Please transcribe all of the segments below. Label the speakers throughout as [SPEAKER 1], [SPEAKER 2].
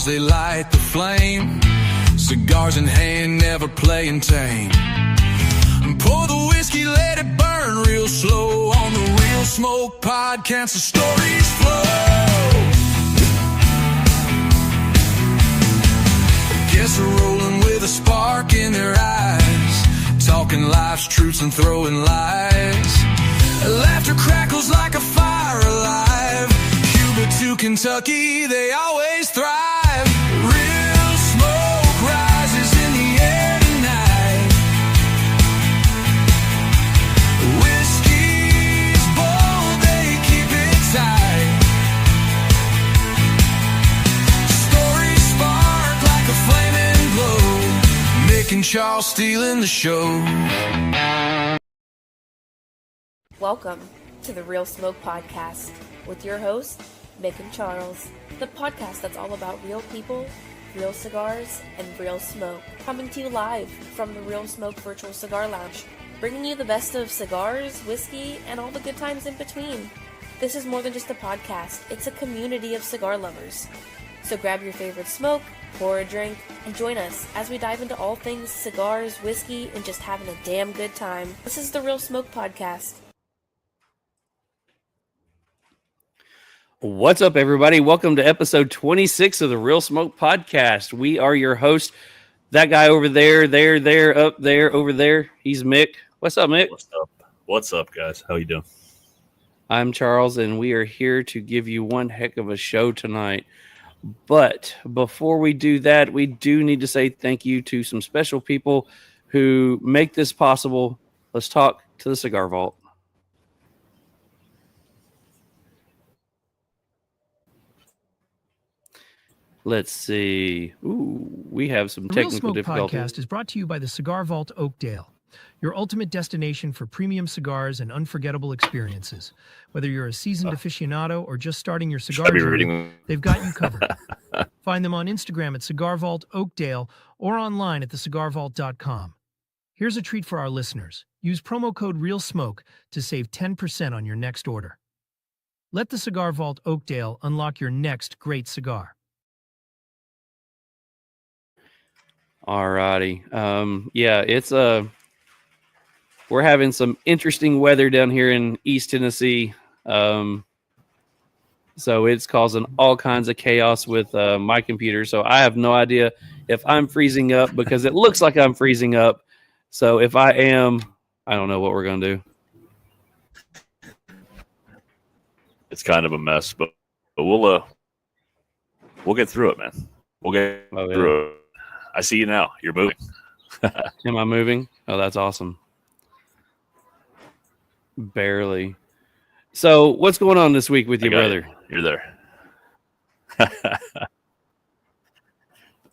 [SPEAKER 1] they light the flame. Cigars in hand, never playing tame. Pour the whiskey, let it burn real slow. On the Real Smoke Podcast, the stories flow. Guess they're rolling with a spark in their eyes, talking life's truths and throwing lies. Laughter crackles like a fire alive. Cuba to Kentucky, they always thrive. Real smoke rises in the air tonight. Whiskey's bold, they keep it tight. Stories spark like a flaming glow. Mick and Charles stealing the show.
[SPEAKER 2] Welcome to the Real Smoke Podcast with your host, Mick and Charles, the podcast that's all about real people, real cigars, and real smoke. Coming to you live from the Real Smoke Virtual Cigar Lounge, bringing you the best of cigars, whiskey, and all the good times in between. This is more than just a podcast, it's a community of cigar lovers. So grab your favorite smoke, pour a drink, and join us as we dive into all things cigars, whiskey, and just having a damn good time. This is the Real Smoke Podcast.
[SPEAKER 3] What's up, everybody? Welcome to episode 26 of the Real Smoke Podcast. We are your host. That guy over there, up there, over there. He's Mick. What's up, Mick?
[SPEAKER 4] What's up, guys? How you doing?
[SPEAKER 3] I'm Charles, and we are here to give you one heck of a show tonight. But before we do that, we do need to say thank you to some special people who make this possible. Let's talk to the Cigar Vault. Let's see. Ooh, we have some technical difficulties.
[SPEAKER 5] The Real Smoke Podcast is brought to you by the Cigar Vault Oakdale, your ultimate destination for premium cigars and unforgettable experiences. Whether you're a seasoned aficionado or just starting your cigar journey, they've got you covered. Find them on Instagram at Cigar Vault Oakdale or online at thecigarvault.com. Here's a treat for our listeners. Use promo code RealSmoke to save 10% on your next order. Let the Cigar Vault Oakdale unlock your next great cigar.
[SPEAKER 3] Alrighty. Yeah, it's we're having some interesting weather down here in East Tennessee. So it's causing all kinds of chaos with my computer. So I have no idea if I'm freezing up because it looks like I'm freezing up. So if I am, I don't know what we're gonna do.
[SPEAKER 4] It's kind of a mess, but we'll get through it, man. We'll get through it. I see you now. You're moving.
[SPEAKER 3] Am I moving? Oh, that's awesome. Barely. So, what's going on this week with you, brother?
[SPEAKER 4] You're there.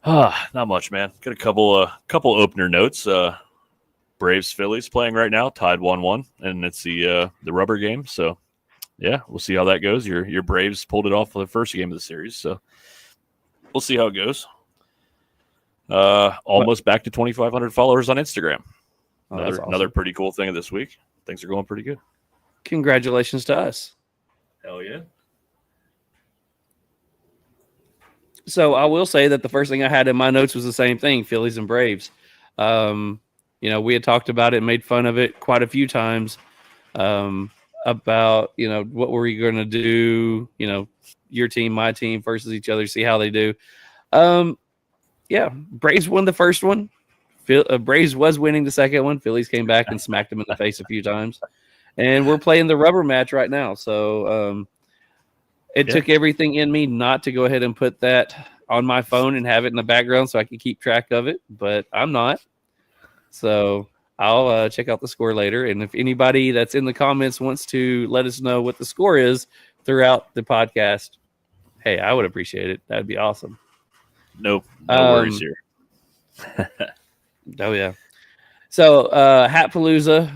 [SPEAKER 4] Not much, man. Got a couple opener notes. Braves Phillies playing right now, tied 1-1, and it's the rubber game. So, yeah, we'll see how that goes. Your Braves pulled it off for the first game of the series, so we'll see how it goes. Almost back to 2,500 followers on Instagram.
[SPEAKER 3] Oh, awesome.
[SPEAKER 4] Another pretty cool thing of this week. Things are going pretty good.
[SPEAKER 3] Congratulations to us.
[SPEAKER 4] Hell yeah.
[SPEAKER 3] So I will say that the first thing I had in my notes was the same thing, Phillies and Braves. We had talked about it, made fun of it quite a few times about, what were we going to do, your team, my team versus each other, see how they do. Yeah, Braves won the first one. Braves was winning the second one. Phillies came back and smacked them in the face a few times. And we're playing the rubber match right now. So it took everything in me not to go ahead and put that on my phone and have it in the background so I could keep track of it. But I'm not. So I'll check out the score later. And if anybody that's in the comments wants to let us know what the score is throughout the podcast, hey, I would appreciate it. That'd be awesome.
[SPEAKER 4] No worries here.
[SPEAKER 3] Oh, yeah. So, Hatpalooza,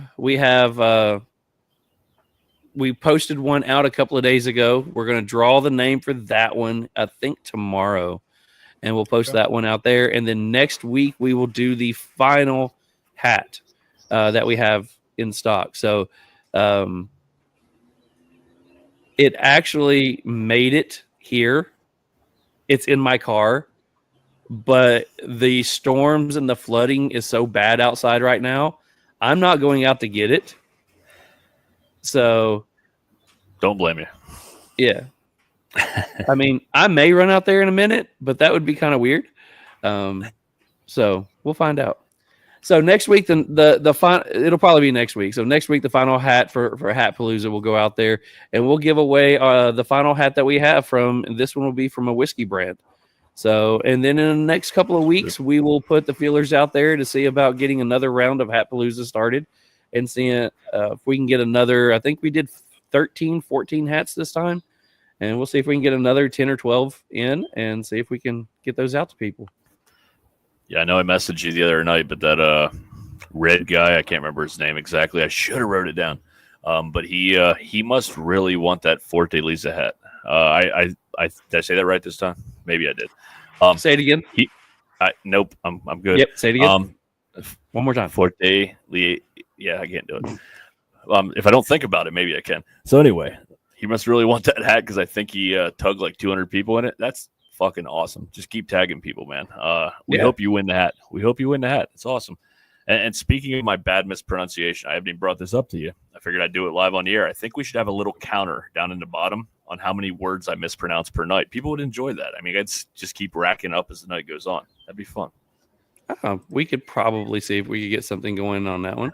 [SPEAKER 3] we posted one out a couple of days ago. We're going to draw the name for that one, I think, tomorrow. And we'll post that one out there. And then next week, we will do the final hat that we have in stock. So, it actually made it here. it's in my car, but the storms and the flooding is so bad outside right now. I'm not going out to get it. So
[SPEAKER 4] don't blame you.
[SPEAKER 3] Yeah. I mean, I may run out there in a minute, but that would be kind of weird. So we'll find out. So next week, it'll probably be next week. So next week, the final hat for Hatpalooza will go out there, and we'll give away the final hat that we have from. And this one will be from a whiskey brand. So, and then in the next couple of weeks, we will put the feelers out there to see about getting another round of Hatpalooza started and seeing if we can get another. I think we did 13, 14 hats this time, and we'll see if we can get another 10 or 12 in and see if we can get those out to people.
[SPEAKER 4] Yeah, I know I messaged you the other night, but that red guy, I can't remember his name exactly. I should have wrote it down. But he must really want that Forte Lisa hat. I did I say that right this time? Maybe I did.
[SPEAKER 3] Say it again.
[SPEAKER 4] Nope, I'm good.
[SPEAKER 3] Yep, say it again. One more time.
[SPEAKER 4] Forte Lee. Yeah, I can't do it. If I don't think about it, maybe I can. So anyway, he must really want that hat because I think he tugged like 200 people in it. That's fucking awesome. Just keep tagging people, man. We hope you win the hat. We hope you win the hat. It's awesome. And speaking of my bad mispronunciation, I haven't even brought this up to you. I figured I'd do it live on the air. I think we should have a little counter down in the bottom on how many words I mispronounce per night. People would enjoy that. I mean, I'd just keep racking up as the night goes on. That'd be fun.
[SPEAKER 3] We could probably see if we could get something going on that one.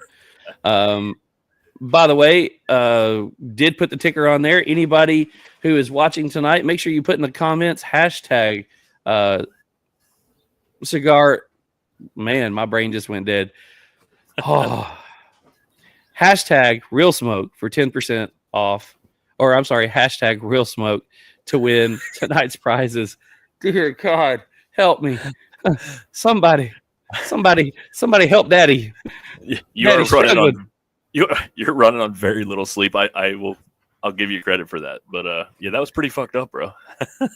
[SPEAKER 3] By the way, did put the ticker on there. Anybody who is watching tonight, make sure you put in the comments hashtag cigar. Man, my brain just went dead. Oh. Hashtag Real Smoke for 10% off. Or I'm sorry, hashtag Real Smoke to win tonight's prizes. Dear God, help me. Somebody help Daddy.
[SPEAKER 4] You're running on very little sleep. I'll give you credit for that. But yeah, that was pretty fucked up, bro.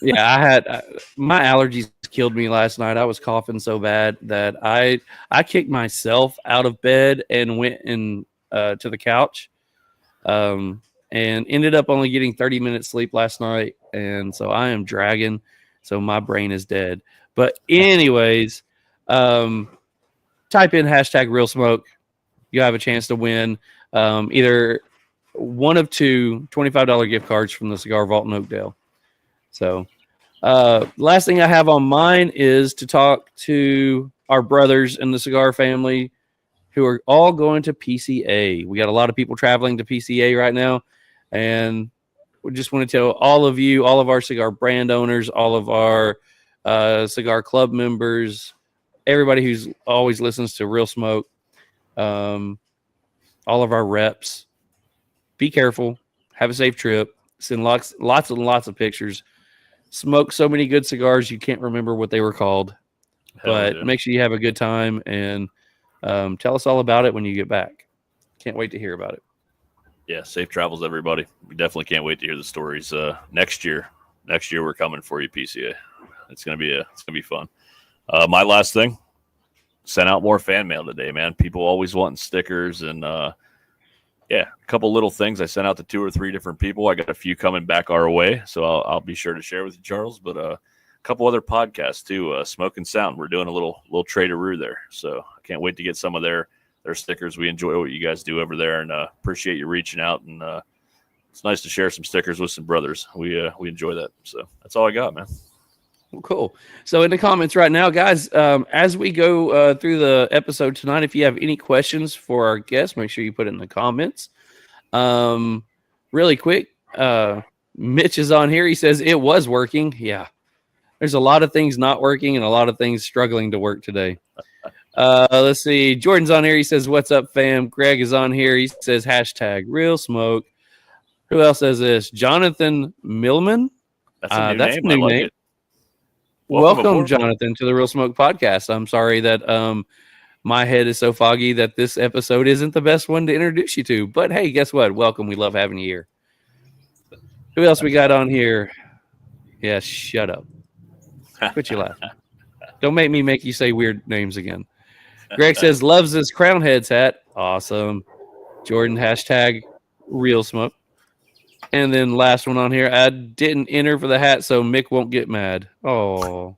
[SPEAKER 3] Yeah, I had my allergies killed me last night. I was coughing so bad that I kicked myself out of bed and went to the couch, and ended up only getting 30 minutes sleep last night. And so I am dragging. So my brain is dead. But anyways, type in hashtag Real Smoke. You have a chance to win either one of two $25 gift cards from the Cigar Vault in Oakdale. So last thing I have on mine is to talk to our brothers in the cigar family who are all going to PCA. We got a lot of people traveling to PCA right now. And we just want to tell all of you, all of our cigar brand owners, all of our cigar club members, everybody who's always listens to Real Smoke, all of our reps, be careful, have a safe trip, send lots and lots of pictures, smoke so many good cigars you can't remember what they were called. But make sure you have a good time, and tell us all about it when you get back. Can't wait to hear about it.
[SPEAKER 4] Yeah, safe travels, everybody. We definitely can't wait to hear the stories. Next year we're coming for you, PCA. It's gonna be fun. My last thing, sent out more fan mail today, man. People always wanting stickers, and yeah, a couple little things I sent out to 2 or 3 different people. I got a few coming back our way, so I'll be sure to share with you, Charles. But a couple other podcasts too. Smoke and Sound. We're doing a little traderoo there, so I can't wait to get some of their stickers. We enjoy what you guys do over there, and appreciate you reaching out. And it's nice to share some stickers with some brothers. We enjoy that. So that's all I got, man.
[SPEAKER 3] Well, cool. So in the comments right now, guys, as we go through the episode tonight, if you have any questions for our guests, make sure you put it in the comments. Really quick, Mitch is on here. He says it was working. Yeah. There's a lot of things not working and a lot of things struggling to work today. Let's see. Jordan's on here. He says, "What's up, fam?" Greg is on here. He says, hashtag Real Smoke. Who else says this? Jonathan Millman.
[SPEAKER 4] That's a new name. It.
[SPEAKER 3] Welcome Jonathan, to the Real Smoke podcast. I'm sorry that my head is so foggy that this episode isn't the best one to introduce you to. But hey, guess what? Welcome. We love having you here. Who else we got on here? Yeah, shut up. Quit your laugh. Don't make me make you say weird names again. Greg says, loves his Crown Heads hat. Awesome. Jordan, hashtag Real Smoke. And then last one on here. I didn't enter for the hat, so Mick won't get mad. Oh.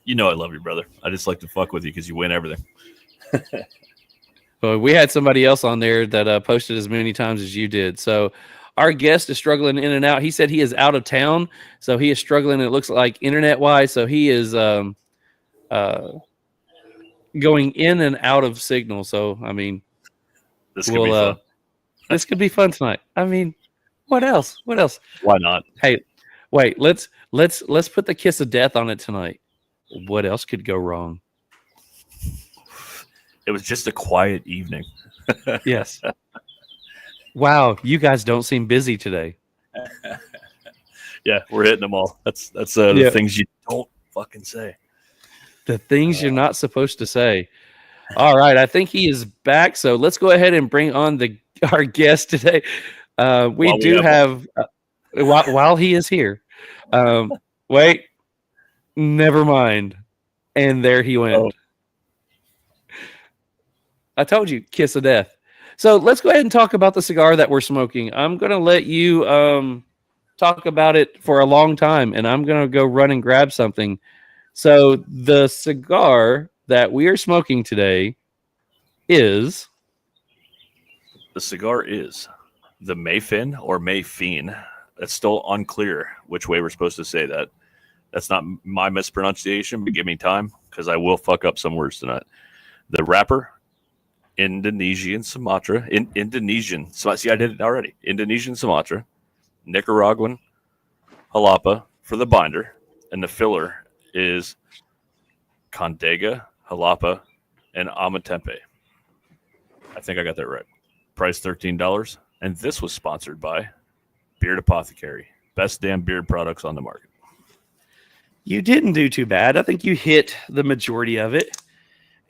[SPEAKER 4] You know I love you, brother. I just like to fuck with you because you win everything.
[SPEAKER 3] Well, we had somebody else on there that posted as many times as you did. So our guest is struggling in and out. He said he is out of town, so he is struggling. It looks like internet-wise, so he is going in and out of signal. So I mean,
[SPEAKER 4] This could be fun.
[SPEAKER 3] This could be fun tonight. I mean, what else? What else?
[SPEAKER 4] Why not?
[SPEAKER 3] Hey, wait. Let's put the kiss of death on it tonight. What else could go wrong?
[SPEAKER 4] It was just a quiet evening.
[SPEAKER 3] Yes. Wow, you guys don't seem busy today.
[SPEAKER 4] Yeah, we're hitting them all. That's the things you don't fucking say.
[SPEAKER 3] The things you're not supposed to say. All right, I think he is back. So let's go ahead and bring on our guest today. We do have while he is here. Wait, never mind. And there he went.
[SPEAKER 4] Oh.
[SPEAKER 3] I told you, kiss of death. So let's go ahead and talk about the cigar that we're smoking. I'm going to let you talk about it for a long time, and I'm going to go run and grab something. So the cigar that we are smoking today is...
[SPEAKER 4] The cigar is the Mayfin or Mayfin. It's still unclear which way we're supposed to say that. That's not my mispronunciation, but give me time because I will fuck up some words tonight. The wrapper... Indonesian Sumatra, Indonesian. See, I did it already. Indonesian Sumatra, Nicaraguan Jalapa for the binder, and the filler is Condega, Jalapa, and Amatempe. I think I got that right. Price $13, and this was sponsored by Beard Apothecary. Best damn beard products on the market.
[SPEAKER 3] You didn't do too bad. I think you hit the majority of it.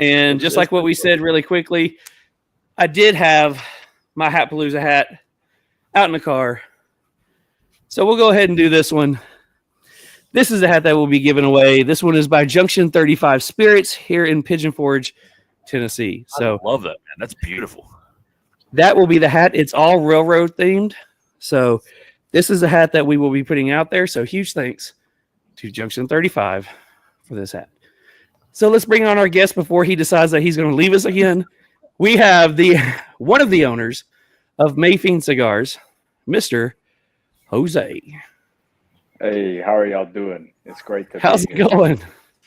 [SPEAKER 3] And just like what we said really quickly, I did have my Hatpalooza hat out in the car. So we'll go ahead and do this one. This is the hat that we'll be giving away. This one is by Junction 35 Spirits here in Pigeon Forge, Tennessee. So
[SPEAKER 4] I love that, man. That's beautiful.
[SPEAKER 3] That will be the hat. It's all railroad themed. So this is the hat that we will be putting out there. So huge thanks to Junction 35 for this hat. So let's bring on our guest before he decides that he's going to leave us again. We have one of the owners of Mayfin Cigars, Mr. Jose.
[SPEAKER 6] Hey, how are y'all doing? It's great to
[SPEAKER 3] How's
[SPEAKER 6] be
[SPEAKER 3] it
[SPEAKER 6] here.
[SPEAKER 3] going?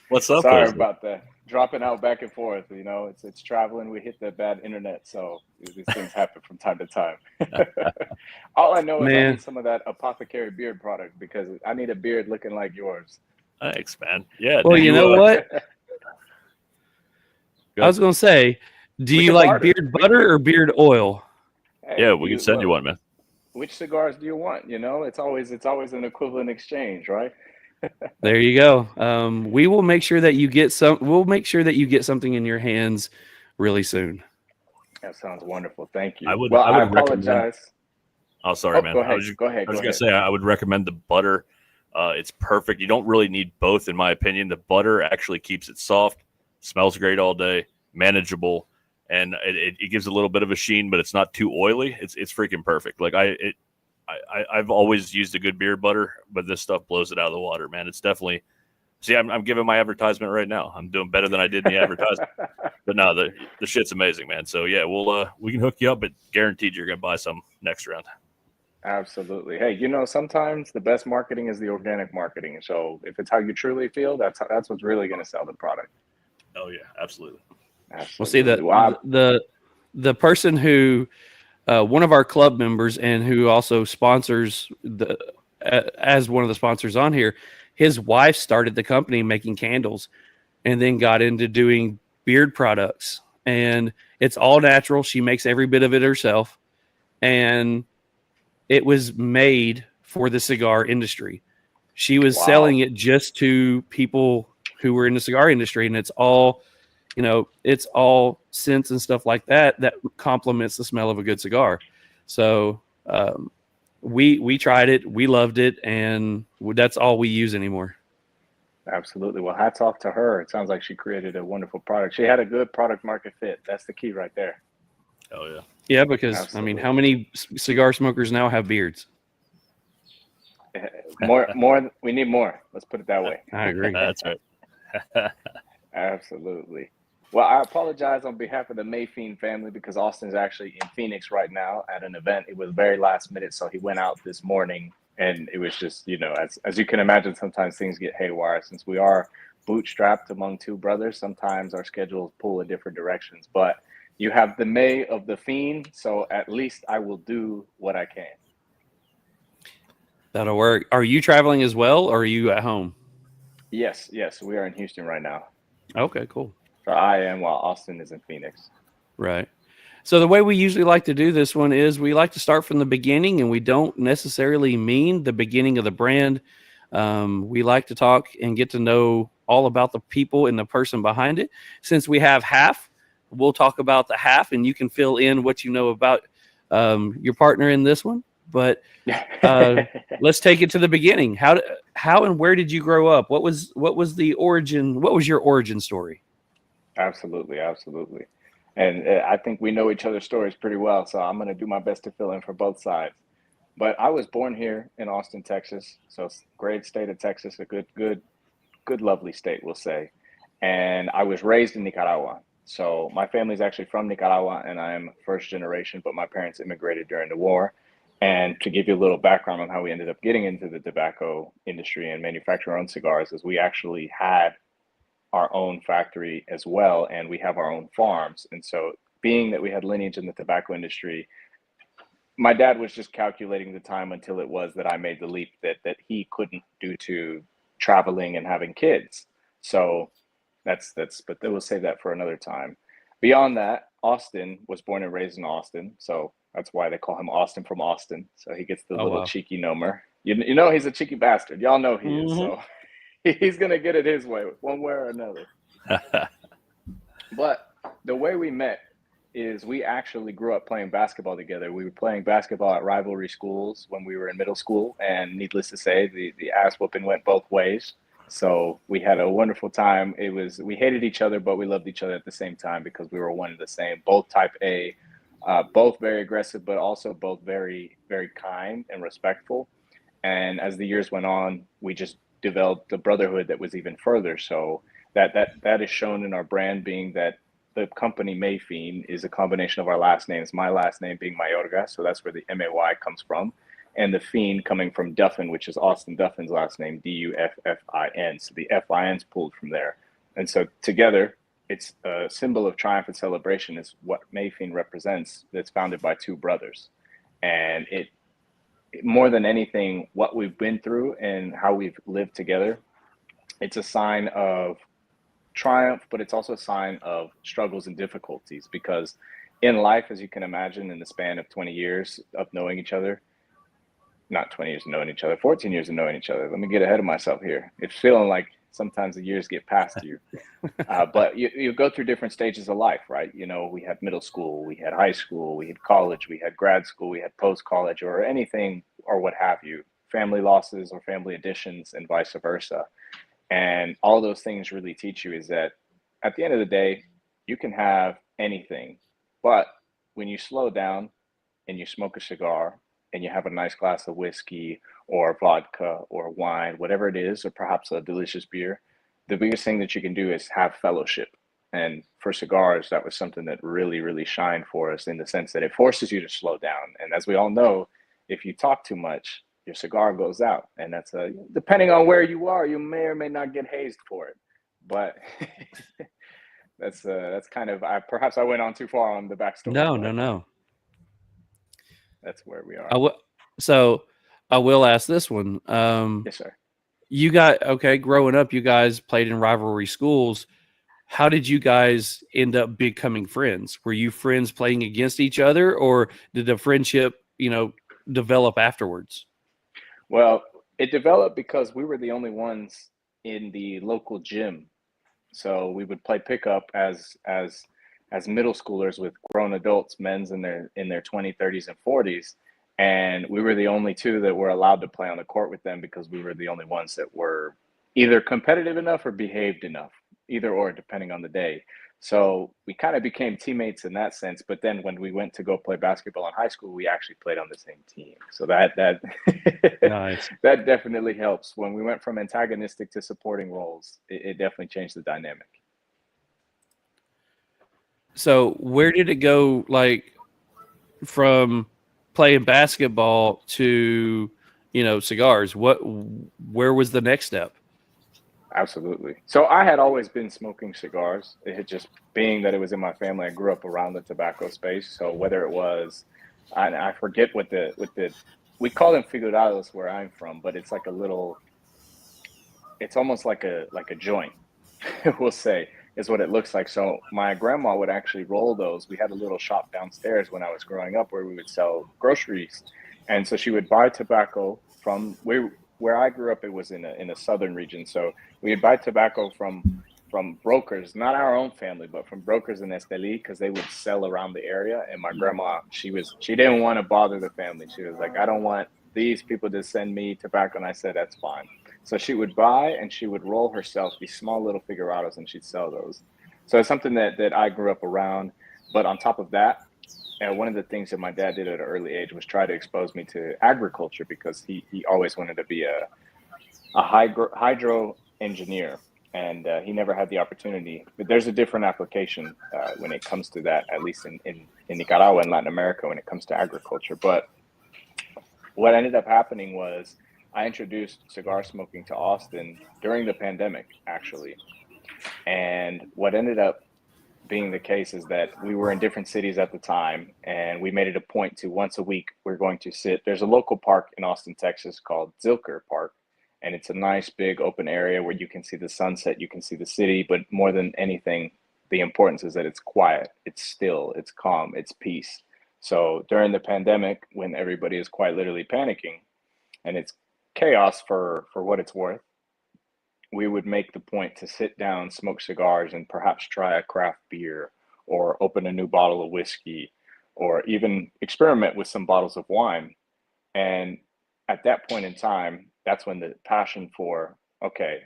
[SPEAKER 4] What's up?
[SPEAKER 6] Sorry
[SPEAKER 4] Jose?
[SPEAKER 6] about that. Dropping out back and forth. You know, it's traveling. We hit the bad internet, so these things happen from time to time. All I know is I need some of that Apothecary beard product because I need a beard looking like yours.
[SPEAKER 4] Thanks, man. Yeah.
[SPEAKER 3] Well, you know what? I was going to say, do you like beard butter or beard oil?
[SPEAKER 6] Hey,
[SPEAKER 4] Yeah, we can send you one, man.
[SPEAKER 6] Which cigars do you want? You know, it's always an equivalent exchange, right?
[SPEAKER 3] There you go. We will make sure that you get some. We'll make sure that you get something in your hands really soon.
[SPEAKER 6] That sounds wonderful. Thank you.
[SPEAKER 4] I would
[SPEAKER 6] apologize.
[SPEAKER 4] Oh, sorry, man.
[SPEAKER 6] Go ahead.
[SPEAKER 4] I was gonna say I would recommend the butter. It's perfect. You don't really need both, in my opinion. The butter actually keeps it soft, smells great all day, manageable, and it gives a little bit of a sheen, but it's not too oily. It's freaking perfect. Like I've always used a good beard butter, but this stuff blows it out of the water, man. It's definitely. See, I'm giving my advertisement right now. I'm doing better than I did in the advertisement. But no, the shit's amazing, man. So yeah, we can hook you up, but guaranteed you're gonna buy some next round.
[SPEAKER 6] Absolutely. Hey, you know, sometimes the best marketing is the organic marketing. So if it's how you truly feel, that's what's really going to sell the product.
[SPEAKER 4] Oh yeah, absolutely.
[SPEAKER 3] Well, see the person who one of our club members and who also sponsors as one of the sponsors on here, his wife started the company making candles and then got into doing beard products, and it's all natural. She makes every bit of it herself, and it was made for the cigar industry. She was selling it just to people who were in the cigar industry, and it's all scents and stuff like that complements the smell of a good cigar. So we tried it, we loved it, and that's all we use anymore.
[SPEAKER 6] Absolutely. Well, hats off to her. It sounds like she created a wonderful product. She had a good product market fit. That's the key right there.
[SPEAKER 4] Oh yeah.
[SPEAKER 3] Yeah, because
[SPEAKER 6] Absolutely.
[SPEAKER 3] I mean, how many cigar smokers now have beards?
[SPEAKER 6] More. We need more. Let's put it that way.
[SPEAKER 3] I agree.
[SPEAKER 4] That's right.
[SPEAKER 6] Absolutely. Well, I apologize on behalf of the Mayfin family because Austin's actually in Phoenix right now at an event. It was very last minute, so he went out this morning, and it was just, as you can imagine, sometimes things get haywire. Since we are bootstrapped among two brothers, sometimes our schedules pull in different directions. But you have the May of the Fiend, so at least I will do what I can.
[SPEAKER 3] That'll work. Are you traveling as well, or are you at home?
[SPEAKER 6] Yes, we are in Houston right now.
[SPEAKER 3] Okay, cool.
[SPEAKER 6] So I am, while Austin is in Phoenix.
[SPEAKER 3] Right. So the way we usually like to do this one is we like to start from the beginning, and we don't necessarily mean the beginning of the brand. We like to talk and get to know all about the people and the person behind it. Since we have half, we'll talk about the half, and you can fill in what you know about your partner in this one. But let's take it to the beginning. How and where did you grow up? What was the origin? What was your origin story?
[SPEAKER 6] Absolutely. And I think we know each other's stories pretty well, so I'm going to do my best to fill in for both sides. But I was born here in Austin, Texas, so great state of Texas, a good, lovely state, we'll say. And I was raised in Nicaragua. So my family's actually from Nicaragua, and I am first generation, but my parents immigrated during the war. And to give you a little background on how we ended up getting into the tobacco industry and manufacturing our own cigars, is we actually had our own factory as well, and we have our own farms. And so being that we had lineage in the tobacco industry, my dad was just calculating the time until it was that I made the leap that he couldn't due to traveling and having kids. So but we'll save that for another time. Beyond that, Austin was born and raised in Austin, so that's why they call him Austin from Austin. So he gets the little cheeky nomer. You know he's a cheeky bastard. Y'all know he is. So he's going to get it his way, one way or another. But the way we met is we actually grew up playing basketball together. We were playing basketball at rivalry schools when we were in middle school. And needless to say, the ass whooping went both ways. So we had a wonderful time. We hated each other, but we loved each other at the same time because we were one and the same, both type A, both very aggressive, but also both very, very kind and respectful. And as the years went on, we just developed a brotherhood that was even further. So that is shown in our brand, being that the company Mayfin is a combination of our last names, my last name being Mayorga, so that's where the M-A-Y comes from, and the Fiend coming from Duffin, which is Austin Duffin's last name, D-U-F-F-I-N. So the F-I-N's pulled from there. And so together, it's a symbol of triumph and celebration is what Mayfin represents, that's founded by two brothers. And it more than anything, what we've been through and how we've lived together, it's a sign of triumph, but it's also a sign of struggles and difficulties, because in life, as you can imagine, in the span of 20 years of knowing each other, not 20 years of knowing each other, 14 years of knowing each other. Let me get ahead of myself here. It's feeling like sometimes the years get past you. But you go through different stages of life, right? You know, we had middle school, we had high school, we had college, we had grad school, we had post-college, or anything, or what have you, family losses or family additions and vice versa. And all those things really teach you is that at the end of the day, you can have anything, but when you slow down and you smoke a cigar and you have a nice glass of whiskey or vodka or wine, whatever it is, or perhaps a delicious beer, the biggest thing that you can do is have fellowship. And for cigars, that was something that really, really shined for us, in the sense that it forces you to slow down. And as we all know, if you talk too much, your cigar goes out. And that's depending on where you are, you may or may not get hazed for it. But that's kind of, perhaps I went on too far on the backstory.
[SPEAKER 3] No.
[SPEAKER 6] That's where we are.
[SPEAKER 3] So I will ask this one.
[SPEAKER 6] Yes, sir.
[SPEAKER 3] Growing up, you guys played in rivalry schools. How did you guys end up becoming friends? Were you friends playing against each other, or did the friendship, develop afterwards?
[SPEAKER 6] Well, it developed because we were the only ones in the local gym. So we would play pickup as middle schoolers with grown adults, men's in their 20s, 30s, and 40s. And we were the only two that were allowed to play on the court with them, because we were the only ones that were either competitive enough or behaved enough, either or, depending on the day. So we kind of became teammates in that sense. But then when we went to go play basketball in high school, we actually played on the same team. So that
[SPEAKER 3] Nice.
[SPEAKER 6] that definitely helps. When we went from antagonistic to supporting roles, it definitely changed the dynamic.
[SPEAKER 3] So where did it go, like, from playing basketball to, cigars? Where was the next step?
[SPEAKER 6] Absolutely. So I had always been smoking cigars. It had just being that it was in my family. I grew up around the tobacco space. So whether it was, I forget what we call them figurados where I'm from, but it's like it's almost like a joint, we'll say, is what it looks like. So my grandma would actually roll those. We had a little shop downstairs when I was growing up where we would sell groceries. And so she would buy tobacco from where I grew up. It was in a southern region. So we would buy tobacco from brokers, not our own family, but from brokers in Esteli, because they would sell around the area. And my grandma, she didn't want to bother the family. She was like, I don't want these people to send me tobacco. And I said, that's fine. So she would buy and she would roll herself these small little figurados and she'd sell those. So it's something that I grew up around. But on top of that, one of the things that my dad did at an early age was try to expose me to agriculture, because he always wanted to be a hydro engineer, and he never had the opportunity. But there's a different application when it comes to that, at least in Nicaragua and Latin America, when it comes to agriculture. But what ended up happening was I introduced cigar smoking to Austin during the pandemic, actually. And what ended up being the case is that we were in different cities at the time, and we made it a point to once a week, we're going to sit. There's a local park in Austin, Texas called Zilker Park. And it's a nice big open area where you can see the sunset, you can see the city, but more than anything, the importance is that it's quiet, it's still, it's calm, it's peace. So during the pandemic, when everybody is quite literally panicking and it's chaos for what it's worth, we would make the point to sit down, smoke cigars, and perhaps try a craft beer or open a new bottle of whiskey or even experiment with some bottles of wine. And at that point in time, that's when the passion for, okay,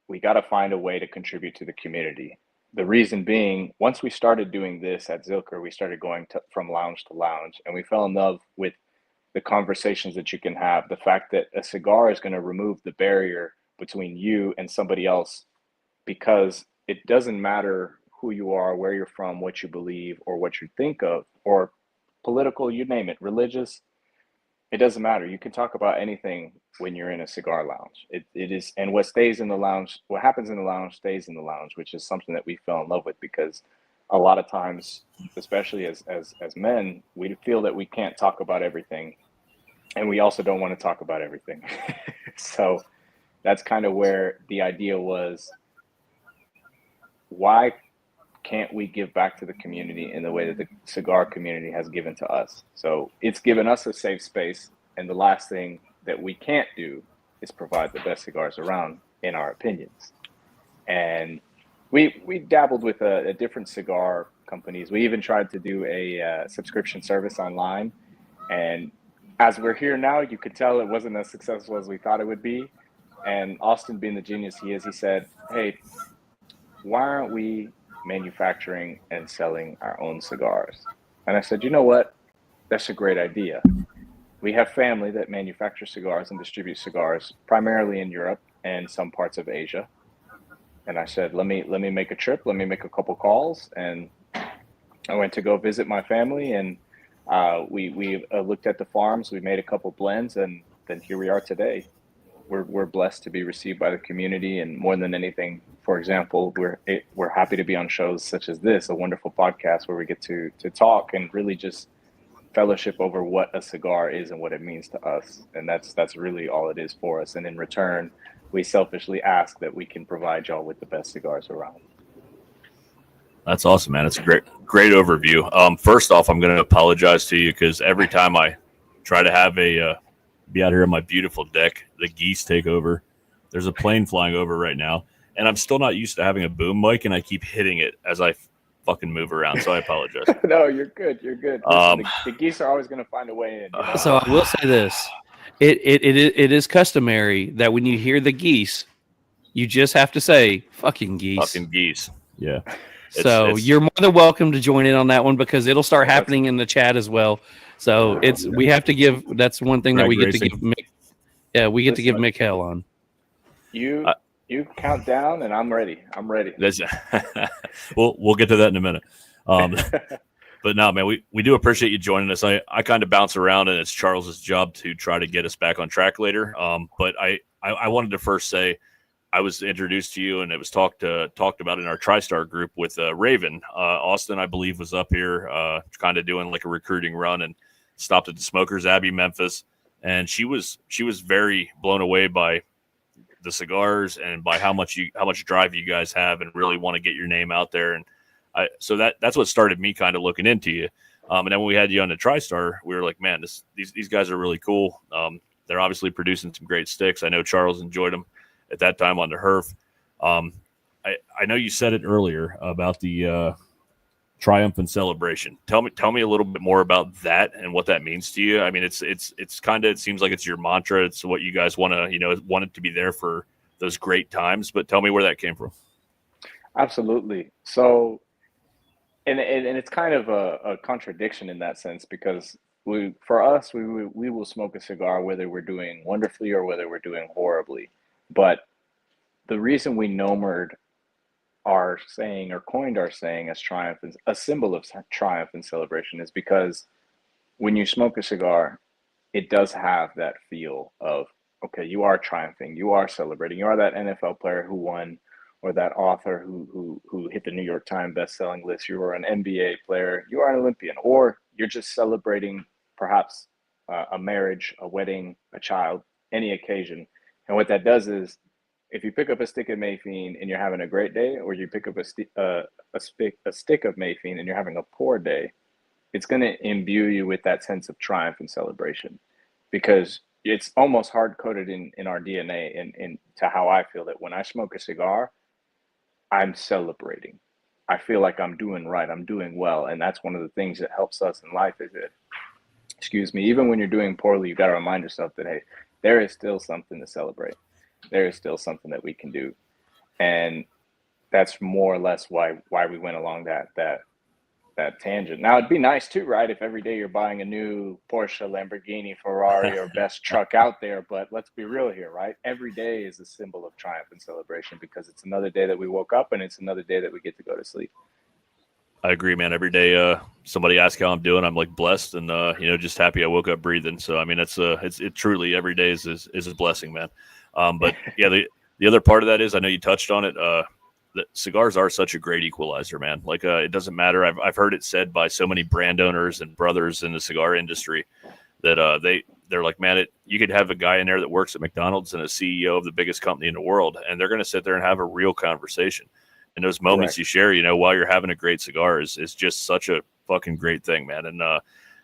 [SPEAKER 6] we got to find a way to contribute to the community. The reason being, once we started doing this at Zilker, we started going from lounge to lounge, and we fell in love with the conversations that you can have. The fact that a cigar is going to remove the barrier between you and somebody else, because it doesn't matter who you are, where you're from, what you believe, or what you think of, or political, you name it, religious. It doesn't matter. You can talk about anything when you're in a cigar lounge. It is, and what stays in the lounge, what happens in the lounge stays in the lounge, which is something that we fell in love with, because a lot of times, especially as men, we feel that we can't talk about everything, and we also don't want to talk about everything. So that's kind of where the idea was, why can't we give back to the community in the way that the cigar community has given to us? So it's given us a safe space, and the last thing that we can't do is provide the best cigars around, in our opinions. And we dabbled with a different cigar companies. We even tried to do a subscription service online, and as we're here now, you could tell it wasn't as successful as we thought it would be. And Austin, being the genius he is, he said, hey, why aren't we manufacturing and selling our own cigars? And I said, you know what? That's a great idea. We have family that manufacture cigars and distribute cigars primarily in Europe and some parts of Asia. And I said, let me make a trip. Let me make a couple calls. And I went to go visit my family, and we looked at the farms. We made a couple blends, and then here we are today. We're blessed to be received by the community, and more than anything, for example, we're happy to be on shows such as this, a wonderful podcast where we get to talk and really just fellowship over what a cigar is and what it means to us. And that's really all it is for us. And in return, we selfishly ask that we can provide y'all with the best cigars around.
[SPEAKER 4] That's awesome, man. It's a great overview. First off, I'm going to apologize to you, because every time I try to have be out here on my beautiful deck, the geese take over. There's a plane flying over right now, and I'm still not used to having a boom mic, and I keep hitting it as I fucking move around, so I apologize.
[SPEAKER 6] No, you're good. You're good. The geese are always going to find a way in. You know?
[SPEAKER 3] So I will say this. It is customary that when you hear the geese, you just have to say, fucking geese.
[SPEAKER 4] Fucking geese. Yeah.
[SPEAKER 3] So you're more than welcome to join in on that one because it'll start happening in the chat as well. So we have to give. That's one thing that we get to give Mick. Yeah, we get to give Mick hell on.
[SPEAKER 6] You count down, and I'm ready. I'm ready.
[SPEAKER 4] We'll get to that in a minute. But no, man, we do appreciate you joining us. I kind of bounce around, and it's Charles's job to try to get us back on track later. But I wanted to first say I was introduced to you, and it was talked about in our TriStar group with Raven. Austin, I believe, was up here kind of doing like a recruiting run and stopped at the Smokers Abbey, Memphis. And she was very blown away by the cigars and by how much drive you guys have and really want to get your name out there. And so that's what started me kind of looking into you. And then when we had you on the TriStar, we were like, man, these guys are really cool. They're obviously producing some great sticks. I know Charles enjoyed them at that time on the Herf. I know you said it earlier about the Triumph and Celebration. Tell me a little bit more about that and what that means to you. I mean, it's kind of, it seems like it's your mantra. It's what you guys want it to be there for those great times, but tell me where that came from.
[SPEAKER 6] Absolutely. So, and it's kind of a contradiction in that sense, because we will smoke a cigar whether we're doing wonderfully or whether we're doing horribly. But the reason we nomered our saying or coined our saying as triumph, a symbol of triumph and celebration, is because when you smoke a cigar, it does have that feel of, okay, you are triumphing, you are celebrating, you are that NFL player who won, or that author who hit the New York Times best-selling list, you are an NBA player, you are an Olympian, or you're just celebrating perhaps a marriage, a wedding, a child, any occasion. And what that does is, if you pick up a stick of Mayfin and you're having a great day, or you pick up a stick of Mayfin and you're having a poor day, it's going to imbue you with that sense of triumph and celebration, because it's almost hard-coded in our DNA and to how I feel that when I smoke a cigar, I'm celebrating. I feel like I'm doing right. I'm doing well. And that's one of the things that helps us in life is that, even when you're doing poorly, you got to remind yourself that, hey, there is still something to celebrate. There is still something that we can do. And that's more or less why we went along that tangent. Now, it'd be nice too, right, if every day you're buying a new Porsche, Lamborghini, Ferrari, or best truck out there. But let's be real here, right? Every day is a symbol of triumph and celebration, because it's another day that we woke up, and it's another day that we get to go to sleep.
[SPEAKER 4] I agree, man. Every day somebody asks how I'm doing, I'm like blessed and just happy I woke up breathing. So I mean, it's truly every day is a blessing, man. But yeah, the other part of that is, I know you touched on it. That cigars are such a great equalizer, man. Like it doesn't matter. I've heard it said by so many brand owners and brothers in the cigar industry that they're like, man, you could have a guy in there that works at McDonald's and a CEO of the biggest company in the world, and they're going to sit there and have a real conversation. And those moments you share, while you're having a great cigar is just such a fucking great thing, man. And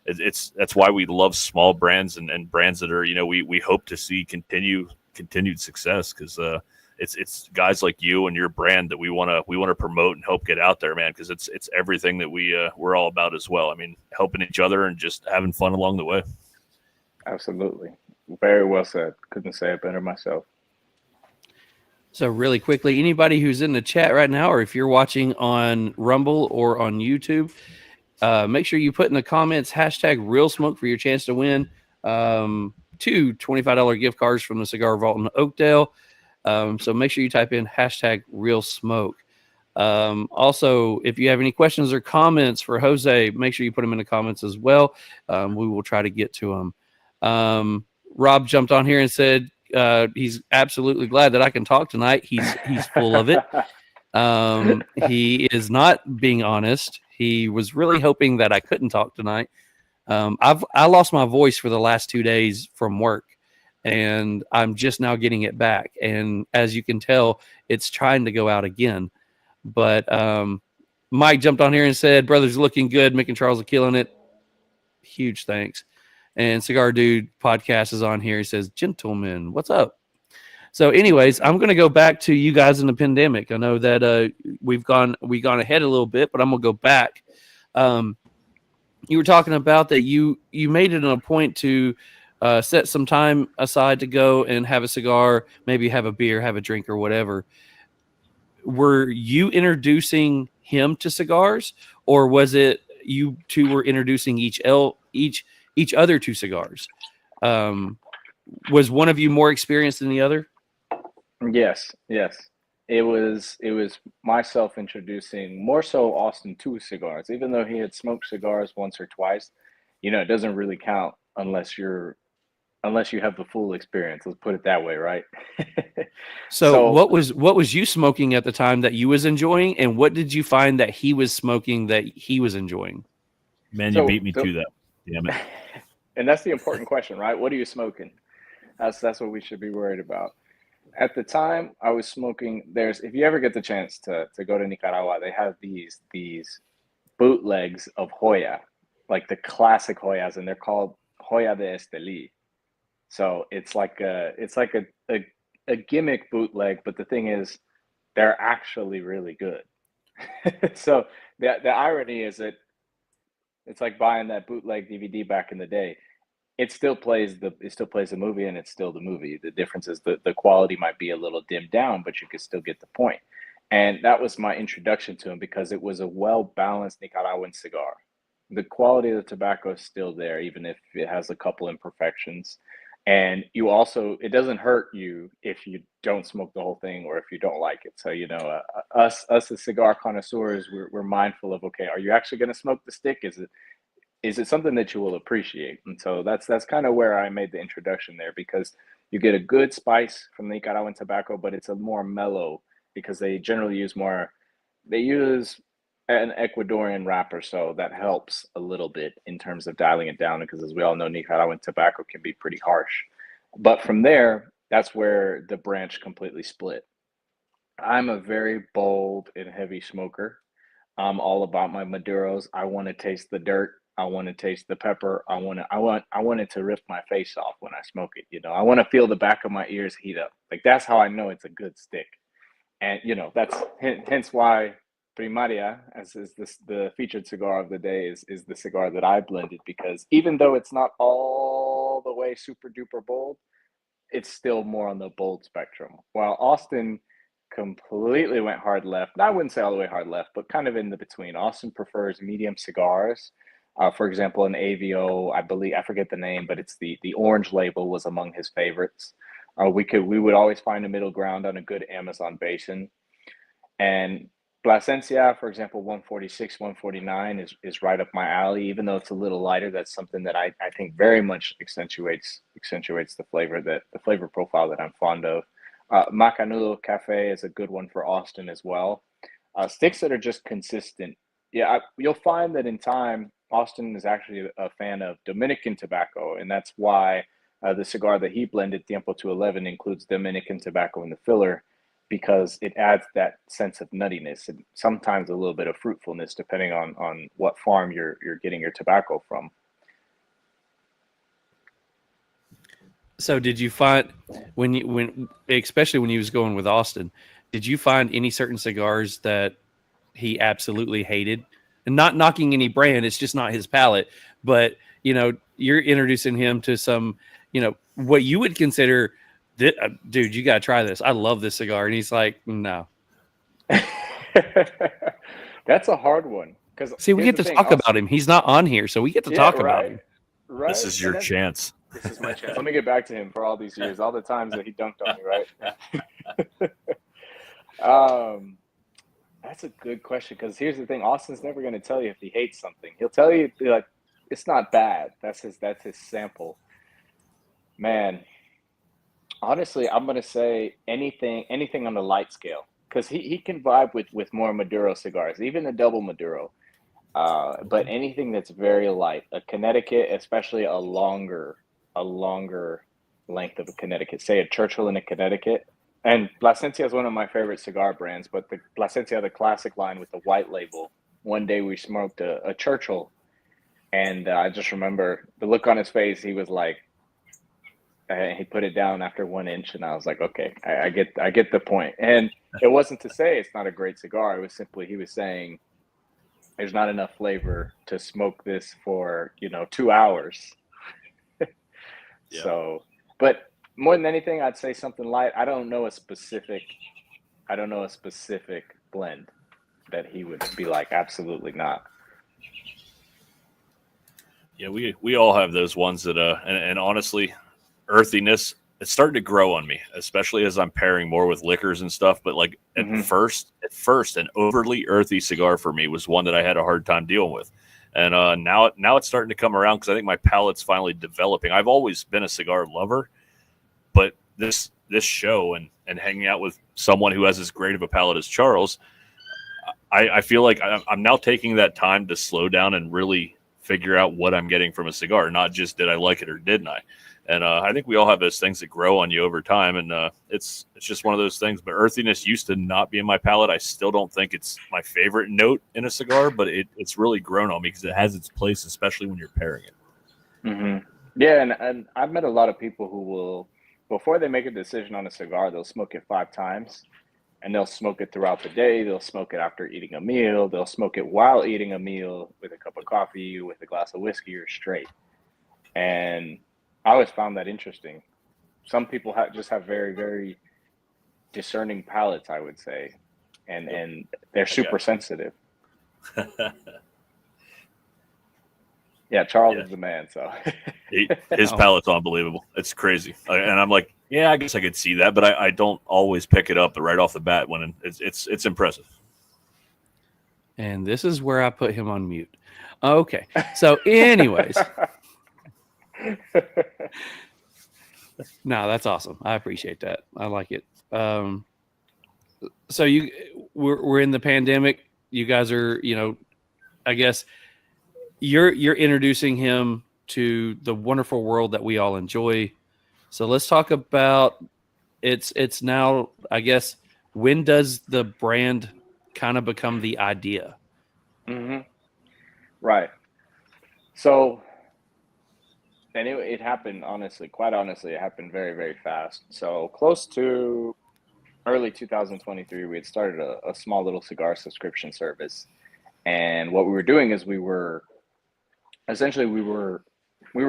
[SPEAKER 4] that's why we love small brands and brands that are, we hope to see continued success, because it's guys like you and your brand that we want to promote and help get out there, man, because it's everything that we're all about as well. I mean, helping each other and just having fun along the way.
[SPEAKER 6] Absolutely. Very well said. Couldn't say it better myself.
[SPEAKER 3] So really quickly, anybody who's in the chat right now, or if you're watching on Rumble or on YouTube, make sure you put in the comments #RealSmoke for your chance to win 2 $25 gift cards from the Cigar Vault in Oakdale. So make sure you type in #RealSmoke. Also, if you have any questions or comments for Jose, make sure you put them in the comments as well. We will try to get to them. Rob jumped on here and said he's absolutely glad that I can talk tonight. He's full of it. He is not being honest. He was really hoping that I couldn't talk tonight. I lost my voice for the last 2 days from work, and I'm just now getting it back. And as you can tell, it's trying to go out again. But Mike jumped on here and said, "Brothers looking good. Mick and Charles are killing it." Huge thanks. And Cigar Dude podcast is on here. He says, "Gentlemen, what's up?" So anyways, I'm going to go back to you guys in the pandemic. I know that we've gone ahead a little bit, but I'm going to go back. You were talking about that you made it a point to set some time aside to go and have a cigar, maybe have a beer, have a drink or whatever. Were you introducing him to cigars, or was it you two were introducing each other to cigars? Was one of you more experienced than the other?
[SPEAKER 6] Yes. It was myself introducing more so Austin to cigars, even though he had smoked cigars once or twice. It doesn't really count unless you have the full experience. Let's put it that way, right?
[SPEAKER 3] So what was you smoking at the time that you was enjoying, and what did you find that he was smoking that he was enjoying?
[SPEAKER 4] Man, you beat me to that. Damn it.
[SPEAKER 6] And that's the important question, right? What are you smoking? That's what we should be worried about. At the time, I was smoking. If you ever get the chance to go to Nicaragua, they have these bootlegs of Hoya, like the classic Hoyas, and they're called Hoya de Esteli. So it's like a gimmick bootleg, but the thing is, they're actually really good. So the irony is that it's like buying that bootleg DVD back in the day. It still plays the movie, and it's still the movie. The difference is the quality might be a little dimmed down, but you can still get the point. And that was my introduction to him, because it was a well-balanced Nicaraguan cigar. The quality of the tobacco is still there, even if it has a couple imperfections. And it doesn't hurt you if you don't smoke the whole thing or if you don't like it. So, us as cigar connoisseurs, we're mindful of, okay, are you actually going to smoke the stick? Is it something that you will appreciate? And so that's kind of where I made the introduction there, because you get a good spice from the Nicaraguan tobacco, but it's a more mellow, because they generally use an Ecuadorian wrapper, so that helps a little bit in terms of dialing it down, because as we all know, Nicaraguan tobacco can be pretty harsh. But from there, that's where the branch completely split. I'm a very bold and heavy smoker. I'm all about my Maduros. I want to taste the dirt. I want to taste the pepper. I want it to rip my face off when I smoke it. I want to feel the back of my ears heat up. Like, that's how I know it's a good stick. And that's hence why Primaria, as is the featured cigar of the day, is the cigar that I blended, because even though it's not all the way super duper bold, it's still more on the bold spectrum. While Austin completely went hard left. I wouldn't say all the way hard left, but kind of in the between. Austin prefers medium cigars. For example, an AVO, I forget the name, but it's the orange label was among his favorites. We would always find a middle ground on a good Amazon basin. And Plasencia, for example, 146, 149 is right up my alley. Even though it's a little lighter, that's something that I think very much accentuates the flavor profile that I'm fond of. Macanudo Cafe is a good one for Austin as well. Sticks that are just consistent. Yeah, you'll find that in time, Austin is actually a fan of Dominican tobacco, and that's why the cigar that he blended, Tiempo 211, includes Dominican tobacco in the filler, because it adds that sense of nuttiness and sometimes a little bit of fruitfulness, depending on what farm you're getting your tobacco from.
[SPEAKER 3] So did you find especially when he was going with Austin, did you find any certain cigars that he absolutely hated? And not knocking any brand, it's just not his palate. But, you're introducing him to some, what you would consider, dude, you got to try this. I love this cigar. And he's like, no.
[SPEAKER 6] That's a hard one.
[SPEAKER 3] See, we get to talk about him. He's not on here, so we get to talk about him.
[SPEAKER 6] Right.
[SPEAKER 4] This is your chance.
[SPEAKER 6] This is my chance. Let me get back to him for all these years, all the times that he dunked on me, right? That's a good question, because here's the thing: Austin's never going to tell you if he hates something. He'll tell you like it's not bad. That's his sample. Man, honestly, I'm going to say anything on the light scale, because he can vibe with more Maduro cigars, even a double Maduro. But anything that's very light, a Connecticut, especially a longer length of a Connecticut, say a Churchill in a Connecticut. And Plasencia is one of my favorite cigar brands, but the Plasencia, the classic line with the white label. One day we smoked a Churchill, and I just remember the look on his face. He was like, he put it down after 1 inch, and I was like, okay, I get the point. And it wasn't to say it's not a great cigar. It was simply he was saying there's not enough flavor to smoke this for 2 hours. Yeah. So, but more than anything, I'd say something light. I don't know a specific blend. that he would be like, absolutely not.
[SPEAKER 4] Yeah, we all have those ones that and honestly, earthiness, it's starting to grow on me, especially as I'm pairing more with liquors and stuff. But like at first, an overly earthy cigar for me was one that I had a hard time dealing with. And now it's starting to come around because I think my palate's finally developing. I've always been a cigar lover, but this show and hanging out with someone who has as great of a palate as Charles, I feel like I'm now taking that time to slow down and really figure out what I'm getting from a cigar, not just did I like it or didn't I. And I think we all have those things that grow on you over time, and it's just one of those things. But earthiness used to not be in my palate. I still don't think it's my favorite note in a cigar, but it's really grown on me because it has its place, especially when you're pairing it.
[SPEAKER 6] Yeah, and I've met a lot of people who will, before they make a decision on a cigar, they'll smoke it 5 times, and they'll smoke it throughout the day. They'll smoke it after eating a meal. They'll smoke it while eating a meal with a cup of coffee, with a glass of whiskey, or straight. And I always found that interesting. Some people just have very, very discerning palates, I would say, and they're super sensitive. Yeah, Charles is the man. So
[SPEAKER 4] his palate's unbelievable. It's crazy, and I'm like, yeah, I guess I could see that, but I don't always pick it up right off the bat when it's impressive.
[SPEAKER 3] And this is where I put him on mute. Okay, so anyways. No, that's awesome. I appreciate that. I like it. So we're in the pandemic. You guys are, I guess you're introducing him to the wonderful world that we all enjoy. So let's talk about it's now, I guess, when does the brand kind of become the idea?
[SPEAKER 6] Right. So, and it happened, quite honestly, it happened very, very fast. So close to early 2023, we had started a small little cigar subscription service. And what we were doing is we were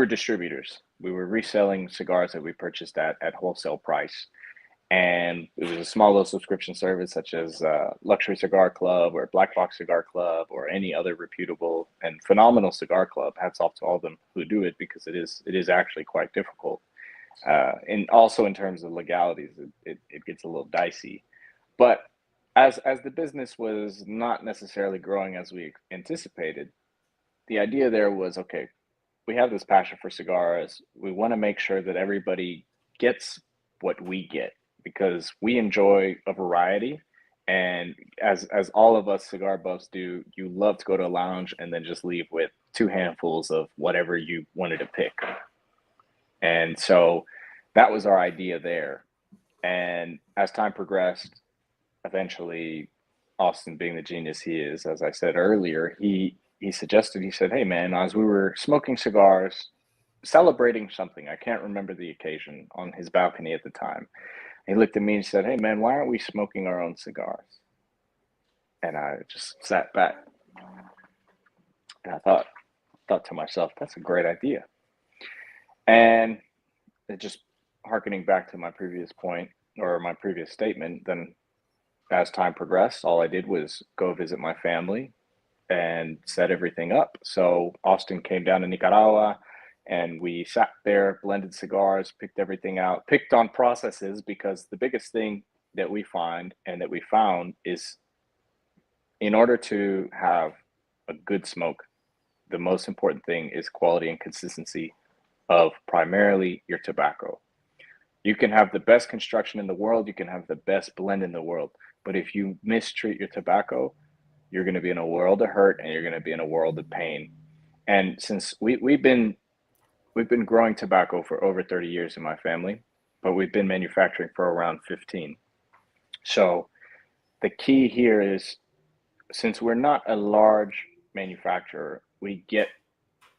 [SPEAKER 6] distributors. We were reselling cigars that we purchased at wholesale price. And it was a small little subscription service such as Luxury Cigar Club or Black Box Cigar Club or any other reputable and phenomenal cigar club. Hats off to all of them who do it, because it is actually quite difficult. And also in terms of legalities, it gets a little dicey. But as the business was not necessarily growing as we anticipated, the idea there was, okay, we have this passion for cigars. We want to make sure that everybody gets what we get, because we enjoy a variety. And as all of us cigar buffs do, you love to go to a lounge and then just leave with 2 handfuls of whatever you wanted to pick. And so that was our idea there. And as time progressed, eventually Austin, being the genius he is, as I said earlier, he said, hey man, as we were smoking cigars, celebrating something, I can't remember the occasion, on his balcony at the time, he looked at me and said, hey man, why aren't we smoking our own cigars? And I just sat back and I thought to myself, that's a great idea. And it just, hearkening back to my previous point, or my previous statement, then as time progressed, all I did was go visit my family and set everything up. So Austin came down to Nicaragua and we sat there, blended cigars, picked everything out, picked on processes, because the biggest thing that we find and that we found is, in order to have a good smoke, the most important thing is quality and consistency of primarily your tobacco. You can have the best construction in the world, you can have the best blend in the world, but if you mistreat your tobacco, you're going to be in a world of hurt and you're going to be in a world of pain. And since we've been growing tobacco for over 30 years in my family, but we've been manufacturing for around 15. So the key here is, since we're not a large manufacturer, we get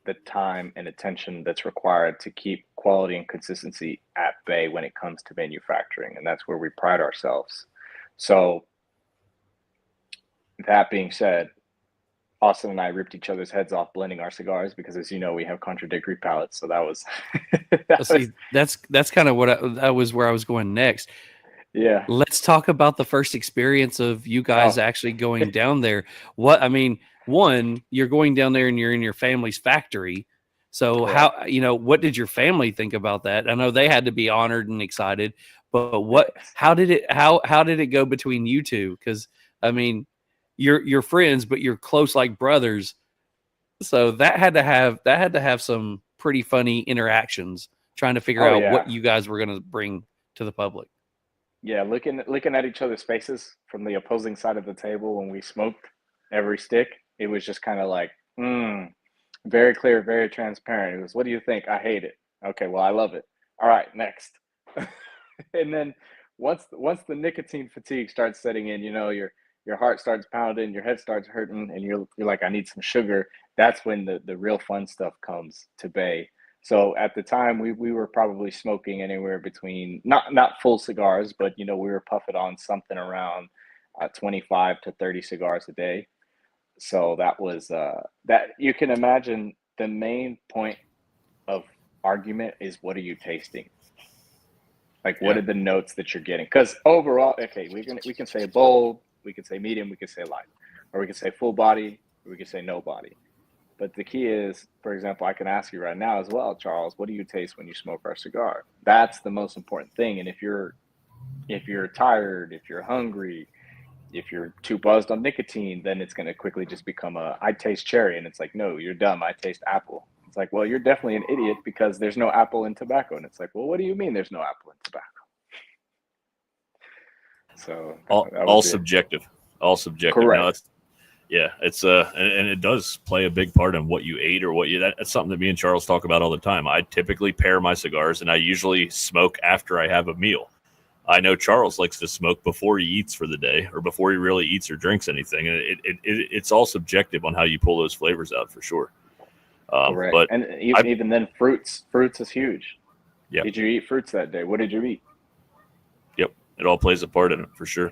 [SPEAKER 6] the time and attention that's required to keep quality and consistency at bay when it comes to manufacturing. And that's where we pride ourselves. So that being said, Austin and I ripped each other's heads off blending our cigars, because, as you know, we have contradictory palates. So that was
[SPEAKER 3] that's kind of that was where I was going next.
[SPEAKER 6] Yeah.
[SPEAKER 3] Let's talk about the first experience of you guys actually going down there. One, you're going down there and you're in your family's factory. So
[SPEAKER 6] Correct.
[SPEAKER 3] what did your family think about that? I know they had to be honored and excited, but how did it go between you two? Because I mean, you're friends, but you're close like brothers. So that had to have some pretty funny interactions trying to figure out what you guys were going to bring to the public.
[SPEAKER 6] Yeah, looking at each other's faces from the opposing side of the table when we smoked every stick, it was just kind of like, very clear, very transparent. It was, what do you think? I hate it. Okay, well, I love it. All right, next. And then once the nicotine fatigue starts setting in, your heart starts pounding, your head starts hurting, and you're like, I need some sugar. That's when the real fun stuff comes to bay. So at the time, we were probably smoking anywhere between not full cigars, but we were puffing on something around 25 to 30 cigars a day. So that was that. You can imagine the main point of argument is, what are you tasting? Like, what are the notes that you're getting? Because overall, okay, we can say bold, we can say medium, we can say light, or we can say full body, or we can say no body. But the key is, for example, I can ask you right now as well, Charles, what do you taste when you smoke our cigar? That's the most important thing. And if you're tired, if you're hungry, if you're too buzzed on nicotine, then it's going to quickly just become I taste cherry. And it's like, no, you're dumb. I taste apple. It's like, well, you're definitely an idiot because there's no apple in tobacco. And it's like, well, what do you mean there's no apple in tobacco? So
[SPEAKER 4] all subjective. All subjective.
[SPEAKER 6] Correct.
[SPEAKER 4] It's and it does play a big part in what you ate or that's something that me and Charles talk about all the time. I typically pair my cigars, and I usually smoke after I have a meal. I know Charles likes to smoke before he eats for the day, or before he really eats or drinks anything, and it's all subjective on how you pull those flavors out for sure.
[SPEAKER 6] Correct.
[SPEAKER 4] But
[SPEAKER 6] and even then, fruits is huge.
[SPEAKER 4] Yeah.
[SPEAKER 6] Did you eat fruits that day? What did you eat?
[SPEAKER 4] Yep, it all plays a part in it for sure.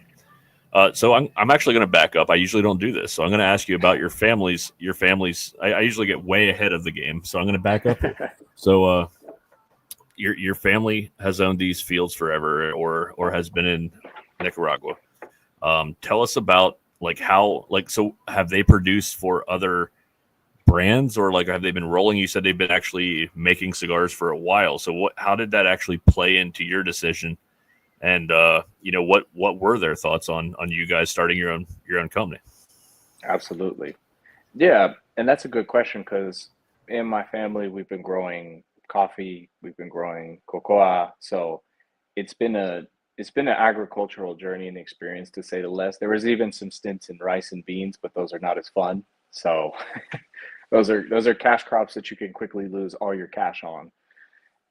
[SPEAKER 4] So I'm actually going to back up. I usually don't do this, so I'm going to ask you about your families. I usually get way ahead of the game, so I'm going to back up here. So your family has owned these fields forever, or has been in Nicaragua. Tell us about so have they produced for other brands, or have they been rolling? You said they've been actually making cigars for a while. So how did that actually play into your decision? And what were their thoughts on you guys starting your own company?
[SPEAKER 6] Absolutely, yeah, and that's a good question because in my family we've been growing coffee, we've been growing cocoa, so it's been an agricultural journey and experience, to say the least. There was even some stints in rice and beans, but those are not as fun. So those are cash crops that you can quickly lose all your cash on.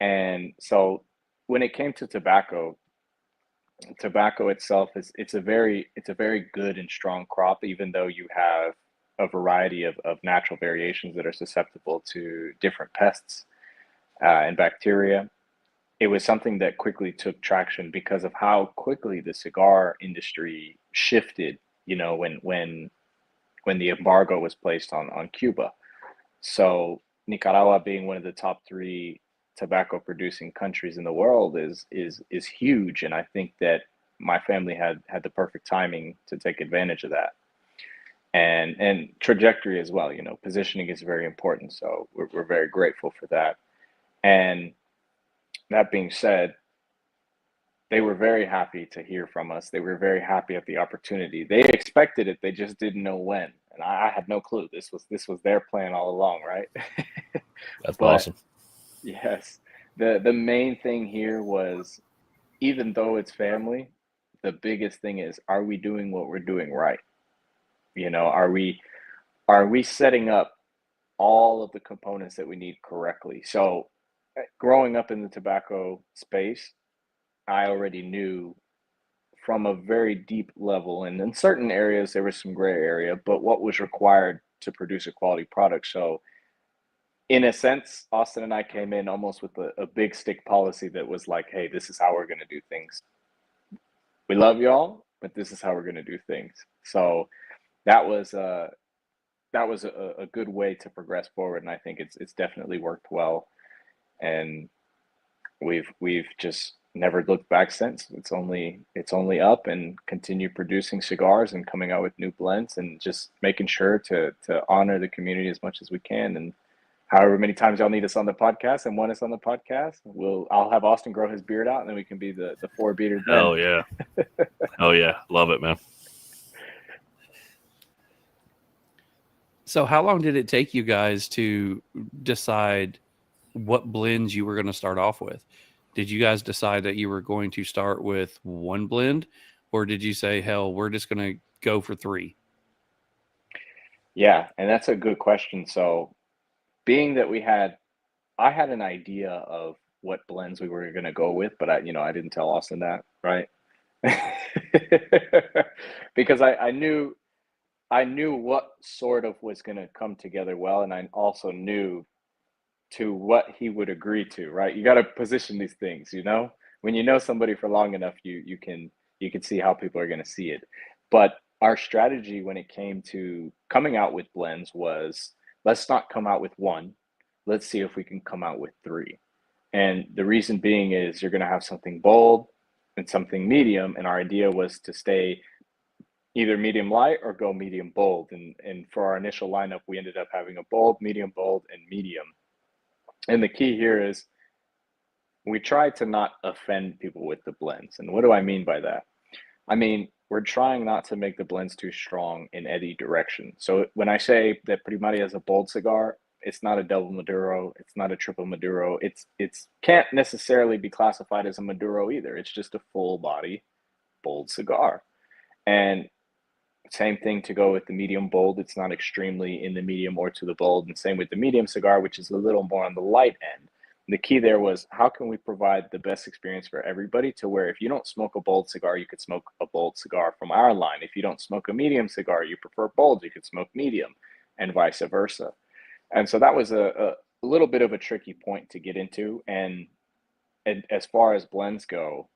[SPEAKER 6] And so when it came to tobacco itself it's a very good and strong crop, even though you have a variety of natural variations that are susceptible to different pests and bacteria. It was something that quickly took traction because of how quickly the cigar industry shifted, when the embargo was placed on Cuba. So Nicaragua, being one of the top 3 tobacco producing countries in the world, is huge, and I think that my family had the perfect timing to take advantage of that, and trajectory as well. Positioning is very important, so we're very grateful for that. And that being said, they were very happy to hear from us. They were very happy at the opportunity. They expected it, they just didn't know when, and I had no clue. This was their plan all along, right?
[SPEAKER 4] That's awesome.
[SPEAKER 6] Yes. The main thing here was, even though it's family, the biggest thing is, are we doing what we're doing right? Are we setting up all of the components that we need correctly? So growing up in the tobacco space, I already knew from a very deep level, and in certain areas there was some gray area, but what was required to produce a quality product. So in a sense, Austin and I came in almost with a big stick policy that was like, hey, this is how we're going to do things. We love y'all, but this is how we're going to do things. So that was a good way to progress forward, and I think it's definitely worked well. And we've just never looked back since. It's only up, and continue producing cigars and coming out with new blends, and just making sure to honor the community as much as we can. And however many times y'all need us on the podcast and want us on the podcast, I'll have Austin grow his beard out, and then we can be the four bearded men.
[SPEAKER 4] Oh yeah. Oh yeah. Love it, man.
[SPEAKER 3] So how long did it take you guys to decide what blends you were going to start off with? Did you guys decide that you were going to start with one blend, or did you say, hell, we're just going to go for 3?
[SPEAKER 6] Yeah, and that's a good question. So being that I had an idea of what blends we were going to go with, but I didn't tell Austin that, right? Because I knew what sort of was going to come together well, and I also knew to what he would agree to, right? You got to position these things, when you know somebody for long enough, you can see how people are going to see it. But our strategy when it came to coming out with blends was, let's not come out with 1. Let's see if we can come out with 3. And the reason being is you're going to have something bold and something medium. And our idea was to stay either medium light or go medium bold. And for our initial lineup, we ended up having a bold, and medium. And the key here is we try to not offend people with the blends. And what do I mean by that? I mean, we're trying not to make the blends too strong in any direction. So when I say that Primaria is a bold cigar, it's not a double Maduro. It's not a triple Maduro. It's can't necessarily be classified as a Maduro either. It's just a full body bold cigar. And same thing to go with the medium bold. It's not extremely in the medium or to the bold. And same with the medium cigar, which is a little more on the light end. And the key there was, how can we provide the best experience for everybody, to where if you don't smoke a bold cigar, you could smoke a bold cigar from our line. If you don't smoke a medium cigar, you prefer bold, you could smoke medium, and vice versa. And so that was a little bit of a tricky point to get into. And as far as blends go,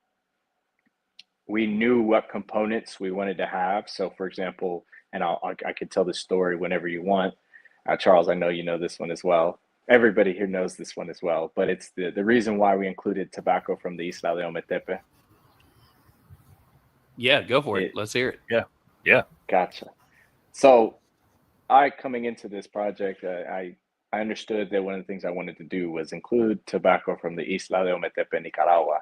[SPEAKER 6] we knew what components we wanted to have. So for example, and I could tell this story whenever you want. Charles, I know you know this one as well. Everybody here knows this one as well, but it's the reason why we included tobacco from the Isla de Ometepe.
[SPEAKER 3] Yeah, go for it. Let's hear it.
[SPEAKER 4] Yeah.
[SPEAKER 6] Gotcha. So coming into this project, I understood that one of the things I wanted to do was include tobacco from the Isla de Ometepe, Nicaragua.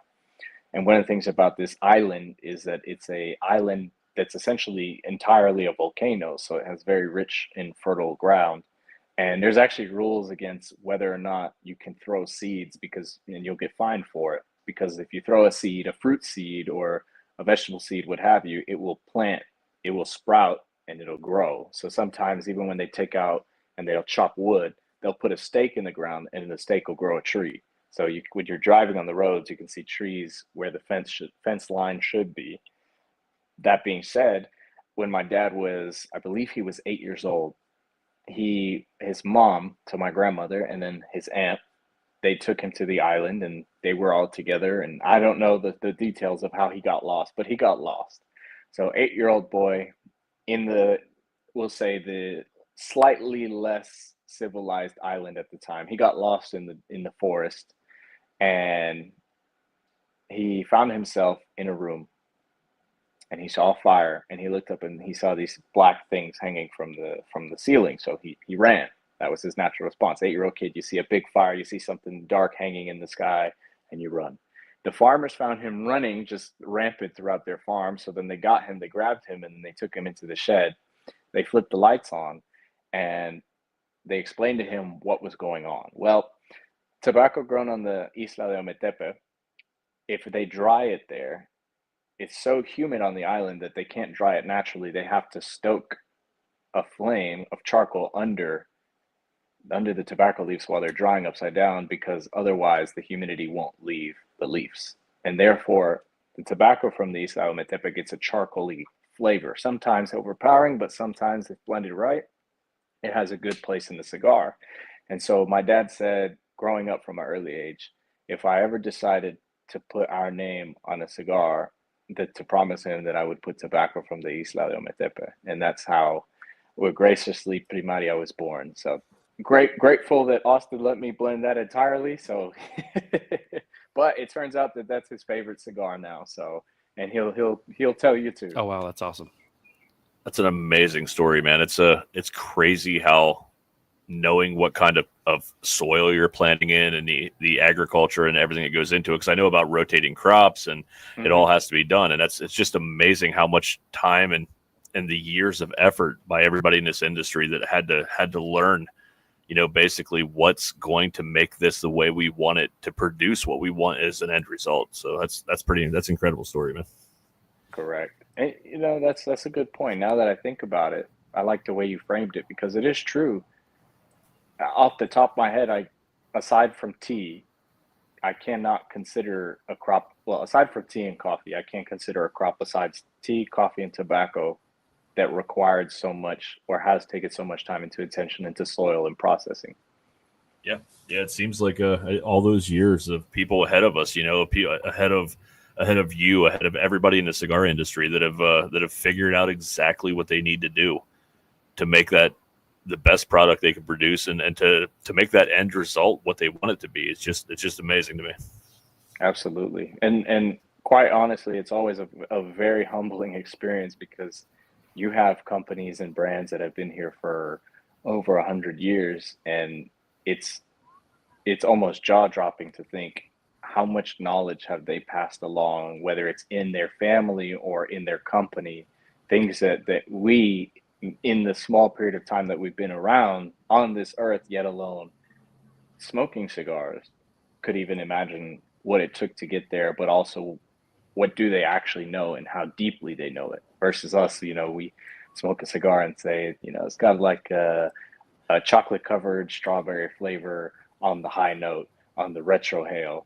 [SPEAKER 6] And one of the things about this island is that it's an island that's essentially entirely a volcano. So it has very rich and fertile ground. And there's actually rules against whether or not you can throw seeds, and you'll get fined for it. Because if you throw a seed, a fruit seed or a vegetable seed, what have you, it will plant, it will sprout, and it'll grow. So sometimes even when they take out and they'll chop wood, they'll put a stake in the ground, and the stake will grow a tree. So when you're driving on the roads, you can see trees where the fence line should be. That being said, when my dad was, I believe he was 8 years old, his mom, to my grandmother, and then his aunt, they took him to the island, and they were all together. And I don't know the details of how he got lost, but he got lost. So 8-year-old boy in we'll say the slightly less civilized island at the time. He got lost in the forest, and he found himself in a room, and he saw fire, and he looked up and he saw these black things hanging from the ceiling. So he ran. That was his natural response. 8-year-old kid, you see a big fire, you see something dark hanging in the sky, and you run. The farmers found him running just rampant throughout their farm. So then they got him, they grabbed him, and they took him into the shed. They flipped the lights on, and they explained to him what was going on. Well, tobacco grown on the Isla de Ometepe, if they dry it there, it's so humid on the island that they can't dry it naturally. They have to stoke a flame of charcoal under the tobacco leaves while they're drying upside down, because otherwise the humidity won't leave the leaves. And therefore, the tobacco from the Isla de Ometepe gets a charcoaly flavor, sometimes overpowering, but sometimes if blended right, it has a good place in the cigar. And so my dad said, growing up from an early age, if I ever decided to put our name on a cigar, to promise him that I would put tobacco from the Isla de Ometepe. And that's how graciously Primaria was born. So grateful that Austin let me blend that entirely. So, but it turns out that that's his favorite cigar now. So, and he'll tell you too.
[SPEAKER 3] Oh wow, that's awesome.
[SPEAKER 4] That's an amazing story, man. It's crazy how knowing what kind of soil you're planting in and the agriculture and everything that goes into it. Because I know about rotating crops and it all has to be done. And it's just amazing how much time and the years of effort by everybody in this industry that had to learn, basically what's going to make this the way we want it to produce what we want as an end result. So that's incredible story, man.
[SPEAKER 6] Correct. And that's a good point. Now that I think about it, I like the way you framed it because it is true. Off the top of my head, aside from tea, I cannot consider a crop. Well, aside from tea and coffee, I can't consider a crop besides tea, coffee, and tobacco that required so much or has taken so much time into attention into soil and processing.
[SPEAKER 4] Yeah. It seems like all those years of people ahead of us, ahead of you, ahead of everybody in the cigar industry that have figured out exactly what they need to do to make that the best product they can produce and to make that end result what they want it to be. It's just amazing to me.
[SPEAKER 6] Absolutely. And quite honestly, it's always a very humbling experience because you have companies and brands that have been here for over 100 years. And it's almost jaw dropping to think how much knowledge have they passed along, whether it's in their family or in their company, things that we, in the small period of time that we've been around on this earth, yet alone smoking cigars, could even imagine what it took to get there, but also what do they actually know and how deeply they know it versus us. We smoke a cigar and say, it's got like a chocolate covered strawberry flavor on the high note on the retrohale.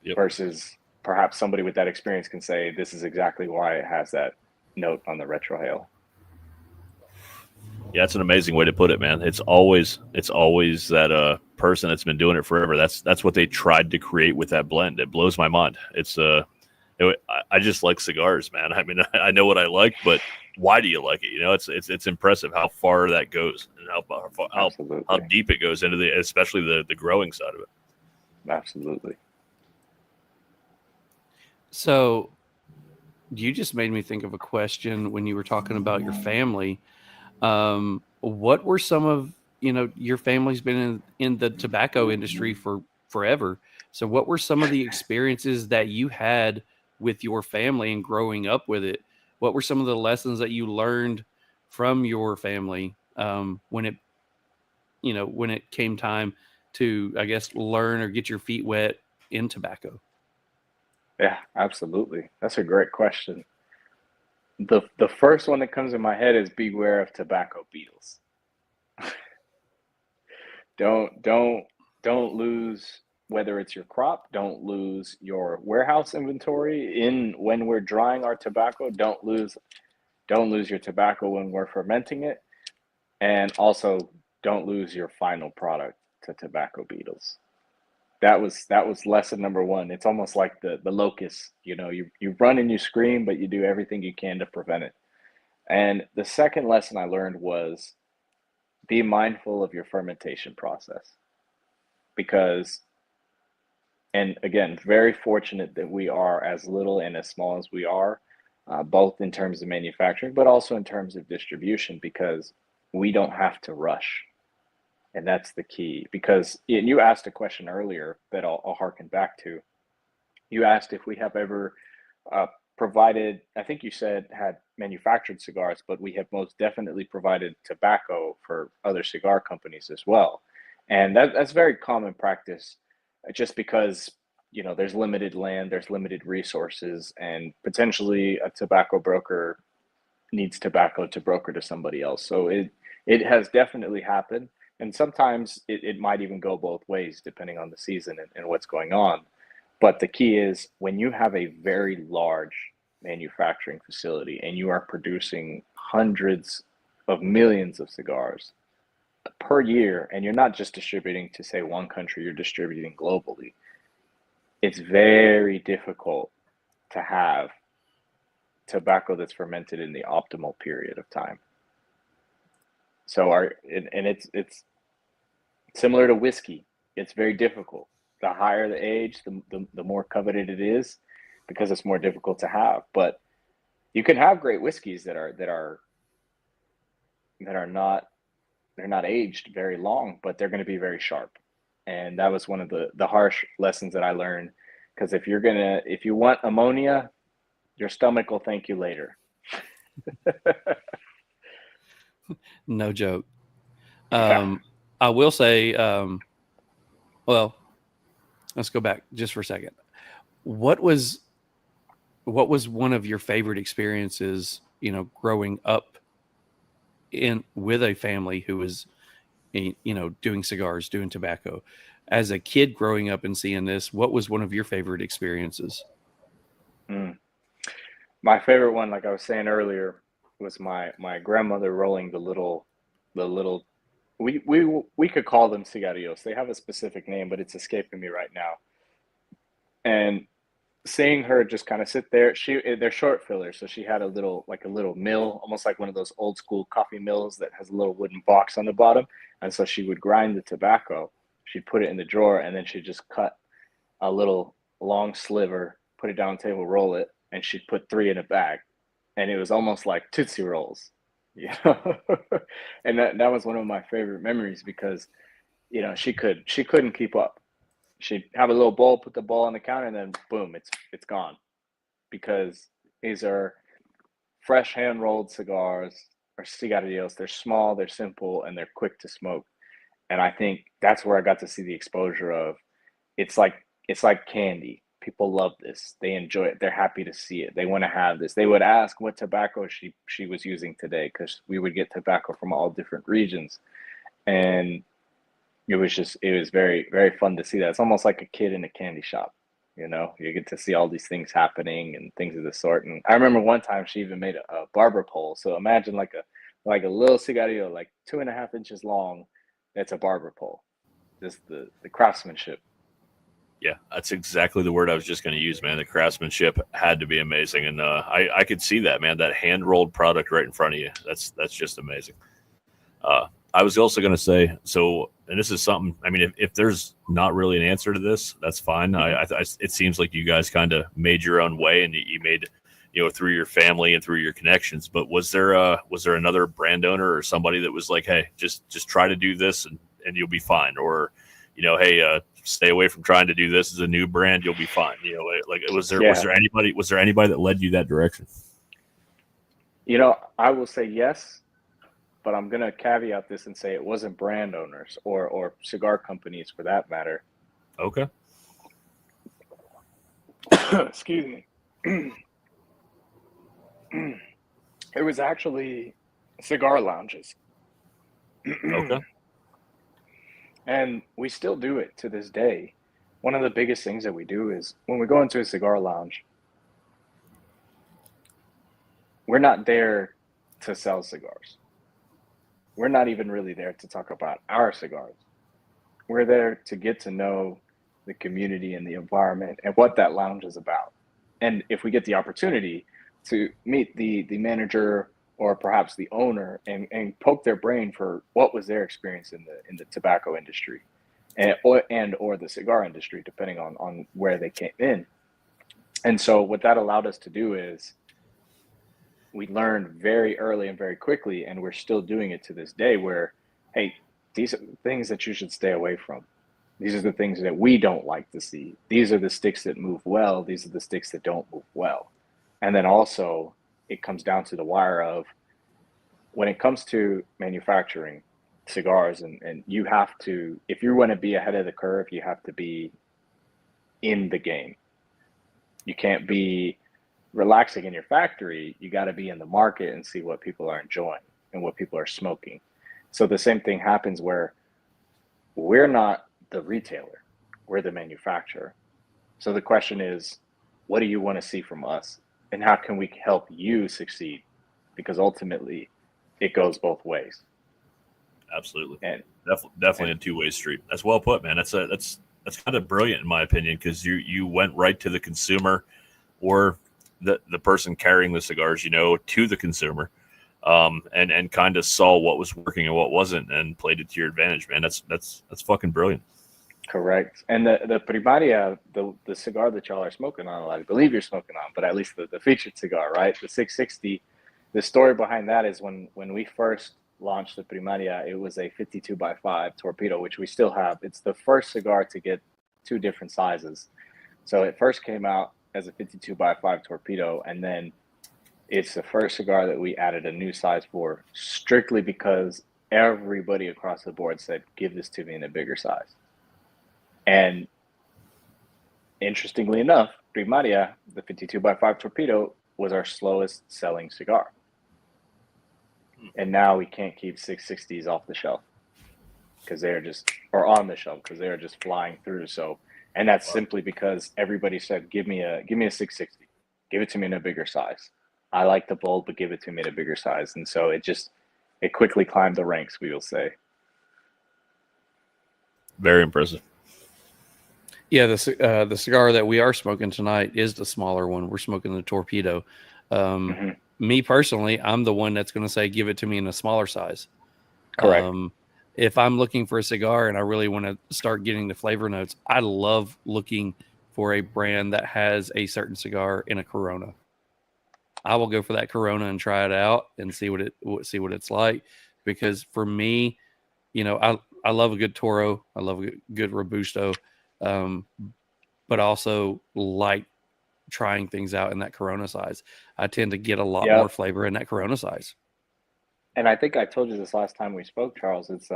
[SPEAKER 6] Yep. Versus perhaps somebody with that experience can say, this is exactly why it has that note on the retrohale.
[SPEAKER 4] Yeah, it's an amazing way to put it, man. It's always that person that's been doing it forever. That's what they tried to create with that blend. It blows my mind. I just like cigars, man. I mean, I know what I like, but why do you like it? It's impressive how far that goes and how deep it goes into especially the growing side of it.
[SPEAKER 6] Absolutely.
[SPEAKER 3] So you just made me think of a question when you were talking about your family. What were some of, your family's been in the tobacco industry for forever. So what were some of the experiences that you had with your family and growing up with it? What were some of the lessons that you learned from your family when it came time to, I guess, learn or get your feet wet in tobacco?
[SPEAKER 6] Yeah, absolutely. That's a great question. The first one that comes in my head is beware of tobacco beetles. Don't lose, whether it's your crop, don't lose your warehouse inventory when we're drying our tobacco. Don't lose your tobacco when we're fermenting it, and also don't lose your final product to tobacco beetles. That was lesson number one. It's almost like the locust. You run and you scream, but you do everything you can to prevent it. And the second lesson I learned was be mindful of your fermentation process. Because, and again, very fortunate that we are as little and as small as we are, both in terms of manufacturing, but also in terms of distribution, because we don't have to rush. And that's the key. Because you asked a question earlier that I'll harken back to. You asked if we have ever provided, I think you said had manufactured cigars, but we have most definitely provided tobacco for other cigar companies as well. And that's very common practice, just because, there's limited land, there's limited resources, and potentially a tobacco broker needs tobacco to broker to somebody else. So it has definitely happened. And sometimes it might even go both ways, depending on the season and what's going on. But the key is when you have a very large manufacturing facility and you are producing hundreds of millions of cigars per year, and you're not just distributing to, say, one country, you're distributing globally, it's very difficult to have tobacco that's fermented in the optimal period of time. So it's similar to whiskey. It's very difficult. the higher the age, the more coveted it is, because it's more difficult to have. But you can have great whiskeys that are not, they're not aged very long, but they're going to be very sharp. And that was one of the harsh lessons that I learned, because if you want ammonia, your stomach will thank you later.
[SPEAKER 3] No joke. I will say, well, let's go back just for a second. What was one of your favorite experiences, growing up with a family who was, doing cigars, doing tobacco? As a kid growing up and seeing this, what was one of your favorite experiences?
[SPEAKER 6] My favorite one, like I was saying earlier, was my grandmother rolling the little we could call them cigarillos. They have a specific name, but it's escaping me right now. And seeing her just kind of sit there, they're short fillers, so she had a little mill, almost like one of those old school coffee mills that has a little wooden box on the bottom. And so she would grind the tobacco, she'd put it in the drawer, and then she'd just cut a little long sliver, put it down on the table, roll it, and she'd put 3 in a bag. And it was almost like Tootsie Rolls. And that was one of my favorite memories, because she couldn't keep up. She'd have a little bowl, put the ball on the counter, and then boom, it's gone. Because these are fresh hand rolled cigars, or cigarillos. They're small, they're simple, and they're quick to smoke. And I think that's where I got to see the exposure of it's like candy. People love this. They enjoy it. They're happy to see it. They want to have this. They would ask what tobacco she was using today, because we would get tobacco from all different regions. And it was very, very fun to see that. It's almost like a kid in a candy shop. You get to see all these things happening and things of the sort. And I remember one time she even made a barber pole. So imagine like a little cigarillo, like 2.5 inches long. That's a barber pole. Just the craftsmanship.
[SPEAKER 4] Yeah, that's exactly the word I was just going to use, man. The craftsmanship had to be amazing. And I could see that, man, that hand-rolled product right in front of you. That's just amazing. I was also going to say, so, and this is something, I mean, if there's not really an answer to this, that's fine. It seems like you guys kind of made your own way, and you made, through your family and through your connections. But was there another brand owner or somebody that was like, hey, just try to do this and you'll be fine? Or, hey, stay away from trying to do this as a new brand, you'll be fine. Was there anybody that led you that direction?
[SPEAKER 6] I will say yes, but I'm going to caveat this and say it wasn't brand owners or cigar companies for that matter.
[SPEAKER 4] Okay.
[SPEAKER 6] Excuse me. It was actually cigar lounges.
[SPEAKER 4] Okay.
[SPEAKER 6] And we still do it to this day. One of the biggest things that we do is when we go into a cigar lounge, we're not there to sell cigars. We're not even really there to talk about our cigars. We're there to get to know the community and the environment and what that lounge is about. And if we get the opportunity to meet the manager or perhaps the owner and poke their brain for what was their experience in the tobacco industry or the cigar industry, depending on where they came in. And so what that allowed us to do is we learned very early and very quickly, and we're still doing it to this day, where, hey, these are the things that you should stay away from. These are the things that we don't like to see. These are the sticks that move well. These are the sticks that don't move well. And then also it comes down to the wire of when it comes to manufacturing cigars, and you have to, if you want to be ahead of the curve, you have to be in the game. You can't be relaxing in your factory. You got to be in the market and see what people are enjoying and what people are smoking. So the same thing happens where we're not the retailer, we're the manufacturer. So the question is, what do you want to see from us? And how can we help you succeed? Because ultimately, it goes both ways.
[SPEAKER 4] Absolutely, and definitely a two-way street. That's well put, man. That's kind of brilliant in my opinion, because you went right to the consumer, or the person carrying the cigars, to the consumer, and kind of saw what was working and what wasn't, and played it to your advantage, man. That's fucking brilliant.
[SPEAKER 6] Correct. And the Primaria, the cigar that y'all are smoking on, I believe you're smoking on, but at least the featured cigar, right? The 660. The story behind that is when we first launched the Primaria, it was a 52 by 5 torpedo, which we still have. It's the first cigar to get two different sizes. So it first came out as a 52 by 5 torpedo, and then it's the first cigar that we added a new size for, strictly because everybody across the board said, give this to me in a bigger size. And interestingly enough, Primaria, the 52 by 5 torpedo, was our slowest selling cigar. And now we can't keep 660s off the shelf because they are just, or on the shelf because they are just flying through. So, and that's simply because everybody said, give me a 660, give it to me in a bigger size. I like the bold, but give it to me in a bigger size. And so it quickly climbed the ranks, we will say.
[SPEAKER 4] Very impressive.
[SPEAKER 3] Yeah, the cigar that we are smoking tonight is the smaller one. We're smoking the torpedo. Me personally, I'm the one that's going to say, give it to me in a smaller size.
[SPEAKER 6] Correct.
[SPEAKER 3] If I'm looking for a cigar and I really want to start getting the flavor notes, I love looking for a brand that has a certain cigar in a Corona. I will go for that Corona and try it out and see what it's like. Because for me, I love a good Toro. I love a good Robusto. But also like trying things out in that Corona size. I tend to get a lot more flavor in that Corona size.
[SPEAKER 6] And I think I told you this last time we spoke, Charles. It's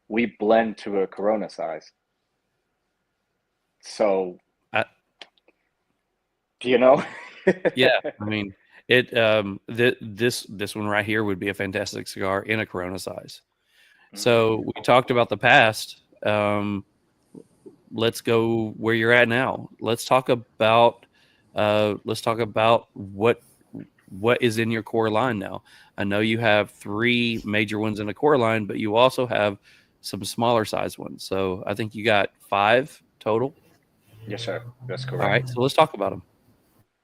[SPEAKER 6] we blend to a Corona size. So, do you know?
[SPEAKER 3] Yeah, I mean it. This one right here would be a fantastic cigar in a Corona size. So we talked about the past. Let's go where you're at now. Let's talk about what is in your core line now. I know you have 3 major ones in the core line, but you also have some smaller size ones. So I think you got 5 total.
[SPEAKER 6] Yes, sir. That's correct.
[SPEAKER 3] All right, so let's talk about them.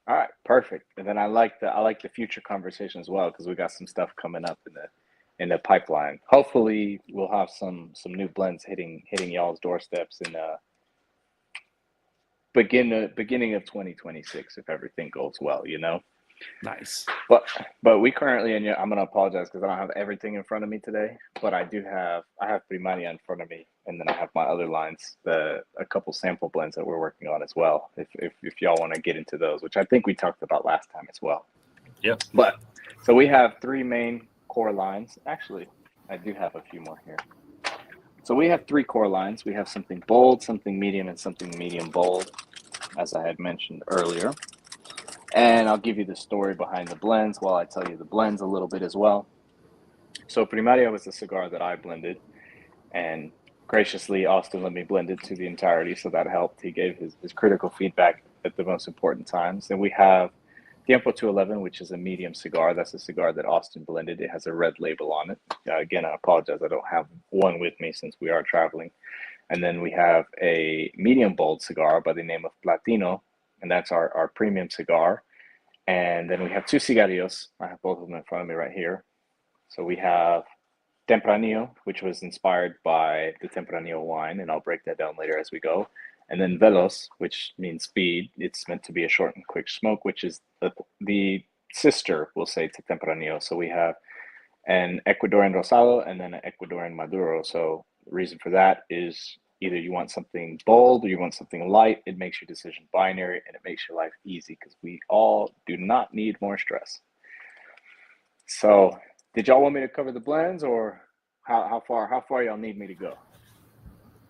[SPEAKER 6] All right, perfect. And then I like the future conversation as well, because we got some stuff coming up in the pipeline. Hopefully, we'll have some new blends hitting y'all's doorsteps in beginning of 2026 if everything goes well.
[SPEAKER 3] Nice.
[SPEAKER 6] But we currently, and I'm going to apologize because I don't have everything in front of me today, but I have Primaria in front of me, and then I have my other lines, a couple sample blends that we're working on as well, if y'all want to get into those, which I think we talked about last time as well.
[SPEAKER 4] Yeah.
[SPEAKER 6] But so we have 3 main core lines. Actually, I do have a few more here. So we have 3 core lines. We have something bold, something medium, and something medium bold, as I had mentioned earlier. And I'll give you the story behind the blends while I tell you the blends a little bit as well. So Primaria was the cigar that I blended, and graciously Austin let me blend it to the entirety, so that helped. He gave his critical feedback at the most important times. Then we have Tiempo 211, which is a medium cigar. That's a cigar that Austin blended. It has a red label on it. Again, I apologize, I don't have one with me since we are traveling. And then we have a medium bold cigar by the name of Platino, and that's our premium cigar. And then we have 2 cigarillos. I have both of them in front of me right here. So we have Tempranillo, which was inspired by the Tempranillo wine, and I'll break that down later as we go. And then Veloz, which means speed. It's meant to be a short and quick smoke, which is the sister, we'll say, to Tempranillo. So we have an Ecuadorian Rosado and then an Ecuadorian Maduro. So the reason for that is either you want something bold or you want something light. It makes your decision binary, and it makes your life easy because we all do not need more stress. So did y'all want me to cover the blends, or how far y'all need me to go?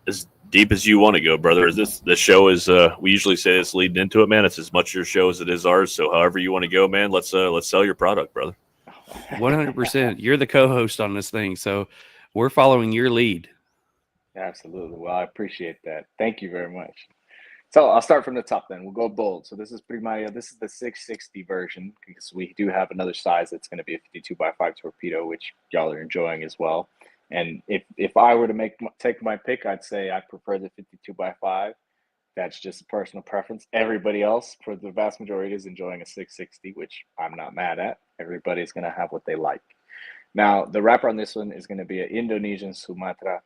[SPEAKER 4] As deep as you want to go, brother. The show is we usually say it's leading into it, man. It's as much your show as it is ours. So however you want to go, man, let's sell your product, brother.
[SPEAKER 3] 100%. You're the co-host on this thing, so we're following your lead.
[SPEAKER 6] Absolutely. Well, I appreciate that. Thank you very much. So I'll start from the top then. We'll go bold. So this is Primaria. This is the 660 version, because we do have another size that's going to be a 52 by 5 torpedo, which y'all are enjoying as well. And if I were to take my pick, I'd say I prefer the 52 by 5. That's just personal preference. Everybody else, for the vast majority, is enjoying a 660, which I'm not mad at. Everybody's going to have what they like. Now, the wrapper on this one is going to be an Indonesian Sumatra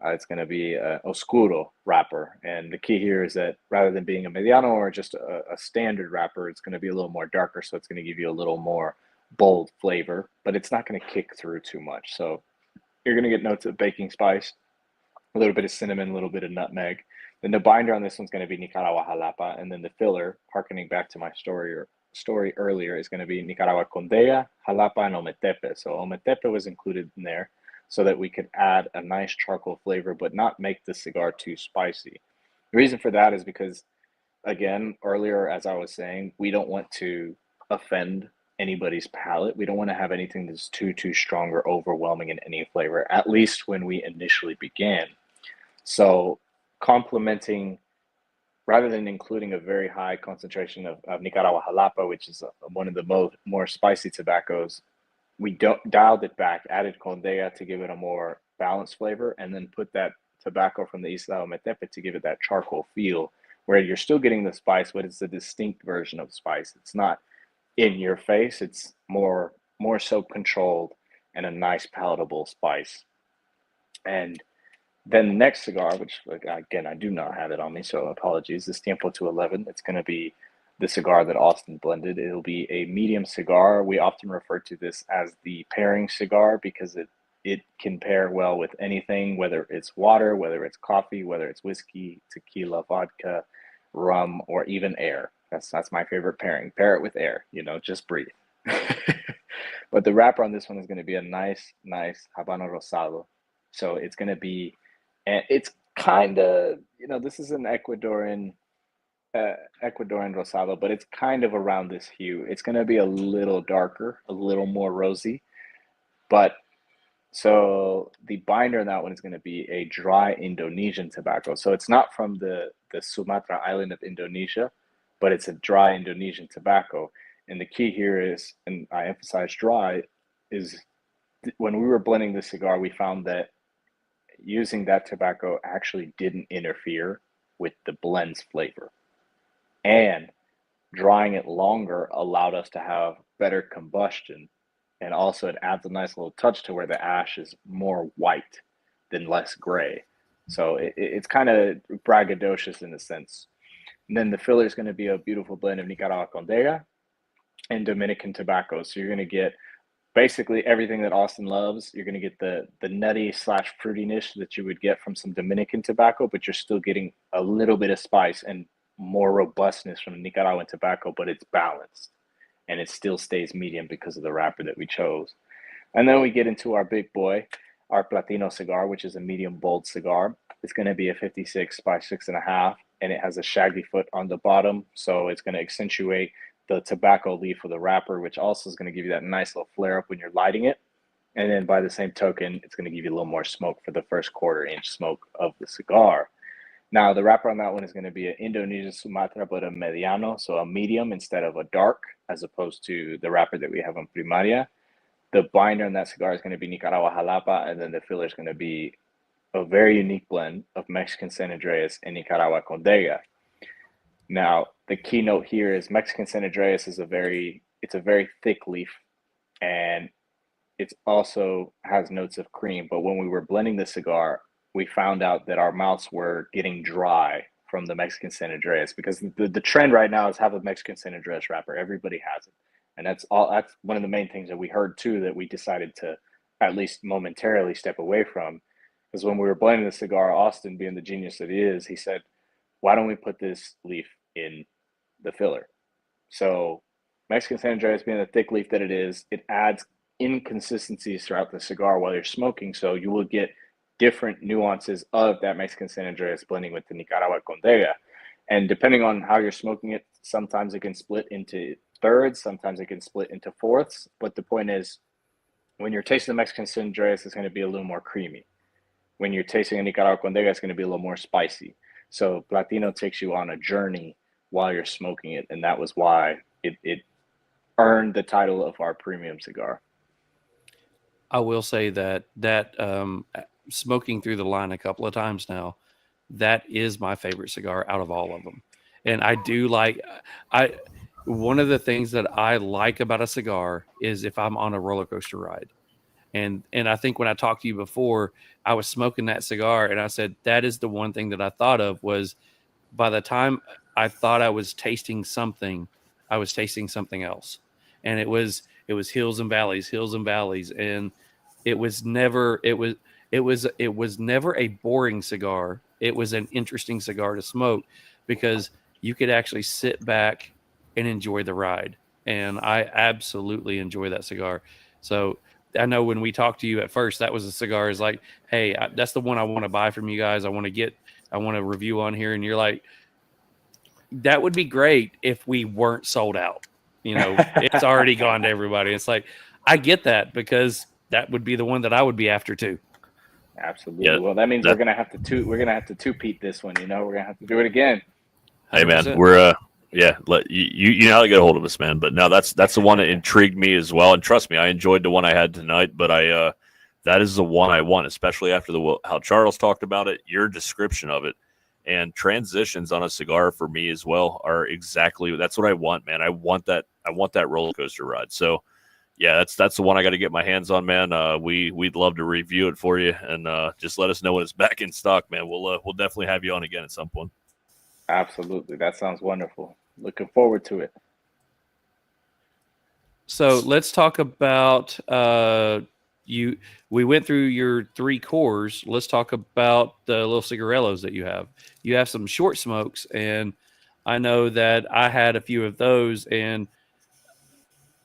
[SPEAKER 6] It's going to be a oscuro wrapper. And the key here is that rather than being a mediano or just a standard wrapper, it's going to be a little more darker. So it's going to give you a little more bold flavor, but it's not going to kick through too much. So you're going to get notes of baking spice, a little bit of cinnamon, a little bit of nutmeg. Then the binder on this one's going to be Nicaragua Jalapa. And then the filler, harkening back to my story earlier, is going to be Nicaragua Condella, Jalapa, and Ometepe. So Ometepe was included in there so that we could add a nice charcoal flavor, but not make the cigar too spicy. The reason for that is because, again, earlier, as I was saying, we don't want to offend anybody's palate. We don't want to have anything that's too strong or overwhelming in any flavor, at least when we initially began. So complementing, rather than including a very high concentration of Nicaragua Jalapa, which is one of the more spicy tobaccos, we dialed it back, added Condella to give it a more balanced flavor, and then put that tobacco from the Isla Ometepe to give it that charcoal feel, where you're still getting the spice, but it's a distinct version of spice. It's not in your face, it's more so controlled and a nice palatable spice. And then the next cigar, which again, I do not have it on me, so apologies, this Tiempo 211, it's going to be the cigar that Austin blended. It'll be a medium cigar. We often refer to this as the pairing cigar because it can pair well with anything, whether it's water, whether it's coffee, whether it's whiskey, tequila, vodka, rum, or even air. That's my favorite pairing. Pair it with air, just breathe. But the wrapper on this one is going to be a nice Habano Rosado. So it's going to be, and it's kind of, this is an Ecuadorian Rosado, but it's kind of around this hue. It's going to be a little darker, a little more rosy. But so the binder in that one is going to be a dry Indonesian tobacco. So it's not from the Sumatra island of Indonesia, but it's a dry Indonesian tobacco. And the key here is, and I emphasize dry, is when we were blending the cigar, we found that using that tobacco actually didn't interfere with the blend's flavor. And drying it longer allowed us to have better combustion. And also it adds a nice little touch to where the ash is more white than less gray. So it's kind of braggadocious in a sense. And then the filler is going to be a beautiful blend of Nicaragua Condella and Dominican tobacco. So you're going to get basically everything that Austin loves. You're going to get the nutty / fruitiness that you would get from some Dominican tobacco, but you're still getting a little bit of spice and more robustness from Nicaraguan tobacco, but it's balanced and it still stays medium because of the wrapper that we chose. And then we get into our big boy, our Platino cigar, which is a medium bold cigar. It's going to be a 56 by 6.5, and it has a shaggy foot on the bottom. So it's going to accentuate the tobacco leaf of the wrapper, which also is going to give you that nice little flare up when you're lighting it. And then by the same token, it's going to give you a little more smoke for the first 1/4 inch smoke of the cigar. Now, the wrapper on that one is going to be an Indonesian Sumatra, but a mediano, so a medium instead of a dark, as opposed to the wrapper that we have on Primaria. The binder on that cigar is going to be Nicaragua Jalapa, and then the filler is going to be a very unique blend of Mexican San Andreas and Nicaragua Condella. Now, the keynote here is Mexican San Andreas is a very thick leaf, and it also has notes of cream. But when we were blending the cigar, we found out that our mouths were getting dry from the Mexican San Andreas, because the trend right now is have a Mexican San Andreas wrapper. Everybody has it. And that's one of the main things that we heard too, that we decided to at least momentarily step away from. Because when we were blending the cigar, Austin, being the genius that he is, he said, why don't we put this leaf in the filler? So Mexican San Andreas, being the thick leaf that it is, it adds inconsistencies throughout the cigar while you're smoking. So you will get different nuances of that Mexican San Andreas blending with the Nicaragua Condella. And depending on how you're smoking it, sometimes it can split into thirds, sometimes it can split into fourths. But the point is, when you're tasting the Mexican San Andreas, it's going to be a little more creamy. When you're tasting a Nicaragua Condella, it's going to be a little more spicy. So Platino takes you on a journey while you're smoking it, and that was why it earned the title of our premium cigar.
[SPEAKER 3] I will say that smoking through the line a couple of times now, that is my favorite cigar out of all of them. And I do one of the things that I like about a cigar is if I'm on a roller coaster ride. And I think when I talked to you before, I was smoking that cigar, and I said that is the one thing that I thought of was by the time I thought I was tasting something, I was tasting something else, and it was hills and valleys, and it was never a boring cigar. It was an interesting cigar to smoke because you could actually sit back and enjoy the ride, and I absolutely enjoy that cigar. So I know when we talked to you at first, that was a cigar is like, hey, that's the one I want to buy from you guys. I want to review on here. And you're like, that would be great if we weren't sold out. It's already gone to everybody. It's like, I get that because that would be the one that I would be after too.
[SPEAKER 6] Absolutely. Yeah, well, that means we're gonna have to two-peat this one. We're gonna have to do it again.
[SPEAKER 4] Hey man, 100%. We're let you know how to get a hold of us, man. But no, that's the one that intrigued me as well. And trust me, I enjoyed the one I had tonight. But that is the one I want, especially after how Charles talked about it, your description of it, and transitions on a cigar for me as well are exactly that's what I want, man. I want that roller coaster ride. So yeah, that's the one I got to get my hands on, man. We'd love to review it for you, and just let us know when it's back in stock, man. We'll definitely have you on again at some point.
[SPEAKER 6] Absolutely, that sounds wonderful. Looking forward to it.
[SPEAKER 3] So let's talk about we went through your 3 cores. Let's talk about the little cigarellos that you have. You have some short smokes, and I know that I had a few of those, and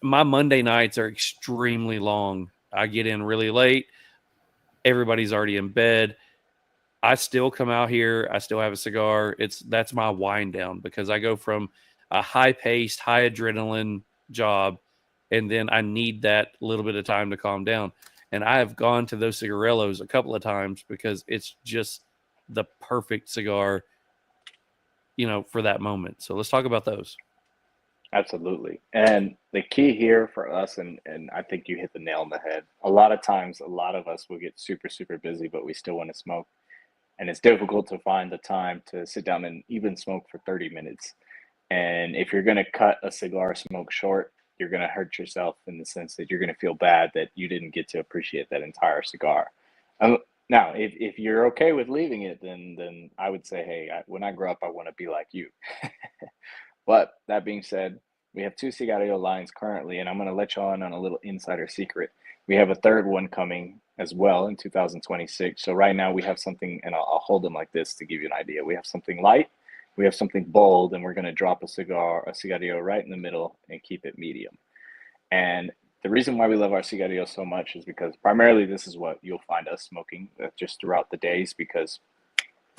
[SPEAKER 3] my Monday nights are extremely long. I get in really late. Everybody's already in bed. I still come out here. I still have a cigar. That's my wind down because I go from a high paced, high adrenaline job, and then I need that little bit of time to calm down. And I have gone to those cigarellos a couple of times because it's just the perfect cigar, for that moment. So let's talk about those.
[SPEAKER 6] Absolutely. And the key here for us, and I think you hit the nail on the head. A lot of times, a lot of us will get super, super busy, but we still want to smoke. And it's difficult to find the time to sit down and even smoke for 30 minutes. And if you're going to cut a cigar smoke short, you're going to hurt yourself in the sense that you're going to feel bad that you didn't get to appreciate that entire cigar. Now, if you're okay with leaving it, then I would say, hey, when I grow up, I want to be like you. But that being said, we have 2 Cigarillo lines currently, and I'm going to let you on a little insider secret. We have a third one coming as well in 2026. So right now we have something, and I'll hold them like this to give you an idea. We have something light, we have something bold, and we're going to drop a Cigarillo right in the middle and keep it medium. And the reason why we love our Cigarillo so much is because primarily this is what you'll find us smoking just throughout the days because,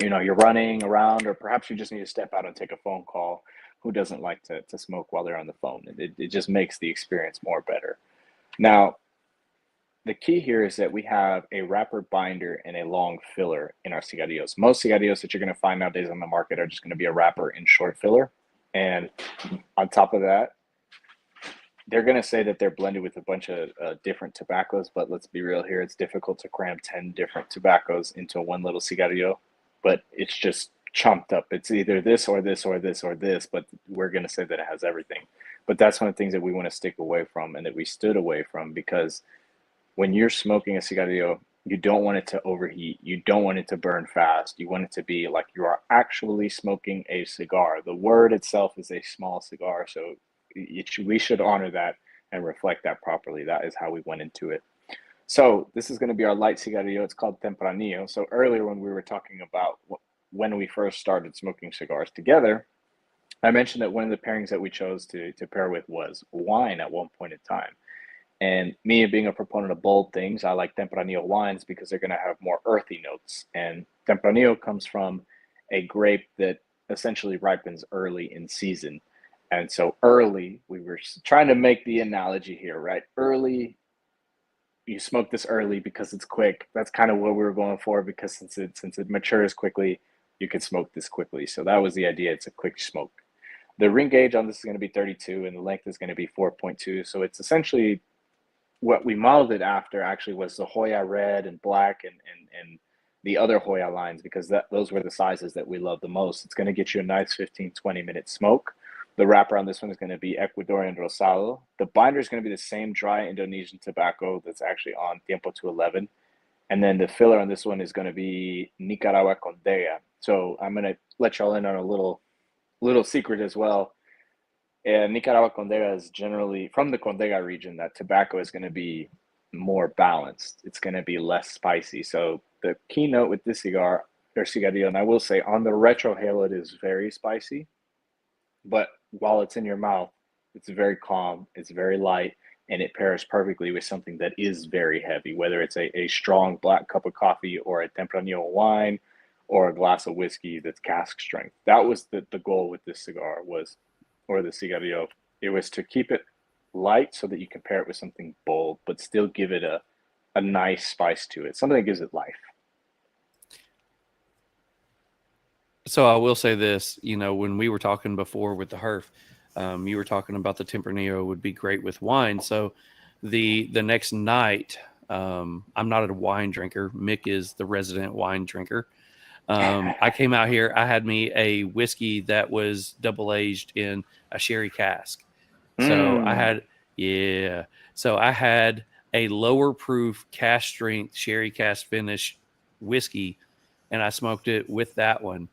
[SPEAKER 6] you're running around or perhaps you just need to step out and take a phone call. Who doesn't like to smoke while they're on the phone? It just makes the experience more better. Now, the key here is that we have a wrapper binder and a long filler in our cigarillos. Most cigarillos that you're going to find nowadays on the market are just going to be a wrapper and short filler. And on top of that, they're going to say that they're blended with a bunch of different tobaccos, but let's be real here. It's difficult to cram 10 different tobaccos into one little cigarillo, but it's just chunked up. It's either this or this or this or this, but we're going to say that it has everything. But that's one of the things that we want to stick away from and that we stood away from because when you're smoking a cigarillo, you don't want it to overheat. You don't want it to burn fast. You want it to be like you are actually smoking a cigar. The word itself is a small cigar, so we should honor that and reflect that properly. That is how we went into it. So this is going to be our light cigarillo. It's called Tempranillo. So earlier when we were talking about when we first started smoking cigars together, I mentioned that one of the pairings that we chose to pair with was wine at one point in time. And me being a proponent of bold things, I like Tempranillo wines because they're going to have more earthy notes. And Tempranillo comes from a grape that essentially ripens early in season. And so early, we were trying to make the analogy here, right? Early, you smoke this early because it's quick. That's kind of what we were going for because since it matures quickly, you can smoke this quickly. So that was the idea. It's a quick smoke. The ring gauge on this is going to be 32 and the length is going to be 4.2. So it's essentially what we modeled it after actually was the Hoya red and black and the other Hoya lines because those were the sizes that we love the most. It's going to get you a nice 15, 20 minute smoke. The wrapper on this one is going to be Ecuadorian Rosado. The binder is going to be the same dry Indonesian tobacco that's actually on Tiempo 211. And then the filler on this one is going to be Nicaragua Condega. So I'm going to let y'all in on a little secret as well. And Nicaragua Condega is generally from the Condega region. That tobacco is going to be more balanced. It's going to be less spicy. So the keynote with this cigar or cigarillo, and I will say on the retro halo, it is very spicy. But while it's in your mouth, it's very calm, it's very light, and it pairs perfectly with something that is very heavy, whether it's a strong black cup of coffee or a Tempranillo wine or a glass of whiskey that's cask strength. That was the goal with this cigar or the cigarillo. It was to keep it light so that you can pair it with something bold, but still give it a nice spice to it, something that gives it life.
[SPEAKER 3] So I will say this, when we were talking before with the Herf, you were talking about the Tempranillo would be great with wine. So the next night, I'm not a wine drinker. Mick is the resident wine drinker. I came out here. I had me a whiskey that was double aged in a sherry cask. So I had a lower proof cask strength sherry cask finish whiskey, and I smoked it with that one.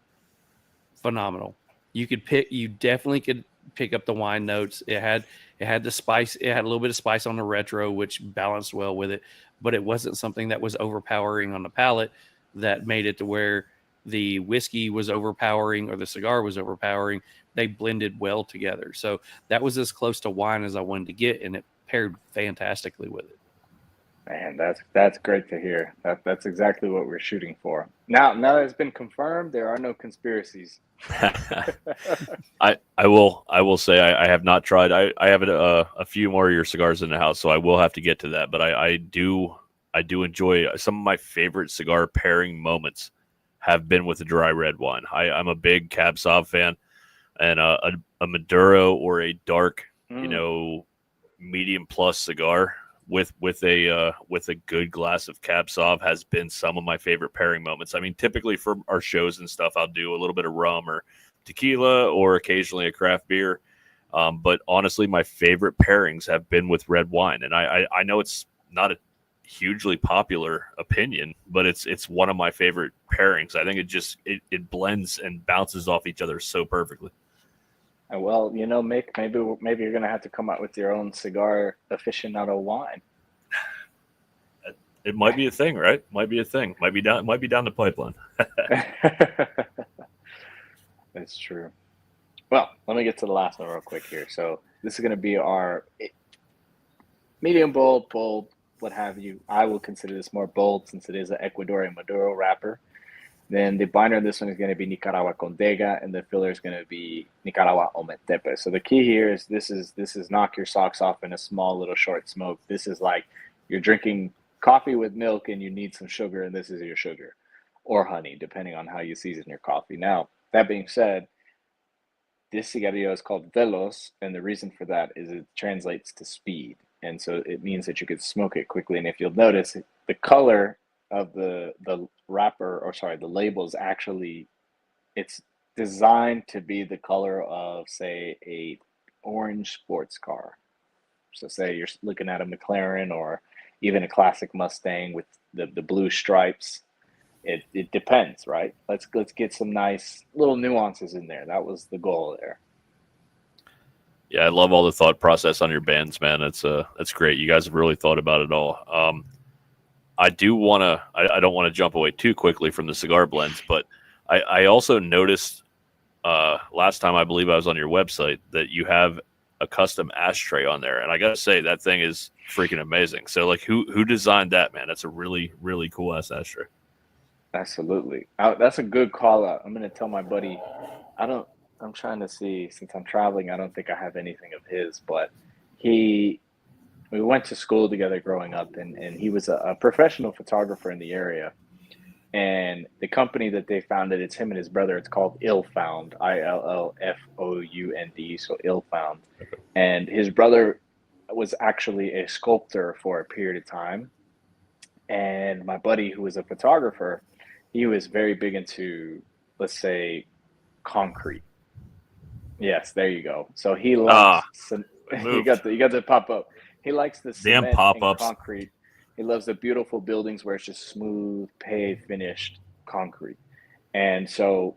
[SPEAKER 3] Phenomenal. You definitely could pick up the wine notes. It had the spice. It had a little bit of spice on the retro, which balanced well with it, but it wasn't something that was overpowering on the palate that made it to where the whiskey was overpowering or the cigar was overpowering. They blended well together. So that was as close to wine as I wanted to get, and it paired fantastically with it.
[SPEAKER 6] Man, that's great to hear. That's exactly what we're shooting for. Now that it's been confirmed, there are no conspiracies.
[SPEAKER 4] I will say I have not tried. I have a few more of your cigars in the house, so I will have to get to that. But I do enjoy some of my favorite cigar pairing moments have been with a dry red wine. I'm a big Cab Sauv fan, and a Maduro or a dark, medium plus cigar with a good glass of Cab Sauv has been some of my favorite pairing moments. I mean, typically for our shows and stuff, I'll do a little bit of rum or tequila or occasionally a craft beer. But honestly, my favorite pairings have been with red wine. And I know it's not a hugely popular opinion, but it's one of my favorite pairings. I think it blends and bounces off each other so perfectly.
[SPEAKER 6] Well, Mick, maybe you're gonna have to come out with your own cigar aficionado wine.
[SPEAKER 4] It might be a thing, right? Might be a thing. Might be down the pipeline.
[SPEAKER 6] That's true. Well, let me get to the last one real quick here. So this is gonna be our medium bold, what have you. I will consider this more bold since it is an Ecuadorian Maduro wrapper. Then the binder on this one is going to be Nicaragua Condega, and the filler is going to be Nicaragua Ometepe. So the key here is this is knock your socks off in a small little short smoke. This is like you're drinking coffee with milk and you need some sugar, and this is your sugar or honey, depending on how you season your coffee. Now, that being said, this cigarillo is called Veloz, and the reason for that is it translates to speed. And so it means that you could smoke it quickly. And if you'll notice, the color of the wrapper, the label is actually, it's designed to be the color of, say, a orange sports car. So say you're looking at a McLaren or even a classic Mustang with the blue stripes. It depends, right? Let's get some nice little nuances in there. That was the goal there.
[SPEAKER 4] Yeah, I love all the thought process on your bands, man. That's great. You guys have really thought about it all. I don't want to jump away too quickly from the cigar blends, but I also noticed last time I believe I was on your website that you have a custom ashtray on there, and I gotta say that thing is freaking amazing. So like, who designed that, man? That's a really, really cool ass ashtray.
[SPEAKER 6] Absolutely. That's a good call out. I'm gonna tell my buddy. I'm trying to see, since I'm traveling, I don't think I have anything of his, but we went to school together growing up, and he was a professional photographer in the area. And the company that they founded, it's him and his brother. It's called Illfound, ILLFOUND, so Illfound. And his brother was actually a sculptor for a period of time. And my buddy, who was a photographer, he was very big into, let's say, concrete. Yes, there you go. So he likes you got the pop up. He likes the
[SPEAKER 4] damn
[SPEAKER 6] cement and
[SPEAKER 4] pop-ups.
[SPEAKER 6] concrete. He loves the beautiful buildings where it's just smooth, paved, finished concrete. And so,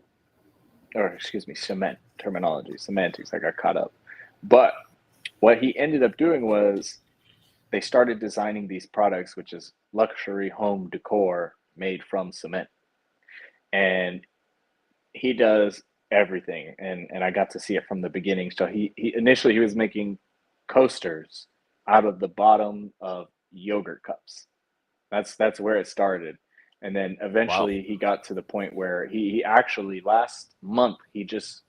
[SPEAKER 6] or excuse me, cement terminology, semantics. I got caught up. But what he ended up doing was they started designing these products, which is luxury home decor made from cement. And he does everything, and I got to see it from the beginning. So he initially he was making coasters out of the bottom of yogurt cups. That's where it started. And then eventually he got to the point where he actually last month he just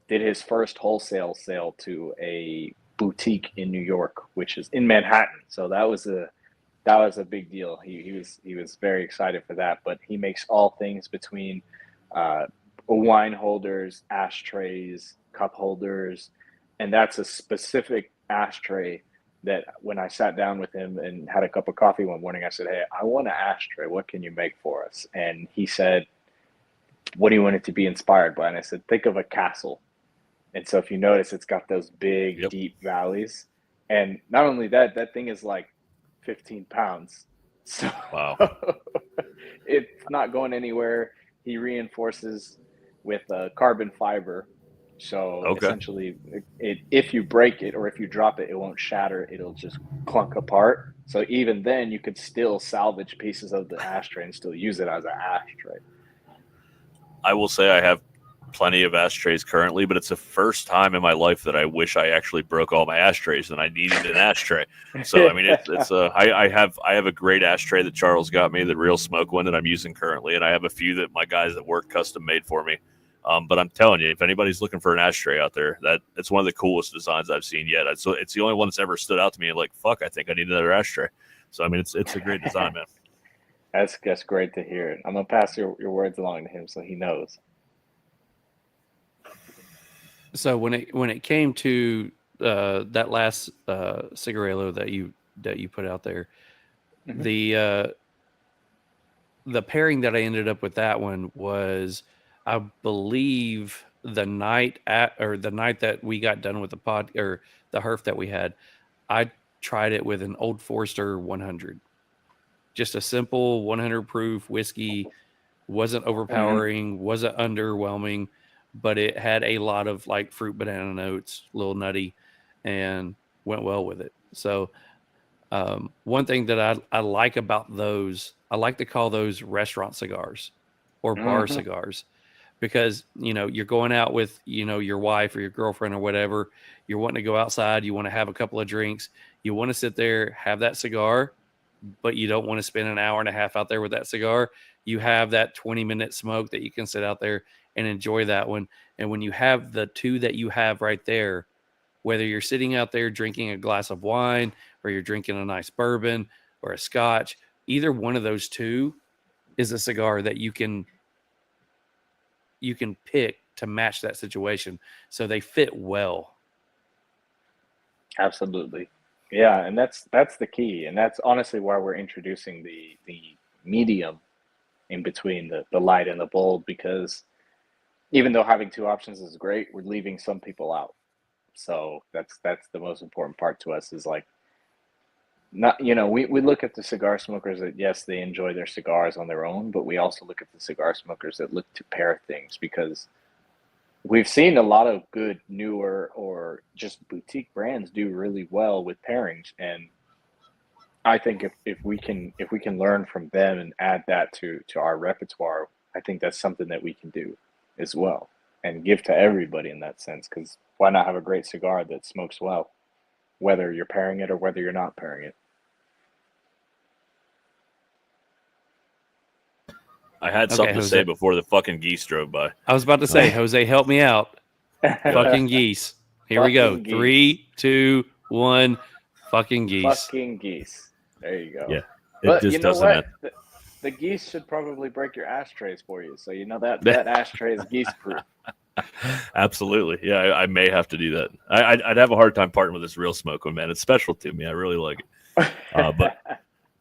[SPEAKER 6] did his first wholesale sale to a boutique in New York, which is in Manhattan. So that was a big deal. He was very excited for that. But he makes all things between wine holders, ashtrays, cup holders, and that's a specific ashtray that when I sat down with him and had a cup of coffee one morning, I said, "Hey, I want an ashtray. What can you make for us?" And he said, "What do you want it to be inspired by?" And I said, "Think of a castle." And so if you notice, it's got those big, deep valleys. And not only that, that thing is like 15 pounds. So it's not going anywhere. He reinforces with carbon fiber. So essentially, if you break it or if you drop it, it won't shatter. It'll just clunk apart. So even then, you could still salvage pieces of the ashtray and still use it as an ashtray.
[SPEAKER 4] I will say I have plenty of ashtrays currently, but it's the first time in my life that I wish I actually broke all my ashtrays and I needed an ashtray. So I mean, I have a great ashtray that Charles got me, the Real Smoke one that I'm using currently, and I have a few that my guys at work custom made for me. But I'm telling you, if anybody's looking for an ashtray out there, it's one of the coolest designs I've seen yet. It's the only one that's ever stood out to me. Like, fuck, I think I need another ashtray. So I mean, it's a great design, man.
[SPEAKER 6] That's great to hear. I'm gonna pass your words along to him so he knows.
[SPEAKER 3] So when it came to that last cigarillo that you put out there, the pairing that I ended up with that one was, I believe, the night that we got done with the pod or the herf that we had, I tried it with an Old Forester 100, just a simple 100 proof whiskey. Wasn't overpowering, wasn't underwhelming, but it had a lot of like fruit banana notes, a little nutty, and went well with it. So one thing that I like about those, I like to call those restaurant cigars or bar cigars, because, you're going out with, your wife or your girlfriend or whatever. You're wanting to go outside. You want to have a couple of drinks. You want to sit there, have that cigar, but you don't want to spend an hour and a half out there with that cigar. You have that 20-minute smoke that you can sit out there and enjoy that one. And when you have the two that you have right there, whether you're sitting out there drinking a glass of wine or you're drinking a nice bourbon or a scotch, either one of those two is a cigar that you can pick to match that situation. So they fit well.
[SPEAKER 6] Absolutely. Yeah, and that's the key. And that's honestly why we're introducing the medium in between the light and the bold, because even though having two options is great, we're leaving some people out. So that's the most important part to us, is like, not, we look at the cigar smokers that, yes, they enjoy their cigars on their own, but we also look at the cigar smokers that look to pair things, because we've seen a lot of good newer or just boutique brands do really well with pairings. And I think if we can learn from them and add that to our repertoire, I think that's something that we can do as well and give to everybody in that sense. Because why not have a great cigar that smokes well, whether you're pairing it or whether you're not pairing it?
[SPEAKER 4] I had something to say before the fucking geese drove by.
[SPEAKER 3] I was about to say, Jose, help me out. Fucking geese. Here we go.
[SPEAKER 6] Geese.
[SPEAKER 3] 3, 2, 1. Fucking geese.
[SPEAKER 6] Fucking geese. There you go.
[SPEAKER 4] Yeah.
[SPEAKER 6] But you know what? The geese should probably break your ashtrays for you. So that ashtray is geese proof.
[SPEAKER 4] Absolutely. Yeah, I may have to do that. I'd have a hard time parting with this Real Smoke one, man. It's special to me. I really like it.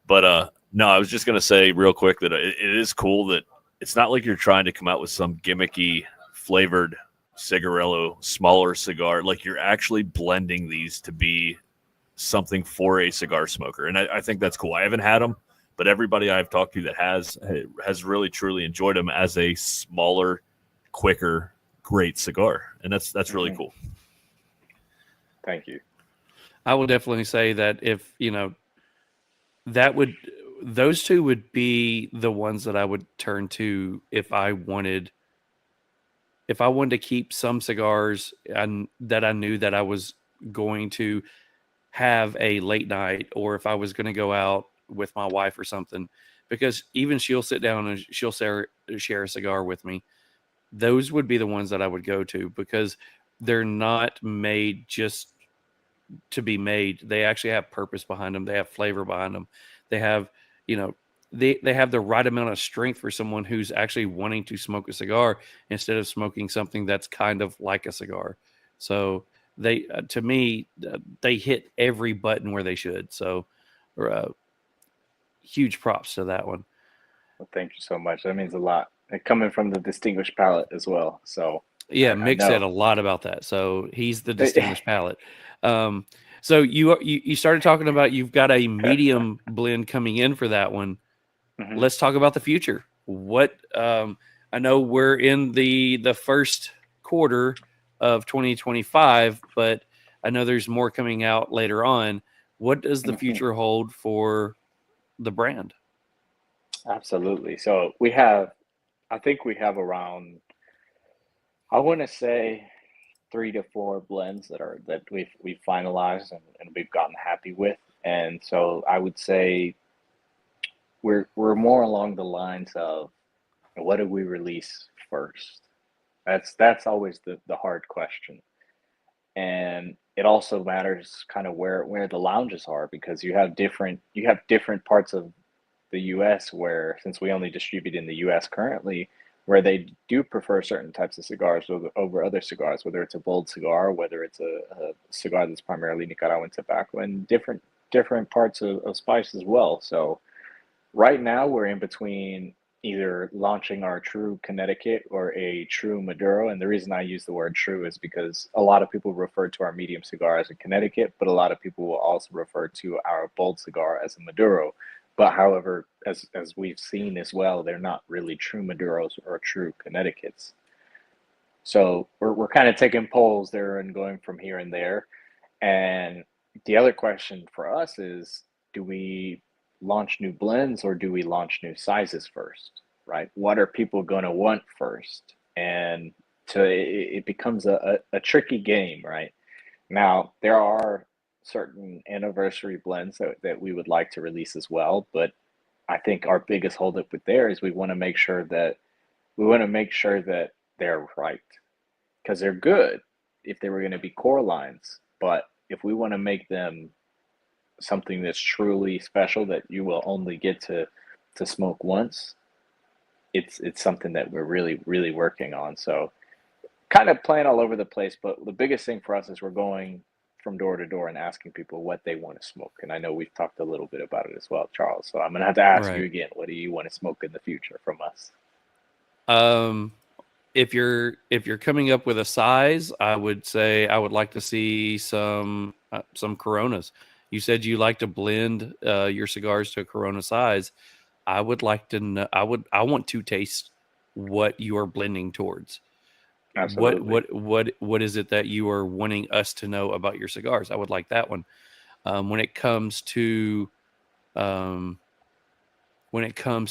[SPEAKER 4] But no, I was just going to say real quick that it is cool that it's not like you're trying to come out with some gimmicky flavored cigarillo, smaller cigar. Like you're actually blending these to be something for a cigar smoker. And I think that's cool. I haven't had them, but everybody I've talked to that has really truly enjoyed them as a smaller, quicker, great cigar. And that's really cool.
[SPEAKER 6] Thank you.
[SPEAKER 3] I will definitely say that if, those two would be the ones that I would turn to if I wanted to keep some cigars and that I knew that I was going to have a late night, or if I was going to go out with my wife or something, because even she'll sit down and she'll share a cigar with me. Those would be the ones that I would go to, because they're not made just to be made. They actually have purpose behind them. They have flavor behind them. They have, they have the right amount of strength for someone who's actually wanting to smoke a cigar instead of smoking something that's kind of like a cigar. So they, to me, they hit every button where they should. So huge props to that one.
[SPEAKER 6] Well, thank you so much. That means a lot. And coming from the distinguished palate as well. So
[SPEAKER 3] yeah, Mick said a lot about that. So he's the distinguished palate. So you started talking about you've got a medium blend coming in for that one. Mm-hmm. Let's talk about the future. What I know we're in the first quarter of 2025, but I know there's more coming out later on. What does the future hold for the brand?
[SPEAKER 6] Absolutely. So I think we have around, I want to say 3 to 4 blends that we've finalized and we've gotten happy with. And so I would say we're more along the lines of, what do we release first? That's always the hard question. And it also matters kind of where the lounges are, because you have different parts of the US where, since we only distribute in the US currently, where they do prefer certain types of cigars over other cigars, whether it's a bold cigar, whether it's a cigar that's primarily Nicaraguan tobacco, and different parts of spice as well. So right now we're in between either launching our true Connecticut or a true Maduro. And the reason I use the word true is because a lot of people refer to our medium cigar as a Connecticut, but a lot of people will also refer to our bold cigar as a Maduro. But however, as we've seen as well, they're not really true Maduros or true Connecticut's. So we're kind of taking polls there and going from here and there. And the other question for us is, do we launch new blends or do we launch new sizes first, right? What are people going to want first? And it becomes a tricky game, right? Now, there are certain anniversary blends that we would like to release as well, but I think our biggest holdup with there is we want to make sure that they're right, because they're good if they were going to be core lines, but if we want to make them something that's truly special that you will only get to smoke once, it's something that we're really working on. So kind of playing all over the place, but the biggest thing for us is we're going from door to door and asking people what they want to smoke. And I know we've talked a little bit about it as well, Charles. So I'm going to have to ask you again, what do you want to smoke in the future from us?
[SPEAKER 3] If you're coming up with a size, I would say I would like to see some Coronas. You said you like to blend your cigars to a Corona size. I would like to know, I want to taste what you are blending towards. Absolutely. What is it that you are wanting us to know about your cigars? I would like that one. When it comes to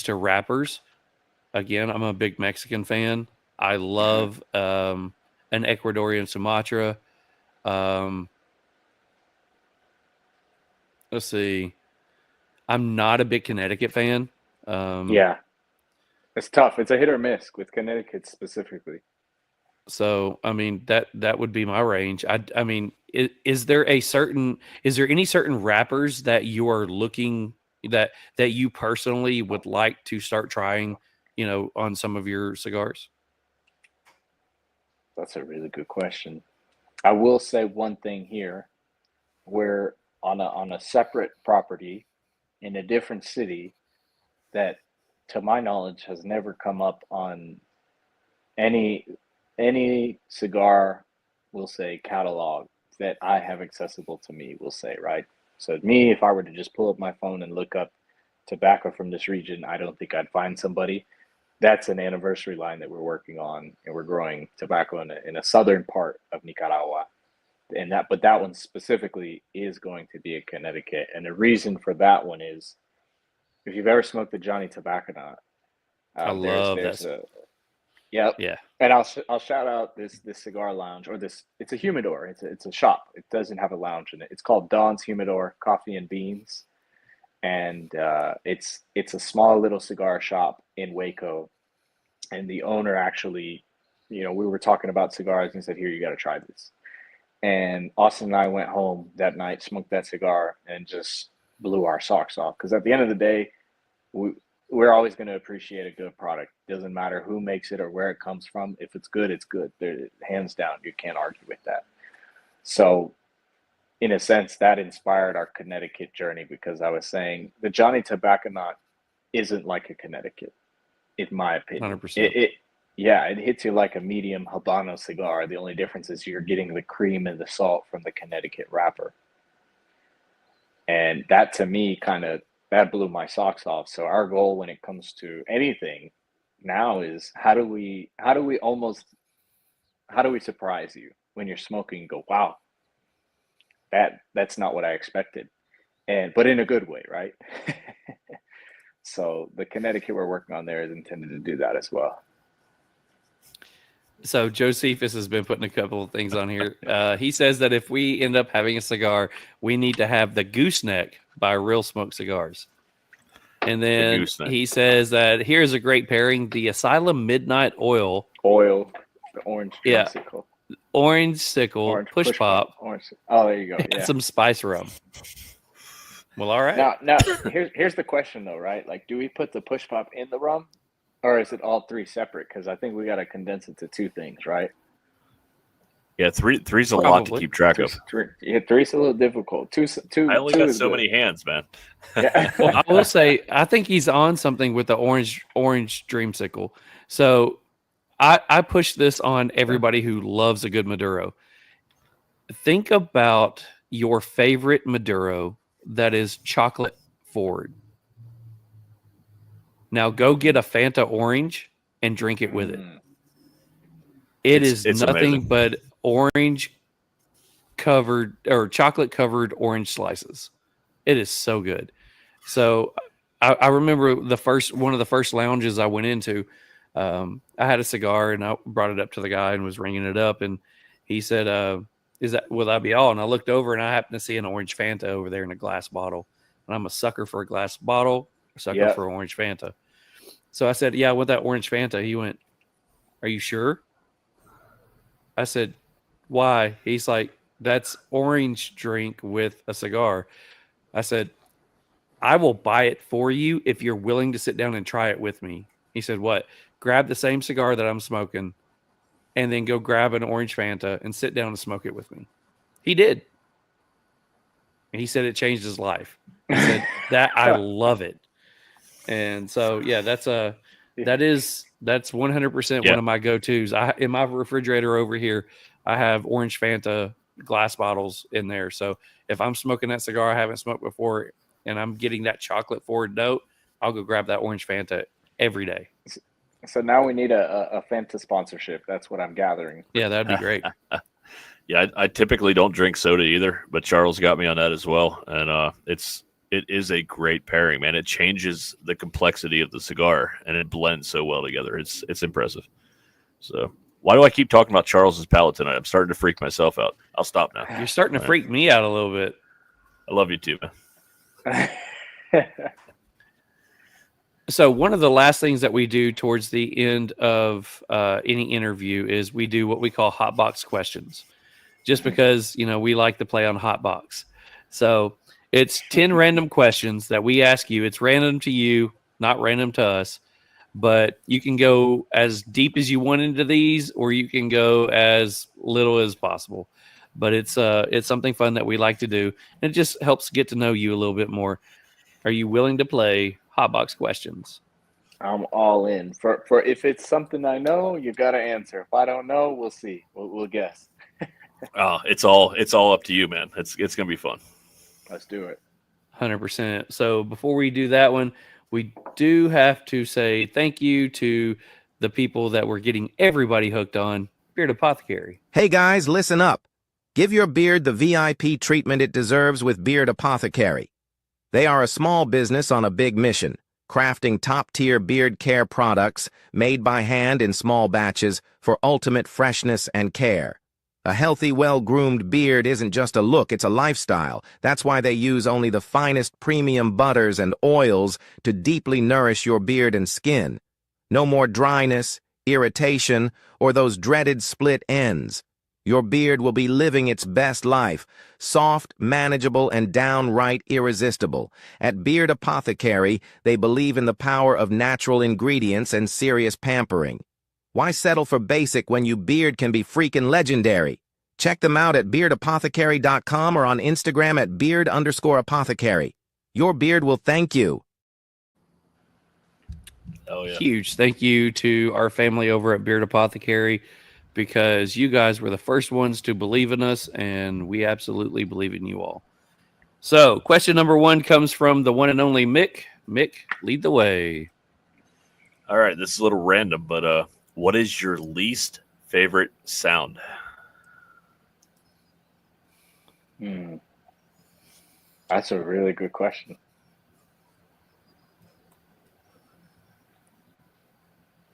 [SPEAKER 3] wrappers, again, I'm a big Mexican fan. I love an Ecuadorian Sumatra. Let's see. I'm not a big Connecticut fan.
[SPEAKER 6] Yeah, it's tough. It's a hit or miss with Connecticut specifically.
[SPEAKER 3] So, I mean, that would be my range. I mean, is there any certain wrappers that you are looking that you personally would like to start trying, on some of your cigars?
[SPEAKER 6] That's a really good question. I will say one thing here. We're on a separate property in a different city that, to my knowledge, has never come up on any any cigar, we'll say, catalog that I have accessible to me, we'll say, right? So me, if I were to just pull up my phone and look up tobacco from this region, I don't think I'd find somebody. That's an anniversary line that we're working on, and we're growing tobacco in a southern part of Nicaragua. But that one specifically is going to be in Connecticut. And the reason for that one is, if you've ever smoked the Johnny Tobacco Nut,
[SPEAKER 3] I love that.
[SPEAKER 6] Yep.
[SPEAKER 3] Yeah.
[SPEAKER 6] And I'll shout out this cigar lounge, or this. It's a humidor. It's a shop. It doesn't have a lounge in it. It's called Dawn's Humidor Coffee and Beans, and it's a small little cigar shop in Waco. And the owner actually, we were talking about cigars, and he said, "Here, you got to try this." And Austin and I went home that night, smoked that cigar, and just blew our socks off. Because at the end of the day, we're always going to appreciate a good product. Doesn't matter who makes it or where it comes from. If it's good, it's good. Hands down, you can't argue with that. So in a sense, that inspired our Connecticut journey, because I was saying the Johnny Tobacco Nut isn't like a Connecticut, in my opinion.
[SPEAKER 3] 100%.
[SPEAKER 6] It hits you like a medium Habano cigar. The only difference is you're getting the cream and the salt from the Connecticut wrapper. And that, to me, that blew my socks off. So our goal when it comes to anything now is how do we surprise you when you're smoking and go, wow, that's not what I expected. But in a good way, right? So the Connecticut we're working on there is intended to do that as well.
[SPEAKER 3] So Josephus has been putting a couple of things on here. He says that if we end up having a cigar, we need to have the Gooseneck by Real Smoke Cigars. And then he says that here's a great pairing: the Asylum Midnight Oil,
[SPEAKER 6] the orange,
[SPEAKER 3] sickle. Orange sickle, push pop.
[SPEAKER 6] Orange. Oh, there you go.
[SPEAKER 3] And some spice rum. Well, all right.
[SPEAKER 6] Now here's the question though, right? Like, do we put the push pop in the rum, or is it all three separate? Because I think we got to condense it to two things, right?
[SPEAKER 4] Yeah, three's a lot to keep track of.
[SPEAKER 6] Three's a little difficult. Two.
[SPEAKER 4] I only got so many hands, man.
[SPEAKER 3] Yeah. Well, I will say, I think he's on something with the orange dreamsicle. So I push this on everybody who loves a good Maduro. Think about your favorite Maduro that is chocolate forward. Now go get a Fanta orange and drink it with it. It's nothing amazing. But orange covered or chocolate covered orange slices. It is so good. So I remember one of the first lounges I went into. I had a cigar and I brought it up to the guy and was ringing it up, and he said, will that be all? And I looked over and I happened to see an orange Fanta over there in a glass bottle. And I'm a sucker for a glass bottle, a sucker for orange Fanta. So I said, yeah, I want that orange Fanta. He went, are you sure? I said, why? He's like, that's orange drink with a cigar. I said, I will buy it for you if you're willing to sit down and try it with me. He said, what? Grab the same cigar that I'm smoking and then go grab an orange Fanta and sit down and smoke it with me. He did. And he said it changed his life. He said that I love it. And so, yeah, that's 100% one of my go-tos. In my refrigerator over here, I have orange Fanta glass bottles in there. So if I'm smoking that cigar I haven't smoked before and I'm getting that chocolate forward note, I'll go grab that orange Fanta every day.
[SPEAKER 6] So now we need a Fanta sponsorship. That's what I'm gathering.
[SPEAKER 3] Yeah, that'd be great.
[SPEAKER 4] Yeah, I typically don't drink soda either, but Charles got me on that as well. And it is a great pairing, man. It changes the complexity of the cigar, and it blends so well together. It's impressive. So why do I keep talking about Charles's palate tonight? I'm starting to freak myself out. I'll stop now.
[SPEAKER 3] You're starting to freak me out a little bit.
[SPEAKER 4] I love you too, man.
[SPEAKER 3] So one of the last things that we do towards the end of any interview is we do what we call hot box questions, just because, we like to play on hot box. So it's 10 random questions that we ask you. It's random to you, not random to us, but you can go as deep as you want into these, or you can go as little as possible. But it's something fun that we like to do, and it just helps get to know you a little bit more. Are you willing to play hot box questions?
[SPEAKER 6] I'm all in. For if it's something I know, you got to answer. If I don't know, we'll see. We'll guess.
[SPEAKER 4] Oh, it's all up to you, man. It's gonna be fun.
[SPEAKER 6] Let's do it.
[SPEAKER 3] 100%. So before we do that one, we do have to say thank you to the people that were getting everybody hooked on Beard Apothecary.
[SPEAKER 7] Hey guys, listen up. Give your beard the VIP treatment it deserves with Beard Apothecary. They are a small business on a big mission, crafting top-tier beard care products made by hand in small batches for ultimate freshness and care. A healthy, well-groomed beard isn't just a look, it's a lifestyle. That's why they use only the finest premium butters and oils to deeply nourish your beard and skin. No more dryness, irritation, or those dreaded split ends. Your beard will be living its best life, soft, manageable, and downright irresistible. At Beard Apothecary, they believe in the power of natural ingredients and serious pampering. Why settle for basic when your beard can be freaking legendary? Check them out at beardapothecary.com or on Instagram at beard_apothecary. Your beard will thank you.
[SPEAKER 4] Oh, yeah.
[SPEAKER 3] Huge thank you to our family over at Beard Apothecary, because you guys were the first ones to believe in us, and we absolutely believe in you all. So, question number 1 comes from the one and only Mick. Mick, lead the way.
[SPEAKER 4] All right, this is a little random, but what is your least favorite sound?
[SPEAKER 6] That's a really good question.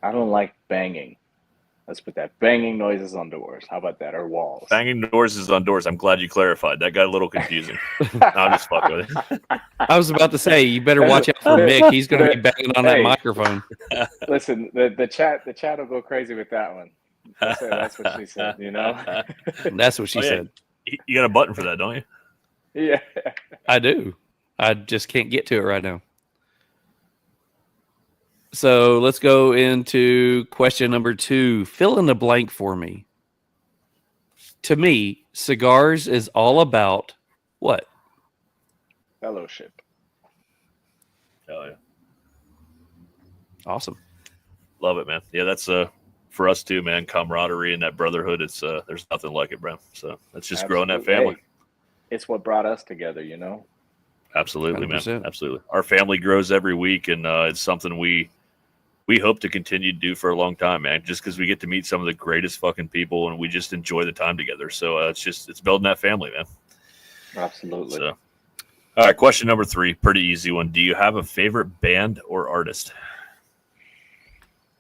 [SPEAKER 6] I don't like banging. Let's put that. Banging noises on doors. How about that? Or walls.
[SPEAKER 4] Banging noises on doors. I'm glad you clarified. That got a little confusing. No, I'm just fucking with it.
[SPEAKER 3] I was about to say, you better watch out for Mick. He's going to be banging on that microphone.
[SPEAKER 6] Listen, the chat will go crazy with that one. That's what she said, you know?
[SPEAKER 3] That's what she said.
[SPEAKER 4] You got a button for that, don't you?
[SPEAKER 6] Yeah.
[SPEAKER 3] I do. I just can't get to it right now. So let's go into question number 2. Fill in the blank for me. To me, cigars is all about what?
[SPEAKER 6] Fellowship.
[SPEAKER 4] Oh, yeah.
[SPEAKER 3] Awesome.
[SPEAKER 4] Love it, man. Yeah, that's for us too, man. Camaraderie and that brotherhood. It's there's nothing like it, bro. So it's just growing that family.
[SPEAKER 6] Hey, it's what brought us together, you know?
[SPEAKER 4] Absolutely,
[SPEAKER 3] 100%.
[SPEAKER 4] man. Absolutely. Our family grows every week, and it's something we hope to continue to do for a long time, man, just because we get to meet some of the greatest fucking people, and we just enjoy the time together. So it's building that family, man.
[SPEAKER 6] Absolutely.
[SPEAKER 4] So, all right, question number 3, pretty easy one. Do you have a favorite band or artist?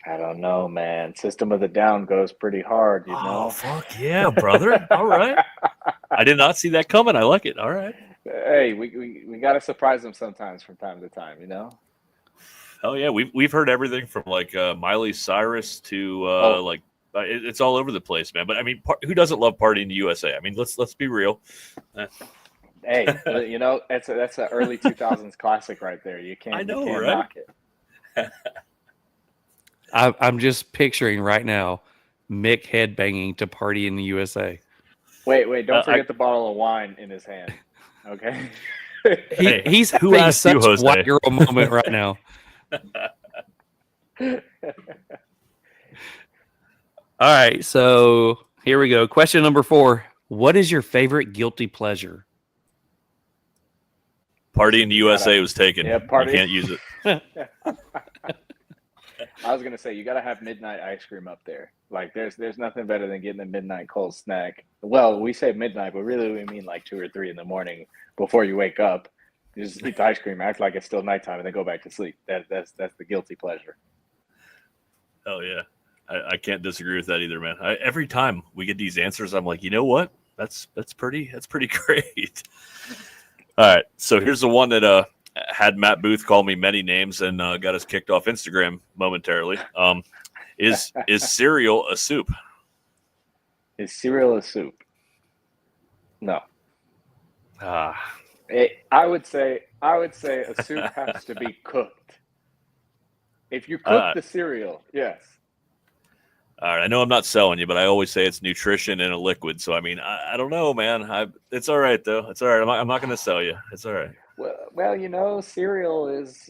[SPEAKER 6] I don't know, man. System of the Down goes pretty hard, you know?
[SPEAKER 4] Oh, fuck yeah, brother. All right. I did not see that coming. I like it. All right.
[SPEAKER 6] Hey, we got to surprise them sometimes from time to time, you know?
[SPEAKER 4] Oh yeah, we've heard everything from like Miley Cyrus to it's all over the place, man. But I mean, who doesn't love Party in the USA? I mean, let's be real.
[SPEAKER 6] Hey, you know, that's an early 2000s classic right there. You can't knock it.
[SPEAKER 3] I'm just picturing right now Mick headbanging to Party in the USA.
[SPEAKER 6] Wait, don't forget the bottle of wine in his hand. Okay.
[SPEAKER 3] He's having such a white girl moment right now. All right, so here we go. Question number 4. What is your favorite guilty pleasure?
[SPEAKER 4] Party in the USA was taken.
[SPEAKER 6] Yeah, Party.
[SPEAKER 4] You can't use it.
[SPEAKER 6] I was gonna say you gotta have midnight ice cream up there. Like there's nothing better than getting a midnight cold snack. Well, we say midnight, but really we mean like 2 or 3 in the morning before you wake up. You just eat the ice cream, act like it's still nighttime, and then go back to sleep. That's the guilty pleasure.
[SPEAKER 4] Oh yeah, I can't disagree with that either, man. Every time we get these answers, I'm like, you know what? That's pretty great. All right, so here's the one that had Matt Booth call me many names and got us kicked off Instagram momentarily. Is cereal a soup?
[SPEAKER 6] Is cereal a soup? No. I would say a soup has to be cooked. If you cook the cereal, yes.
[SPEAKER 4] All right, I know I'm not selling you, but I always say it's nutrition in a liquid. So I mean, I don't know, man. It's all right though. It's all right. I'm not going to sell you. It's all right.
[SPEAKER 6] Well, cereal is.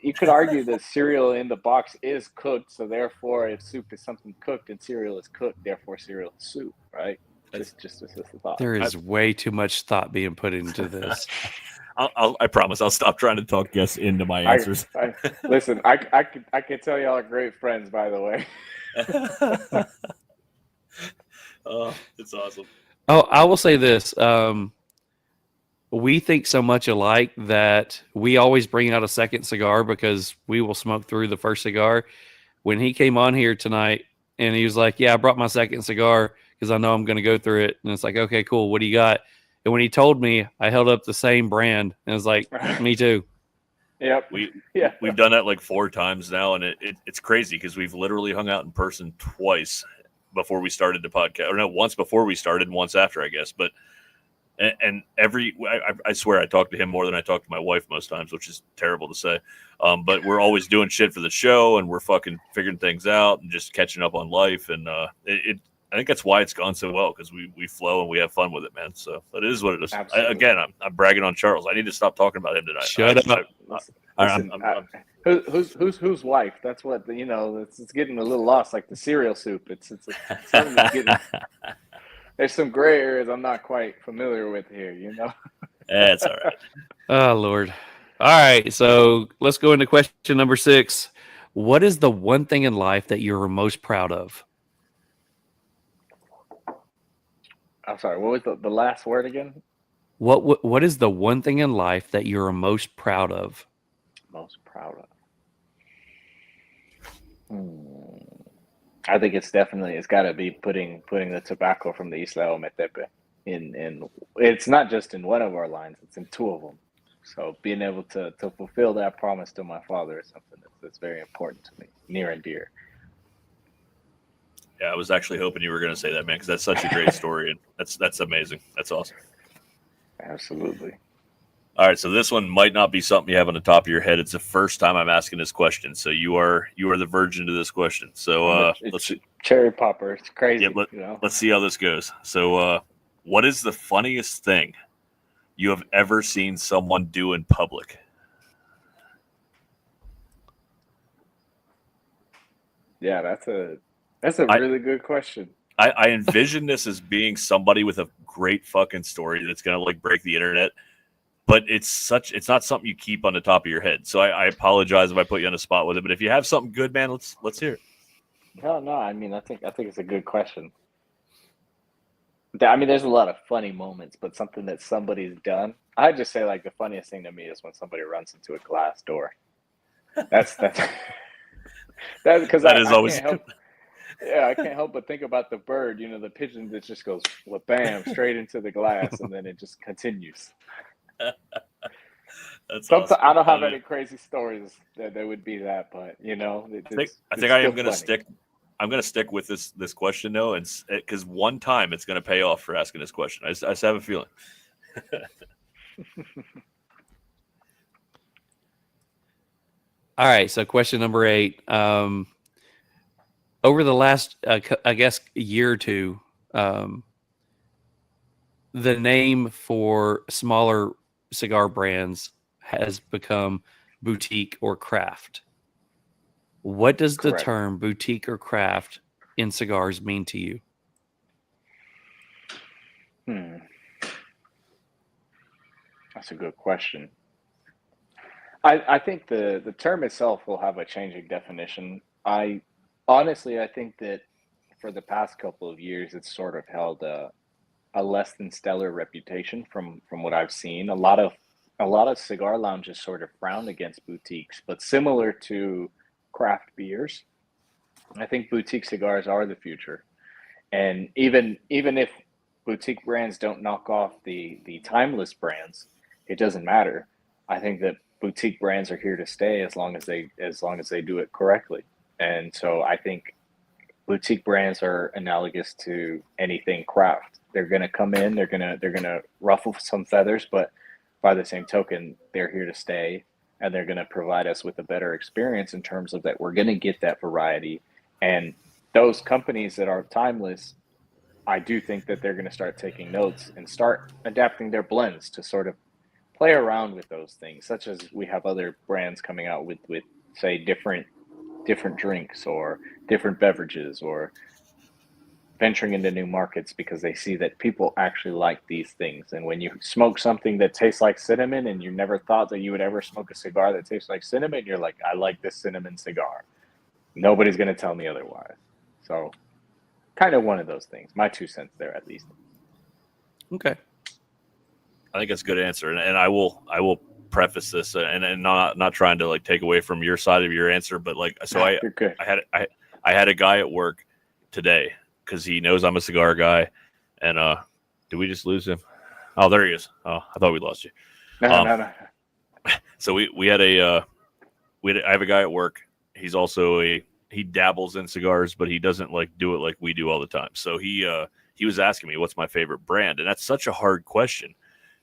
[SPEAKER 6] You could argue that cereal in the box is cooked, so therefore, if soup is something cooked and cereal is cooked, therefore cereal is soup, right? Just a thought.
[SPEAKER 3] There is way too much thought being put into this.
[SPEAKER 4] I promise I'll stop trying to talk guests into my answers.
[SPEAKER 6] Listen, I can tell y'all are great friends, by the way.
[SPEAKER 4] Oh, it's awesome.
[SPEAKER 3] Oh, I will say this. We think so much alike that we always bring out a second cigar because we will smoke through the first cigar. When he came on here tonight and he was like, yeah, I brought my second cigar because I know I'm going to go through it. And it's like, okay, cool. What do you got? And when he told me, I held up the same brand and I was like, me too.
[SPEAKER 6] Yep.
[SPEAKER 4] We've done that like 4 times now. And it's crazy because we've literally hung out in person twice before we started the podcast. Or no, once before we started and once after, I guess. But And I swear I talk to him more than I talk to my wife most times, which is terrible to say. But we're always doing shit for the show, and we're fucking figuring things out and just catching up on life. And I think that's why it's gone so well because we flow and we have fun with it, man. So that is what it is. I'm bragging on Charles. I need to stop talking about him tonight.
[SPEAKER 3] Shut up.
[SPEAKER 6] Whose wife? That's what it's getting a little lost, like the cereal soup. It's something that's getting. There's some gray areas I'm not quite familiar with here,
[SPEAKER 4] That's all right.
[SPEAKER 3] Oh, Lord. All right. So let's go into question number 6. What is the one thing in life that you're most proud of?
[SPEAKER 6] I'm sorry. What was the last word again?
[SPEAKER 3] What is the one thing in life that you're most proud of?
[SPEAKER 6] Most proud of. I think it's got to be putting the tobacco from the Isla Ometepe in. It's not just in one of our lines; it's in 2 of them. So being able to fulfill that promise to my father is something that's very important to me, near and dear.
[SPEAKER 4] Yeah, I was actually hoping you were going to say that, man, because that's such a great story, and that's amazing. That's awesome.
[SPEAKER 6] Absolutely.
[SPEAKER 4] All right, so this one might not be something you have on the top of your head. It's the first time I'm asking this question, so you are the virgin to this question. So let's see.
[SPEAKER 6] Cherry popper. It's crazy.
[SPEAKER 4] Yeah, let's see how this goes. So, what is the funniest thing you have ever seen someone do in public?
[SPEAKER 6] Yeah, that's a really good question.
[SPEAKER 4] I envision this as being somebody with a great fucking story that's gonna like break the internet. But it's not something you keep on the top of your head. So I apologize if I put you on the spot with it. But if you have something good, man, let's hear it.
[SPEAKER 6] No. I mean, I think it's a good question. I mean, there's a lot of funny moments, but something that somebody's done. I just say like the funniest thing to me is when somebody runs into a glass door. That's because
[SPEAKER 4] that is always.
[SPEAKER 6] I can't help but think about the bird. The pigeon that just goes bam straight into the glass, and then it just continues.
[SPEAKER 4] That's awesome.
[SPEAKER 6] I don't have any crazy stories that would be that, but
[SPEAKER 4] I think I am going to stick. I'm going to stick with this question though, and because one time it's going to pay off for asking this question. I just have a feeling.
[SPEAKER 3] All right, so question number 8. Over the last, I guess, year or two, the name for smaller cigar brands has become boutique or craft. What does the term boutique or craft in cigars mean to you?
[SPEAKER 6] That's a good question. I think the term itself will have a changing definition. Honestly, I think that for the past couple of years, it's sort of held a less than stellar reputation from what I've seen. A lot of cigar lounges sort of frown against boutiques, but similar to craft beers, I think boutique cigars are the future. And even if boutique brands don't knock off the timeless brands, it doesn't matter. I think that boutique brands are here to stay as long as they do it correctly. And so I think boutique brands are analogous to anything craft. They're going to come in, they're going to ruffle some feathers, but by the same token, they're here to stay, and they're going to provide us with a better experience in terms of that we're going to get that variety. And those companies that are timeless, I do think that they're going to start taking notes and start adapting their blends to sort of play around with those things, such as we have other brands coming out with say different drinks or different beverages, or venturing into new markets because they see that people actually like these things. And when you smoke something that tastes like cinnamon and you never thought that you would ever smoke a cigar that tastes like cinnamon, you're like, I like this cinnamon cigar. Nobody's going to tell me otherwise. So kind of one of those things. My 2 cents there, at least.
[SPEAKER 3] Okay.
[SPEAKER 4] I think that's a good answer. And I will preface this and not trying to like take away from your side of your answer, but like, so I had a guy at work today, because he knows I'm a cigar guy. And did we just lose him? Oh, there he is. Oh, I thought we lost you.
[SPEAKER 6] No.
[SPEAKER 4] So I have a guy at work. He's also he dabbles in cigars, but he doesn't like do it like we do all the time. So he was asking me what's my favorite brand, and that's such a hard question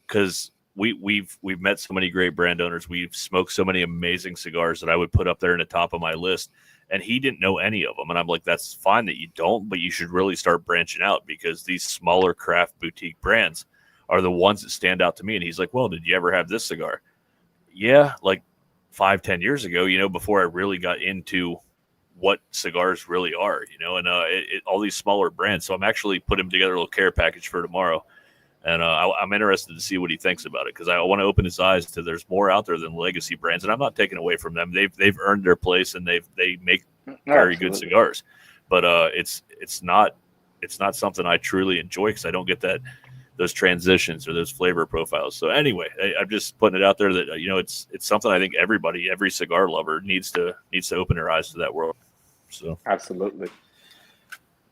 [SPEAKER 4] because we've met so many great brand owners. We've smoked so many amazing cigars that I would put up there in the top of my list. And he didn't know any of them. And I'm like, that's fine that you don't, but you should really start branching out, because these smaller craft boutique brands are the ones that stand out to me. And he's like, well, did you ever have this cigar? Yeah, like 5-10 years ago, before I really got into what cigars really are, and all these smaller brands. So I'm actually putting together a little care package for tomorrow. And I'm interested to see what he thinks about it, because I want to open his eyes to there's more out there than legacy brands, and I'm not taking away from them. They've earned their place, and they make very good cigars. But it's not something I truly enjoy, because I don't get those transitions or those flavor profiles. So anyway, I'm just putting it out there that it's something I think every cigar lover needs to open their eyes to that world. So
[SPEAKER 6] absolutely.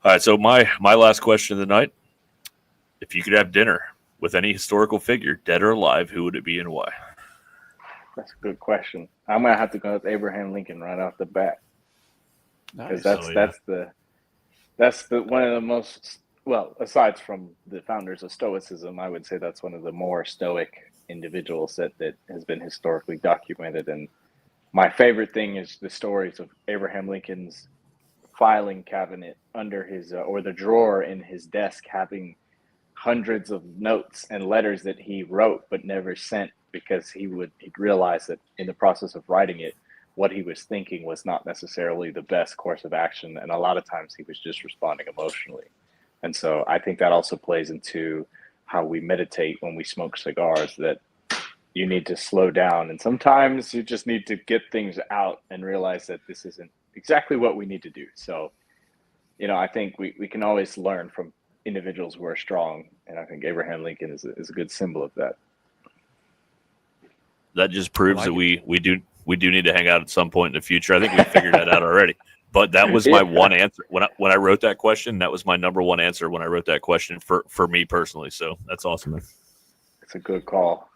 [SPEAKER 4] All right. So my last question of the night. If you could have dinner with any historical figure, dead or alive, who would it be and why?
[SPEAKER 6] That's a good question. I'm gonna have to go with Abraham Lincoln right off the bat, because that's the one of the most, well, aside from the founders of Stoicism, I would say that's one of the more stoic individuals that has been historically documented. And my favorite thing is the stories of Abraham Lincoln's filing cabinet under his or the drawer in his desk having hundreds of notes and letters that he wrote but never sent, because he'd realize that in the process of writing it, what he was thinking was not necessarily the best course of action, and a lot of times he was just responding emotionally. And so I think that also plays into how we meditate when we smoke cigars, that you need to slow down, and sometimes you just need to get things out and realize that this isn't exactly what we need to do. So I think we can always learn from individuals who are strong, and I think Abraham Lincoln is a good symbol of that.
[SPEAKER 4] That just proves that we do need to hang out at some point in the future. I think we figured that out already. But that was my one answer when I wrote that question. That was my number one answer when I wrote that question for me personally. So that's awesome, man.
[SPEAKER 6] It's a good call.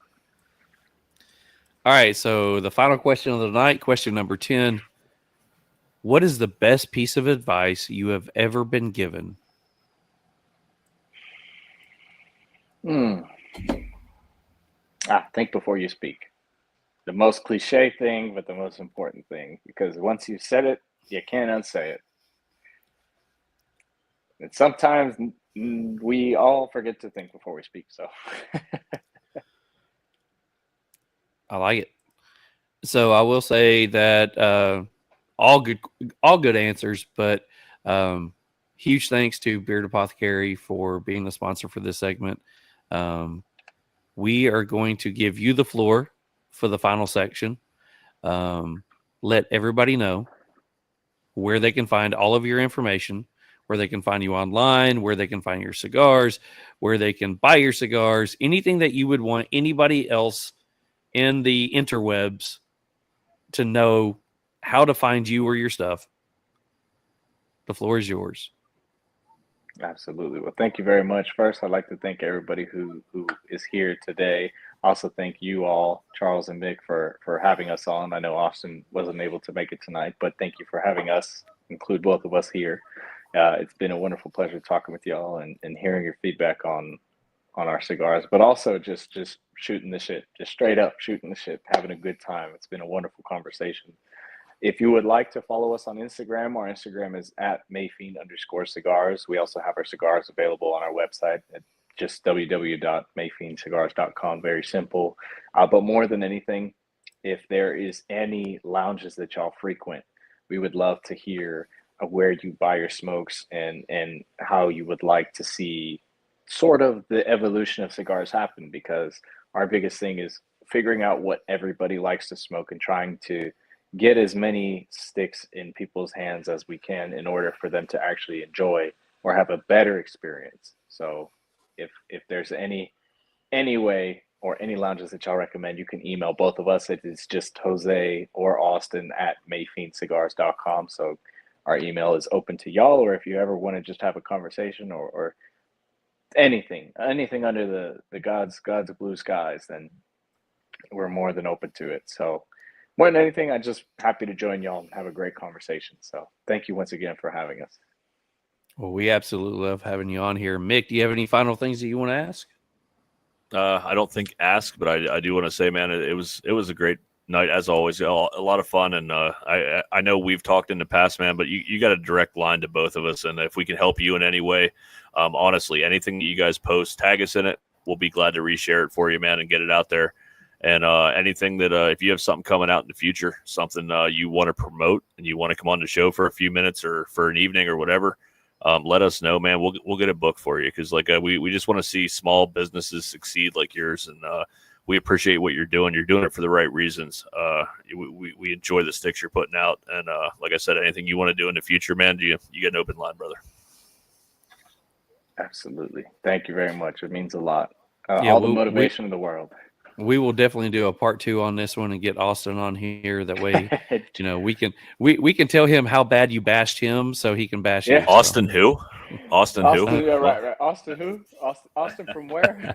[SPEAKER 3] All right, so the final question of the night, question number 10. What is the best piece of advice you have ever been given?
[SPEAKER 6] Think before you speak. The most cliche thing, but the most important thing, because once you've said it, you can't unsay it. And sometimes we all forget to think before we speak. So
[SPEAKER 3] I like it. So I will say that all good answers, but huge thanks to Beard Apothecary for being the sponsor for this segment. We are going to give you the floor for the final section. Let everybody know where they can find all of your information, where they can find you online, where they can find your cigars, where they can buy your cigars, anything that you would want anybody else in the interwebs to know how to find you or your stuff. The floor is yours.
[SPEAKER 6] Absolutely. Well, thank you very much. First, I'd like to thank everybody who is here today. Also, thank you all, Charles and Mick, for having us on. I know Austin wasn't able to make it tonight, but thank you for having us, include both of us here. It's been a wonderful pleasure talking with y'all and hearing your feedback on our cigars, but also just shooting the shit, just straight up shooting the shit, having a good time. It's been a wonderful conversation. If you would like to follow us on Instagram, our Instagram is @Mayfin_cigars. We also have our cigars available on our website at just www.mayfincigars.com. Very simple. But more than anything, if there is any lounges that y'all frequent, we would love to hear where you buy your smokes and how you would like to see sort of the evolution of cigars happen, because our biggest thing is figuring out what everybody likes to smoke and trying to get as many sticks in people's hands as we can in order for them to actually enjoy or have a better experience. So if there's any way or any lounges that y'all recommend, you can email both of us. It's just Jose or Austin at mayfincigars.com. So our email is open to y'all, or if you ever want to just have a conversation or anything under the God's blue skies, then we're more than open to it. So more than anything, I'm just happy to join y'all and have a great conversation. So thank you once again for having us.
[SPEAKER 3] Well, we absolutely love having you on here. Mick, do you have any final things that you want to ask?
[SPEAKER 4] I don't think ask, but I do want to say, man, it was a great night as always. A lot of fun, and I know we've talked in the past, man, but you got a direct line to both of us, and if we can help you in any way, honestly, anything that you guys post, tag us in it. We'll be glad to reshare it for you, man, and get it out there. And anything that if you have something coming out in the future, something you want to promote and you want to come on the show for a few minutes or for an evening or whatever, let us know, man. We'll get a book for you, because like we just want to see small businesses succeed like yours, and we appreciate what you're doing. You're doing it for the right reasons. We enjoy the sticks you're putting out, and like I said, anything you want to do in the future, man, you get an open line, brother.
[SPEAKER 6] Absolutely. Thank you very much. It means a lot. All the motivation in the world.
[SPEAKER 3] We will definitely do a part 2 on this one and get Austin on here. That way, we can tell him how bad you bashed him, so he can bash you.
[SPEAKER 4] Austin who? Austin who?
[SPEAKER 6] Yeah, right. Austin who? Austin from where?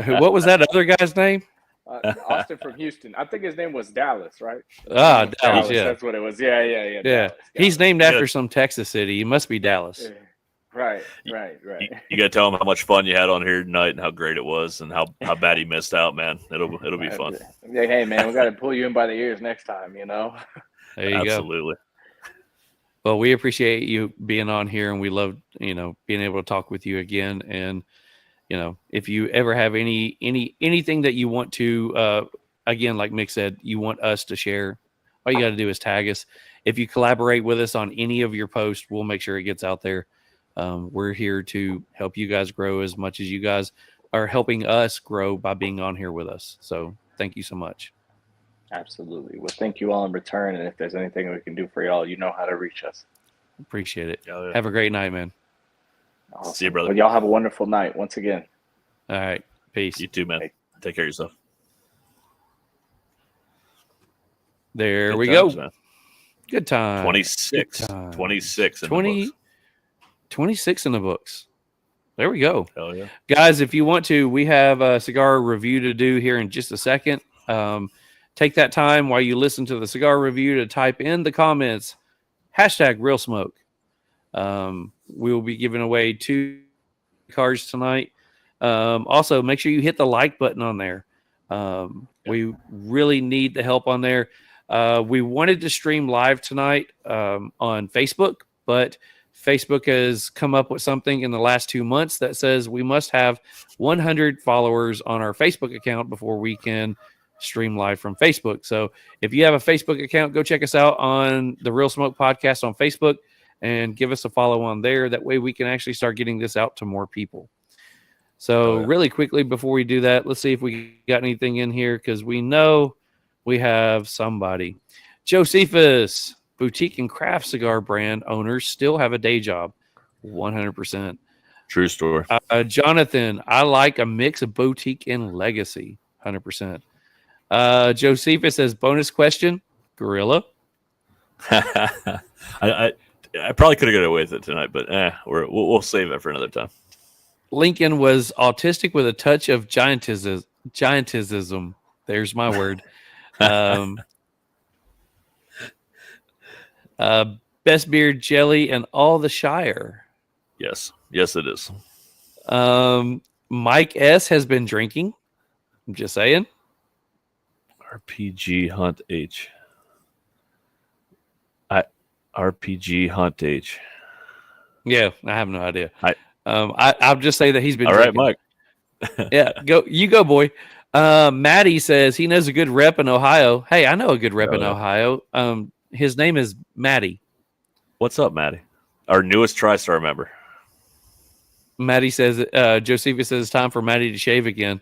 [SPEAKER 3] What was that other guy's name?
[SPEAKER 6] Austin from Houston. I think his name was Dallas, right?
[SPEAKER 3] Dallas. Yeah,
[SPEAKER 6] that's what it was. Yeah.
[SPEAKER 3] Dallas. He's named after some Texas city. He must be Dallas.
[SPEAKER 6] Yeah. Right.
[SPEAKER 4] You got to tell him how much fun you had on here tonight and how great it was and how bad he missed out, man. It'll be fun.
[SPEAKER 6] Yeah, hey, man, we got to pull you in by the ears next time,
[SPEAKER 3] There you
[SPEAKER 4] go. Absolutely.
[SPEAKER 3] Well, we appreciate you being on here, and we love, being able to talk with you again. And, if you ever have anything that you want to, again, like Mick said, you want us to share, all you got to do is tag us. If you collaborate with us on any of your posts, we'll make sure it gets out there. We're here to help you guys grow as much as you guys are helping us grow by being on here with us. So thank you so much.
[SPEAKER 6] Absolutely. Well, thank you all in return. And if there's anything we can do for y'all, you know how to reach us.
[SPEAKER 3] Appreciate it.
[SPEAKER 4] Yeah.
[SPEAKER 3] Have a great night, man.
[SPEAKER 6] Awesome.
[SPEAKER 4] See you, brother.
[SPEAKER 6] Well, y'all have a wonderful night once again.
[SPEAKER 3] All right. Peace.
[SPEAKER 4] You too, man. Take care of yourself.
[SPEAKER 3] There
[SPEAKER 4] Good
[SPEAKER 3] we
[SPEAKER 4] times,
[SPEAKER 3] go.
[SPEAKER 4] Man.
[SPEAKER 3] Good time.
[SPEAKER 4] 26. 26 in the books.
[SPEAKER 3] 26 in the books. There we go.
[SPEAKER 4] Hell yeah.
[SPEAKER 3] Guys, if you want to, we have a cigar review to do here in just a second. Take that time while you listen to the cigar review to type in the comments, #RealSmoke. We will be giving away 2 cards tonight. Also, make sure you hit the like button on there. We really need the help on there. We wanted to stream live tonight on Facebook, but Facebook has come up with something in the last 2 months that says we must have 100 followers on our Facebook account before we can stream live from Facebook. So if you have a Facebook account, go check us out on the Real Smoke Podcast on Facebook and give us a follow on there. That way we can actually start getting this out to more people. So really quickly before we do that, let's see if we got anything in here, because we know we have somebody. Josephus, boutique and craft cigar brand owners still have a day job. 100%.
[SPEAKER 4] True story.
[SPEAKER 3] Jonathan, I like a mix of boutique and legacy. 100%. Josephus says, bonus question, Gorilla.
[SPEAKER 4] I probably could have got away with it tonight, but we'll save it for another time.
[SPEAKER 3] Lincoln was autistic with a touch of giantism. There's my word. Best beard jelly and all the Shire.
[SPEAKER 4] Yes, it is.
[SPEAKER 3] Mike S has been drinking. I'm just saying.
[SPEAKER 4] RPG Hunt H. RPG Hunt H.
[SPEAKER 3] Yeah, I have no idea. I'll just say that he's been
[SPEAKER 4] all right,
[SPEAKER 3] drinking.
[SPEAKER 4] Mike.
[SPEAKER 3] Yeah, you go, boy. Maddie says he knows a good rep in Ohio. Hey, I know a good rep in Ohio. His name is Maddie.
[SPEAKER 4] What's up, Maddie? Our newest TriStar member.
[SPEAKER 3] Maddie says, Josephus says it's time for Maddie to shave again.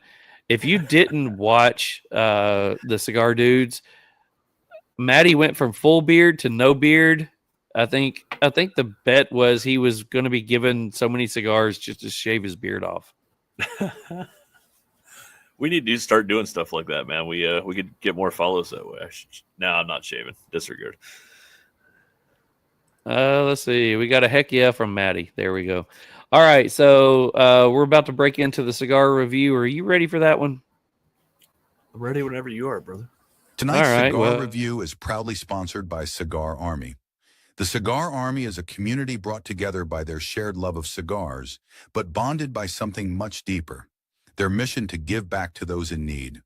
[SPEAKER 3] If you didn't watch the Cigar Dudes, Maddie went from full beard to no beard. I think the bet was he was going to be given so many cigars just to shave his beard off.
[SPEAKER 4] We need to start doing stuff like that, man. We could get more follows that way. No, I'm not shaving. Disregard.
[SPEAKER 3] Let's see. We got a heck yeah from Maddie. There we go. All right, so we're about to break into the cigar review. Are you ready for that one?
[SPEAKER 4] I'm ready whenever you are, brother.
[SPEAKER 8] Tonight's cigar review is proudly sponsored by Cigar Army. The Cigar Army is a community brought together by their shared love of cigars, but bonded by something much deeper, their mission to give back to those in need.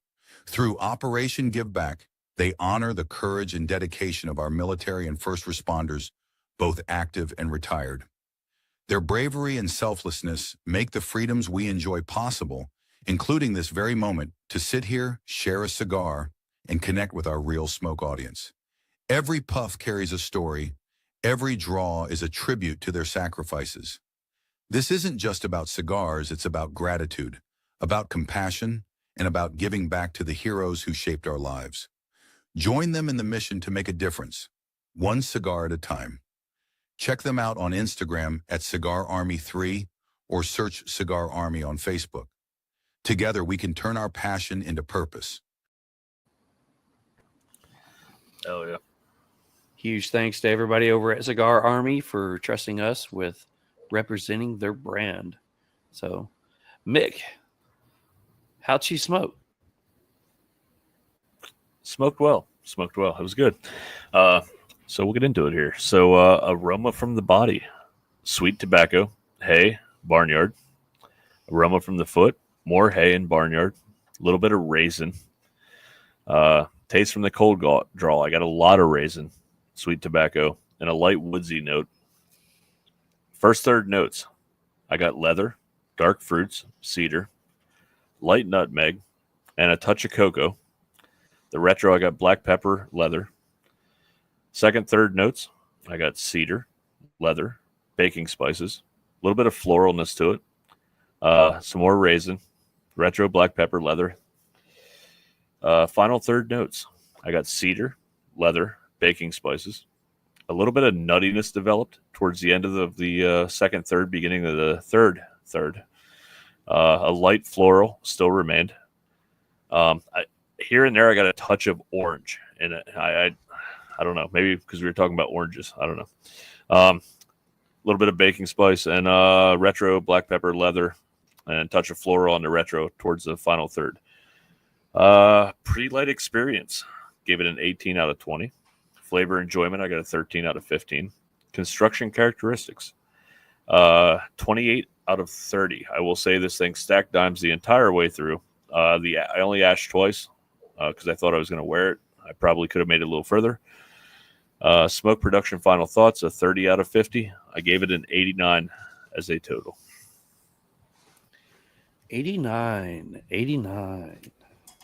[SPEAKER 8] Through Operation Give Back, they honor the courage and dedication of our military and first responders, both active and retired. Their bravery and selflessness make the freedoms we enjoy possible, including this very moment to sit here, share a cigar, and connect with our Real Smoke audience. Every puff carries a story. Every draw is a tribute to their sacrifices. This isn't just about cigars, it's about gratitude, about compassion, and about giving back to the heroes who shaped our lives. Join them in the mission to make a difference, one cigar at a time. Check them out on Instagram at Cigar Army 3 or search Cigar Army on Facebook. Together, we can turn our passion into purpose.
[SPEAKER 4] Oh, yeah.
[SPEAKER 3] Huge thanks to everybody over at Cigar Army for trusting us with representing their brand. So, Mick, how'd she smoke?
[SPEAKER 4] Smoked well. It was good. So we'll get into it here. So aroma from the body, sweet tobacco, hay, barnyard. Aroma from the foot, more hay and barnyard. A little bit of raisin. Taste from the cold draw. I got a lot of raisin, sweet tobacco, and a light woodsy note. First third notes, I got leather, dark fruits, cedar, light nutmeg, and a touch of cocoa. The retro, I got black pepper, leather. Second third notes, I got cedar, leather, baking spices, a little bit of floralness to it, some more raisin, retro, black pepper, leather. Final third notes, I got cedar, leather, baking spices, a little bit of nuttiness developed towards the end of the second third, beginning of the third. A light floral still remained. Here and there, I got a touch of orange in it. I don't know, maybe because we were talking about oranges. I don't know. A little bit of baking spice and retro, black pepper, leather, and touch of floral on the retro towards the final third. Pretty light experience. Gave it an 18 out of 20. Flavor enjoyment, I got a 13 out of 15. Construction characteristics, 28 out of 30. I will say this thing stacked dimes the entire way through. I only ashed twice because I thought I was going to wear it. I probably could have made it a little further. Smoke production final thoughts, a 30 out of 50. I gave it an 89 as a total.
[SPEAKER 3] 89.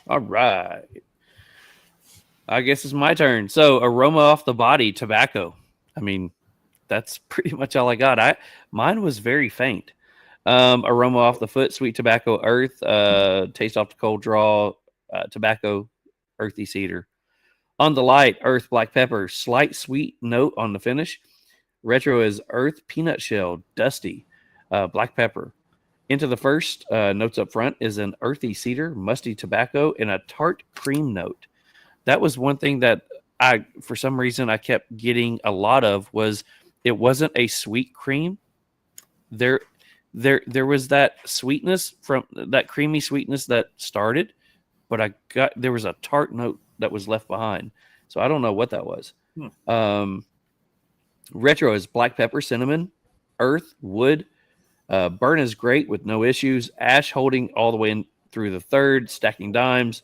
[SPEAKER 3] All right. I guess it's my turn. So aroma off the body, tobacco. I mean, that's pretty much all I got. Mine was very faint. Aroma off the foot, sweet tobacco, earth. Taste off the cold draw, tobacco, earthy cedar. On the light, earth, black pepper, slight sweet note on the finish. Retro is earth, peanut shell, dusty, black pepper. Into the first notes up front is an earthy cedar, musty tobacco, and a tart cream note. That was one thing that for some reason, I kept getting a lot of was it wasn't a sweet cream. There was that sweetness from that creamy sweetness that started, but there was a tart note that was left behind. So I don't know what that was. Retro is black pepper, cinnamon, earth, wood. Burn is great with no issues. Ash holding all the way in through the third, stacking dimes.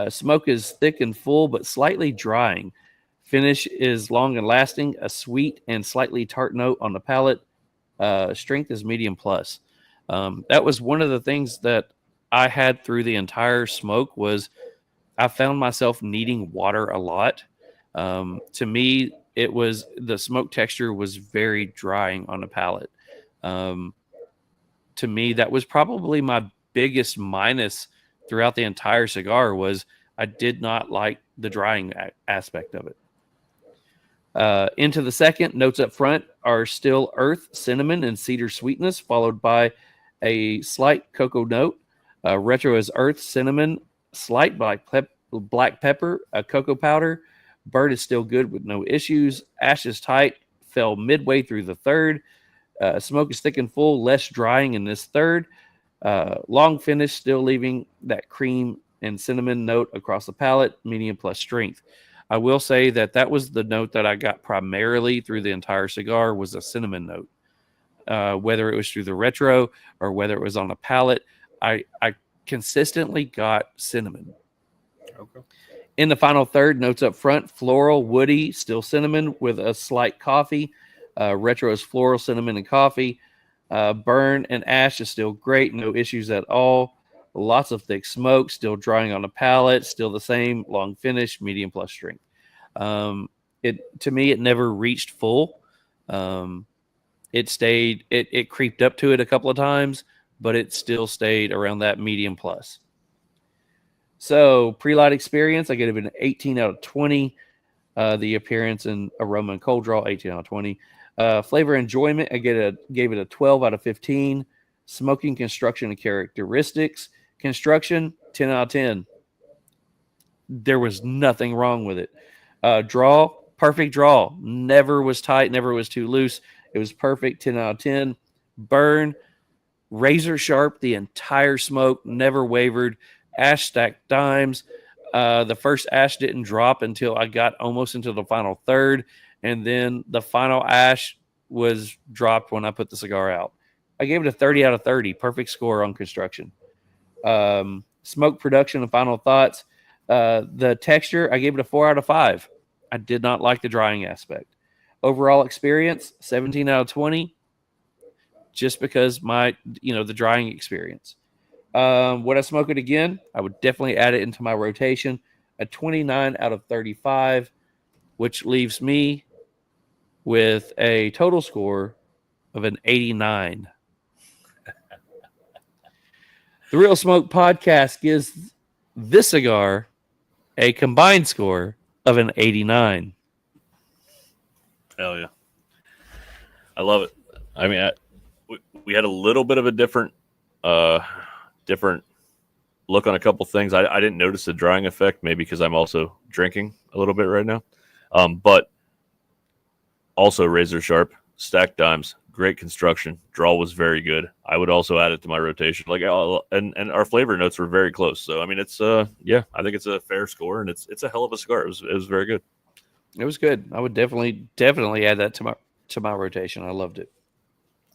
[SPEAKER 3] Smoke is thick and full, but slightly drying. Finish is long and lasting. A sweet and slightly tart note on the palate. Strength is medium plus. That was one of the things that I had through the entire smoke was I found myself needing water a lot. To me, it was the smoke texture was very drying on the palate. To me, that was probably my biggest minus throughout the entire cigar was I did not like the drying aspect of it. Into the second, notes up front are still earth, cinnamon, and cedar sweetness, followed by a slight cocoa note. Retro is earth, cinnamon, slight black pepper, a cocoa powder. Bird is still good with no issues. Ash is tight, fell midway through the third. Smoke is thick and full, less drying in this third. Long finish, still leaving that cream and cinnamon note across the palate, medium plus strength. I will say that was the note that I got primarily through the entire cigar was a cinnamon note. Whether it was through the retro or whether it was on a palate, I consistently got cinnamon.
[SPEAKER 4] Okay.
[SPEAKER 3] In the final third, notes up front, floral, woody, still cinnamon with a slight coffee. Retro is floral, cinnamon, and coffee. Burn and ash is still great. No issues at all. Lots of thick smoke, still drying on the palate, still the same, long finish, medium plus strength. To me, it never reached full. It creeped up to it a couple of times, but it still stayed around that medium plus. So pre-light experience, I gave it an 18 out of 20. The appearance and aroma and cold draw, 18 out of 20. Flavor enjoyment, I gave it a 12 out of 15. Smoking, construction, and characteristics. Construction, 10 out of 10. There was nothing wrong with it. Draw, perfect draw. Never was tight, never was too loose. It was perfect, 10 out of 10. Burn, razor sharp, the entire smoke, never wavered. Ash stacked dimes. The first ash didn't drop until I got almost into the final third. And then the final ash was dropped when I put the cigar out. I gave it a 30 out of 30. Perfect score on construction. Smoke production and final thoughts. The texture, I gave it a 4 out of 5. I did not like the drying aspect. Overall experience, 17 out of 20. Just because the drying experience. Would I smoke it again? I would definitely add it into my rotation. A 29 out of 35, which leaves me with a total score of an 89. The Real Smoke Podcast gives this cigar a combined score of an 89.
[SPEAKER 4] Hell yeah. I love it. I mean, we had a little bit of a different look on a couple things. I didn't notice the drying effect, maybe because I'm also drinking a little bit right now. But also razor sharp, stacked dimes, great construction. Draw was very good. I would also add it to my rotation. And our flavor notes were very close. So I mean, it's I think it's a fair score, and it's a hell of a cigar. It was very good.
[SPEAKER 3] It was good. I would definitely add that to my rotation. I loved it.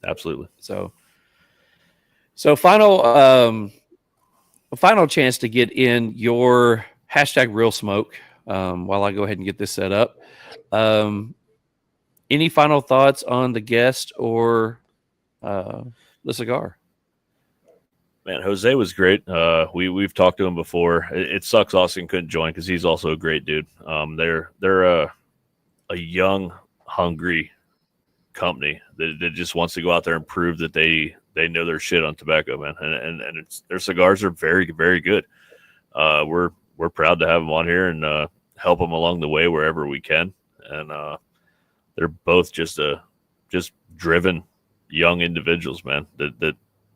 [SPEAKER 4] Absolutely.
[SPEAKER 3] So final chance to get in your hashtag Real Smoke while I go ahead and get this set up. Any final thoughts on the guest or the cigar?
[SPEAKER 4] Man, Jose was great. We've talked to him before. It sucks Austin couldn't join because he's also a great dude. They're a young, hungry company that just wants to go out there and prove that they know their shit on tobacco, man. And their cigars are very, very good. We're proud to have them on here and help them along the way wherever we can. And they're both just driven young individuals, man, that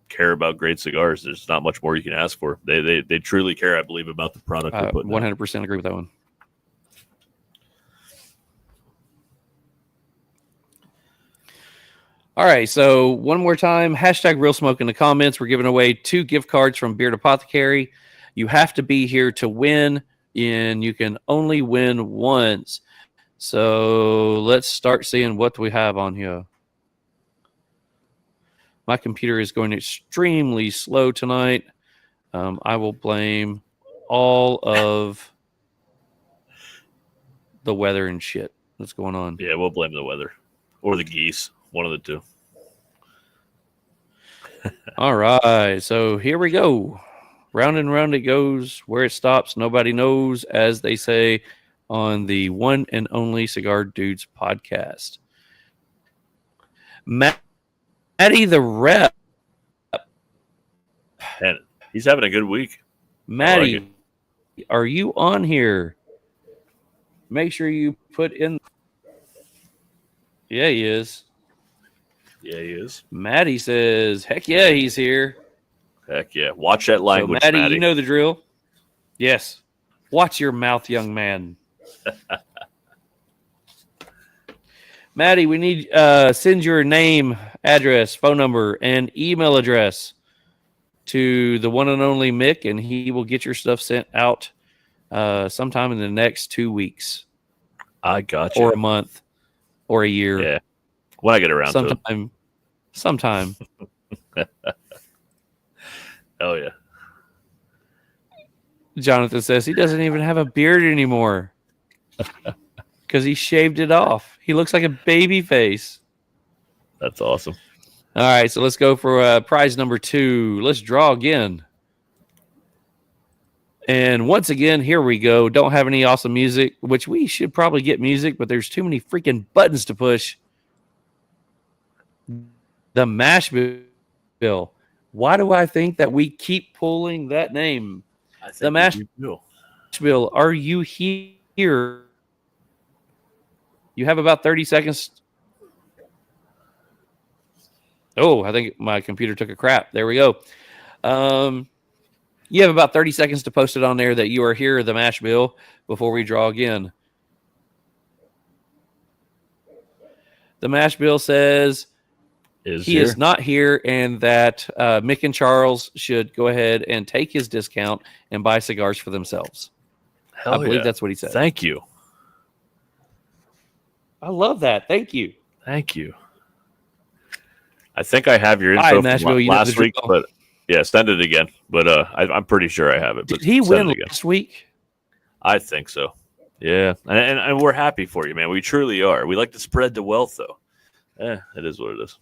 [SPEAKER 4] care about great cigars. There's not much more you can ask for. They truly care, I believe, about the product they're putting
[SPEAKER 3] 100% agree with that one. All right, so one more time, hashtag Real Smoke in the comments. We're giving away 2 gift cards from Beard Apothecary. You have to be here to win, and you can only win once. So let's start seeing what we have on here. My computer is going extremely slow tonight. I will blame all of the weather and shit that's going on.
[SPEAKER 4] Yeah, we'll blame the weather or the geese. One of the two.
[SPEAKER 3] All right, so here we go. Round and round it goes. Where it stops, nobody knows, as they say on the one and only Cigar Dudes podcast. Matty the rep.
[SPEAKER 4] And he's having a good week.
[SPEAKER 3] Matty, are you on here? Make sure you put in. Yeah, he is.
[SPEAKER 4] Yeah, he is.
[SPEAKER 3] Matty says, heck yeah, he's here.
[SPEAKER 4] Heck yeah. Watch that language,
[SPEAKER 3] so, Matty,
[SPEAKER 4] Matty.
[SPEAKER 3] You know the drill. Yes. Watch your mouth, young man. Matty, we need send your name, address, phone number, and email address to the one and only Mick, and he will get your stuff sent out sometime in the next 2 weeks.
[SPEAKER 4] I got you.
[SPEAKER 3] Or a month. Or a year.
[SPEAKER 4] Yeah. When I get around to it.
[SPEAKER 3] Sometime.
[SPEAKER 4] Hell yeah.
[SPEAKER 3] Jonathan says he doesn't even have a beard anymore because he shaved it off. He looks like a baby face.
[SPEAKER 4] That's awesome.
[SPEAKER 3] All right, so let's go for prize number 2. Let's draw again. And once again, here we go. Don't have any awesome music, which we should probably get music, but there's too many freaking buttons to push. The Mash Bill. Why do I think that we keep pulling that name? The Mash Bill. Are you here? You have about 30 seconds. Oh, I think my computer took a crap. There we go. You have about 30 seconds to post it on there that you are here, the Mash Bill, before we draw again. The Mash Bill says he is not here, and that Mick and Charles should go ahead and take his discount and buy cigars for themselves. I believe that's what he said.
[SPEAKER 4] Thank you.
[SPEAKER 3] I love that. Thank you.
[SPEAKER 4] Thank you. I think I have your info from last week, but yeah, send it again. But I'm pretty sure I have it. But
[SPEAKER 3] did he win last week?
[SPEAKER 4] I think so. Yeah, and we're happy for you, man. We truly are. We like to spread the wealth, though. It is what it is.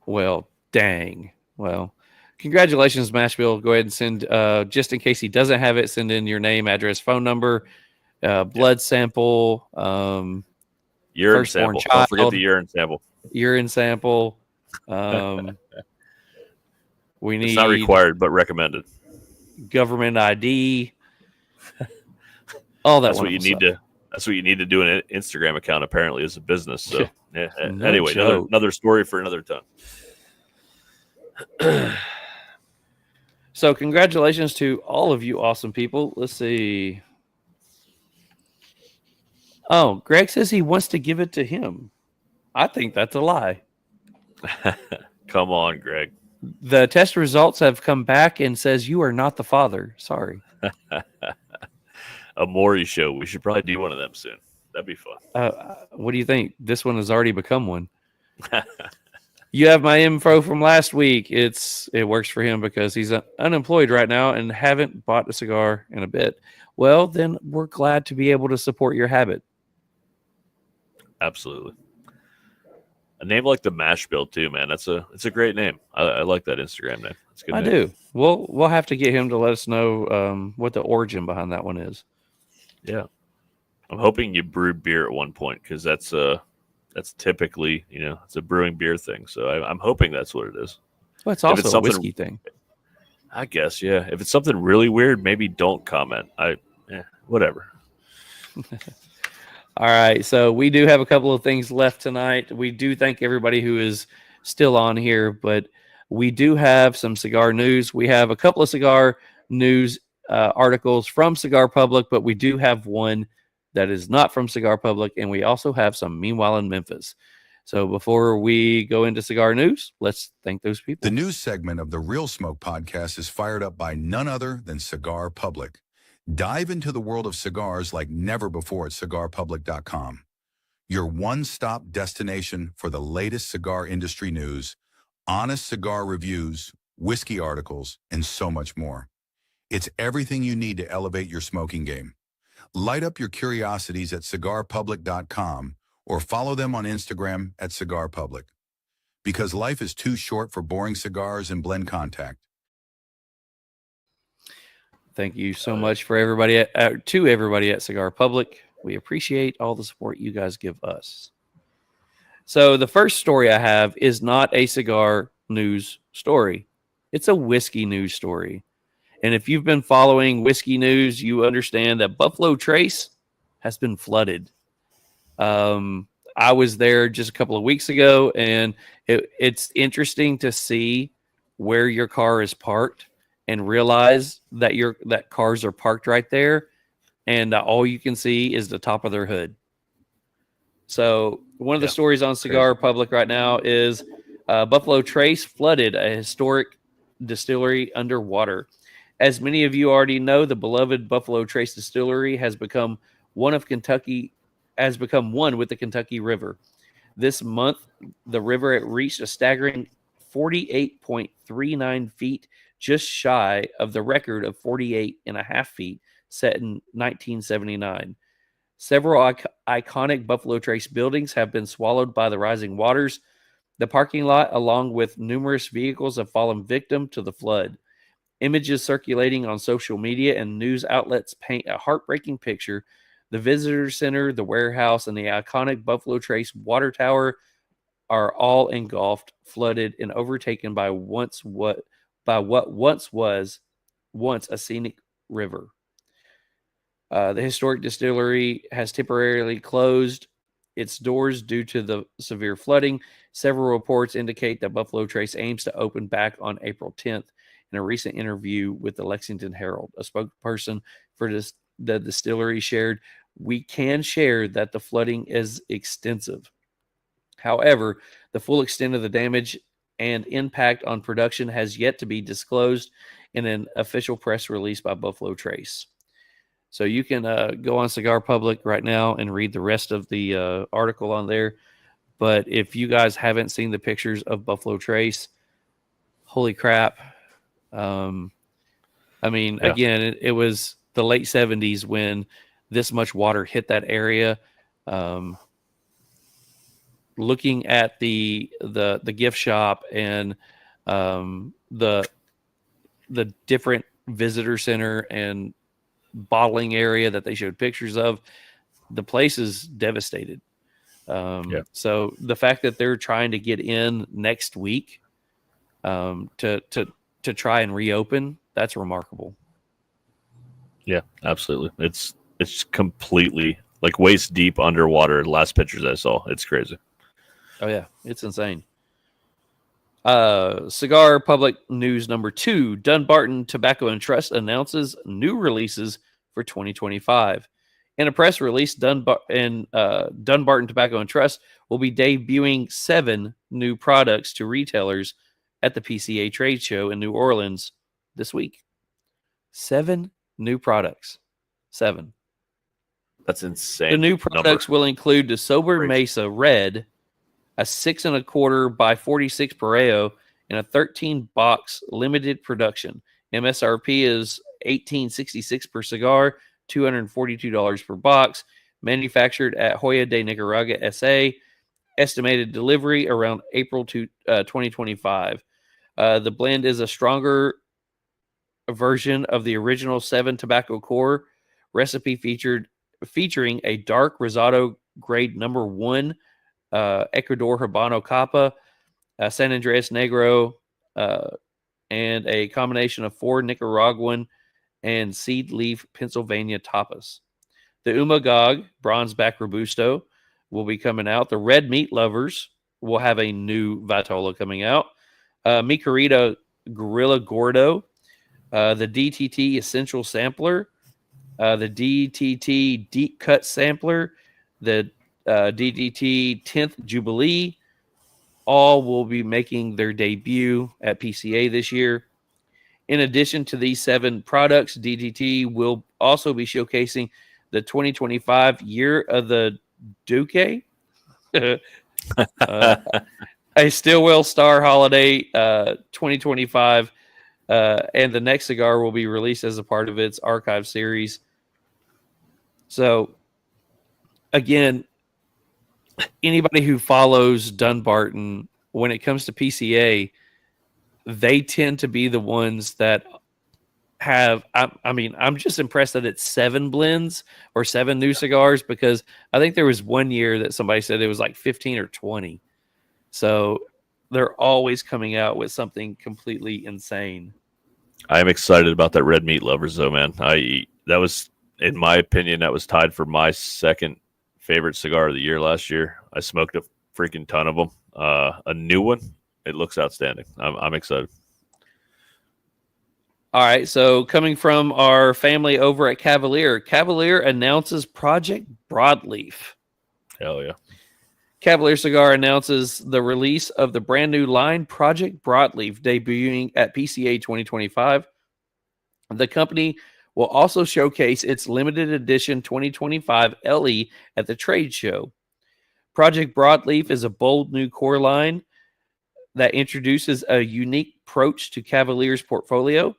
[SPEAKER 3] Well, dang. Well, congratulations, Mashville. Go ahead and send, just in case he doesn't have it, send in your name, address, phone number, blood sample,
[SPEAKER 4] urine sample. Don't forget the urine sample.
[SPEAKER 3] Urine sample. We need.
[SPEAKER 4] It's not required, but recommended.
[SPEAKER 3] Government ID. All that.
[SPEAKER 4] That's what you need to. That's what you need to do an Instagram account. Apparently, as a business. So yeah. Anyway, another story for another time.
[SPEAKER 3] So, congratulations to all of you awesome people. Let's see. Oh, Greg says he wants to give it to him. I think that's a lie.
[SPEAKER 4] Come on, Greg.
[SPEAKER 3] The test results have come back and says you are not the father. Sorry.
[SPEAKER 4] A Maury show. We should probably do one of them soon. That'd be fun.
[SPEAKER 3] What do you think? This one has already become one. You have my info from last week. It works for him because he's unemployed right now and haven't bought a cigar in a bit. Well, then we're glad to be able to support your habit.
[SPEAKER 4] Absolutely. A name like the Mash Bill too, man. It's a great name. I like that Instagram name. It's a good. I do.
[SPEAKER 3] We'll have to get him to let us know what the origin behind that one is.
[SPEAKER 4] Yeah, I'm hoping you brewed beer at one point because that's typically it's a brewing beer thing. So I'm hoping that's what it is.
[SPEAKER 3] Well, it's also a whiskey thing.
[SPEAKER 4] I guess, yeah. If it's something really weird, maybe don't comment. Whatever.
[SPEAKER 3] All right, so we do have a couple of things left tonight. We do thank everybody who is still on here, but we do have some cigar news. We have a couple of cigar news articles from Cigar Public, but we do have one that is not from Cigar Public, and we also have some Meanwhile in Memphis. So before we go into cigar news, let's thank those people.
[SPEAKER 8] The news segment of the Real Smoke podcast is fired up by none other than Cigar Public. Dive into the world of cigars like never before at cigarpublic.com. Your one-stop destination for the latest cigar industry news, honest cigar reviews, whiskey articles, and so much more. It's everything you need to elevate your smoking game. Light up your curiosities at cigarpublic.com or follow them on Instagram at cigarpublic. because life is too short for boring cigars and blend contact.
[SPEAKER 3] Thank you so much for everybody to everybody at Cigar Public. We appreciate all the support you guys give us. So the first story I have is not a cigar news story. It's a whiskey news story. And if you've been following whiskey news, you understand that Buffalo Trace has been flooded. I was there just a couple of weeks ago, and it's interesting to see where your car is parked and realize that that cars are parked right there, and all you can see is the top of their hood. So one of the stories on Cigar Public right now is Buffalo Trace flooded a historic distillery underwater. As many of you already know, the beloved Buffalo Trace Distillery has become one with the Kentucky River. This month, the river reached a staggering 48.39 feet, just shy of the record of 48.5 feet set in 1979. Several iconic Buffalo Trace buildings have been swallowed by the rising waters. The parking lot, along with numerous vehicles, have fallen victim to the flood. Images circulating on social media and news outlets paint a heartbreaking picture. The visitor center, the warehouse, and the iconic Buffalo Trace water tower are all engulfed, flooded, and overtaken by what once was a scenic river. The historic distillery has temporarily closed its doors due to the severe flooding. Several reports indicate that Buffalo Trace aims to open back on April 10th. In a recent interview with the Lexington Herald, a spokesperson for the distillery shared, "We can share that the flooding is extensive. However, the full extent of the damage and impact on production has yet to be disclosed in an official press release by Buffalo Trace." So you can go on Cigar Public right now and read the rest of the article on there. But if you guys haven't seen the pictures of Buffalo Trace, holy crap. Again, it was the late 70s when this much water hit that area. Looking at the gift shop and the different visitor center and bottling area that they showed pictures of, the place is devastated. So the fact that they're trying to get in next week to try and reopen, that's remarkable.
[SPEAKER 4] Yeah, absolutely. It's completely like waist deep underwater. The last pictures I saw, it's crazy.
[SPEAKER 3] Oh yeah, it's insane. Cigar Public News number 2, Dunbarton Tobacco and Trust announces new releases for 2025. In a press release, Dunbarton Tobacco and Trust will be debuting 7 new products to retailers at the PCA trade show in New Orleans this week. 7 new products. 7.
[SPEAKER 4] That's insane.
[SPEAKER 3] The new products will include the Sober Mesa Red, a 6 1/4 by 46 Pareo, and a 13-box limited production. MSRP is $18.66 per cigar, $242 per box. Manufactured at Hoya de Nicaragua, SA. Estimated delivery around April 2025. The blend is a stronger version of the original 7 tobacco core recipe, featuring a dark Rosado grade number 1 Ecuador Habano Capa, San Andreas Negro, and a combination of 4 Nicaraguan and seed leaf Pennsylvania tapas. The Umagog Bronzeback Robusto will be coming out. The Red Meat Lovers will have a new Vitola coming out. Mi Querida Gorilla Gordo, the DTT Essential Sampler, the DTT Deep Cut Sampler, the DDT 10th Jubilee, all will be making their debut at PCA this year. In addition to these 7 products, DDT will also be showcasing the 2025 Year of the Duque, a Stillwell Star Holiday 2025, and the next cigar will be released as a part of its archive series. So, again, anybody who follows Dunbarton when it comes to PCA, they tend to be the ones that have, I'm just impressed that it's 7 blends or 7 new cigars, because I think there was one year that somebody said it was like 15 or 20. So they're always coming out with something completely insane.
[SPEAKER 4] I'm excited about that Red Meat Lovers, though, man. That was, in my opinion, that was tied for my second favorite cigar of the year last year. I smoked a freaking ton of them. A new one. It looks outstanding. I'm excited.
[SPEAKER 3] All right, so coming from our family over at Cavalier announces Project Broadleaf.
[SPEAKER 4] Hell yeah.
[SPEAKER 3] Cavalier Cigar announces the release of the brand new line, Project Broadleaf, debuting at PCA 2025. The company will also showcase its limited edition 2025 LE at the trade show. Project Broadleaf is a bold new core line that introduces a unique approach to Cavalier's portfolio.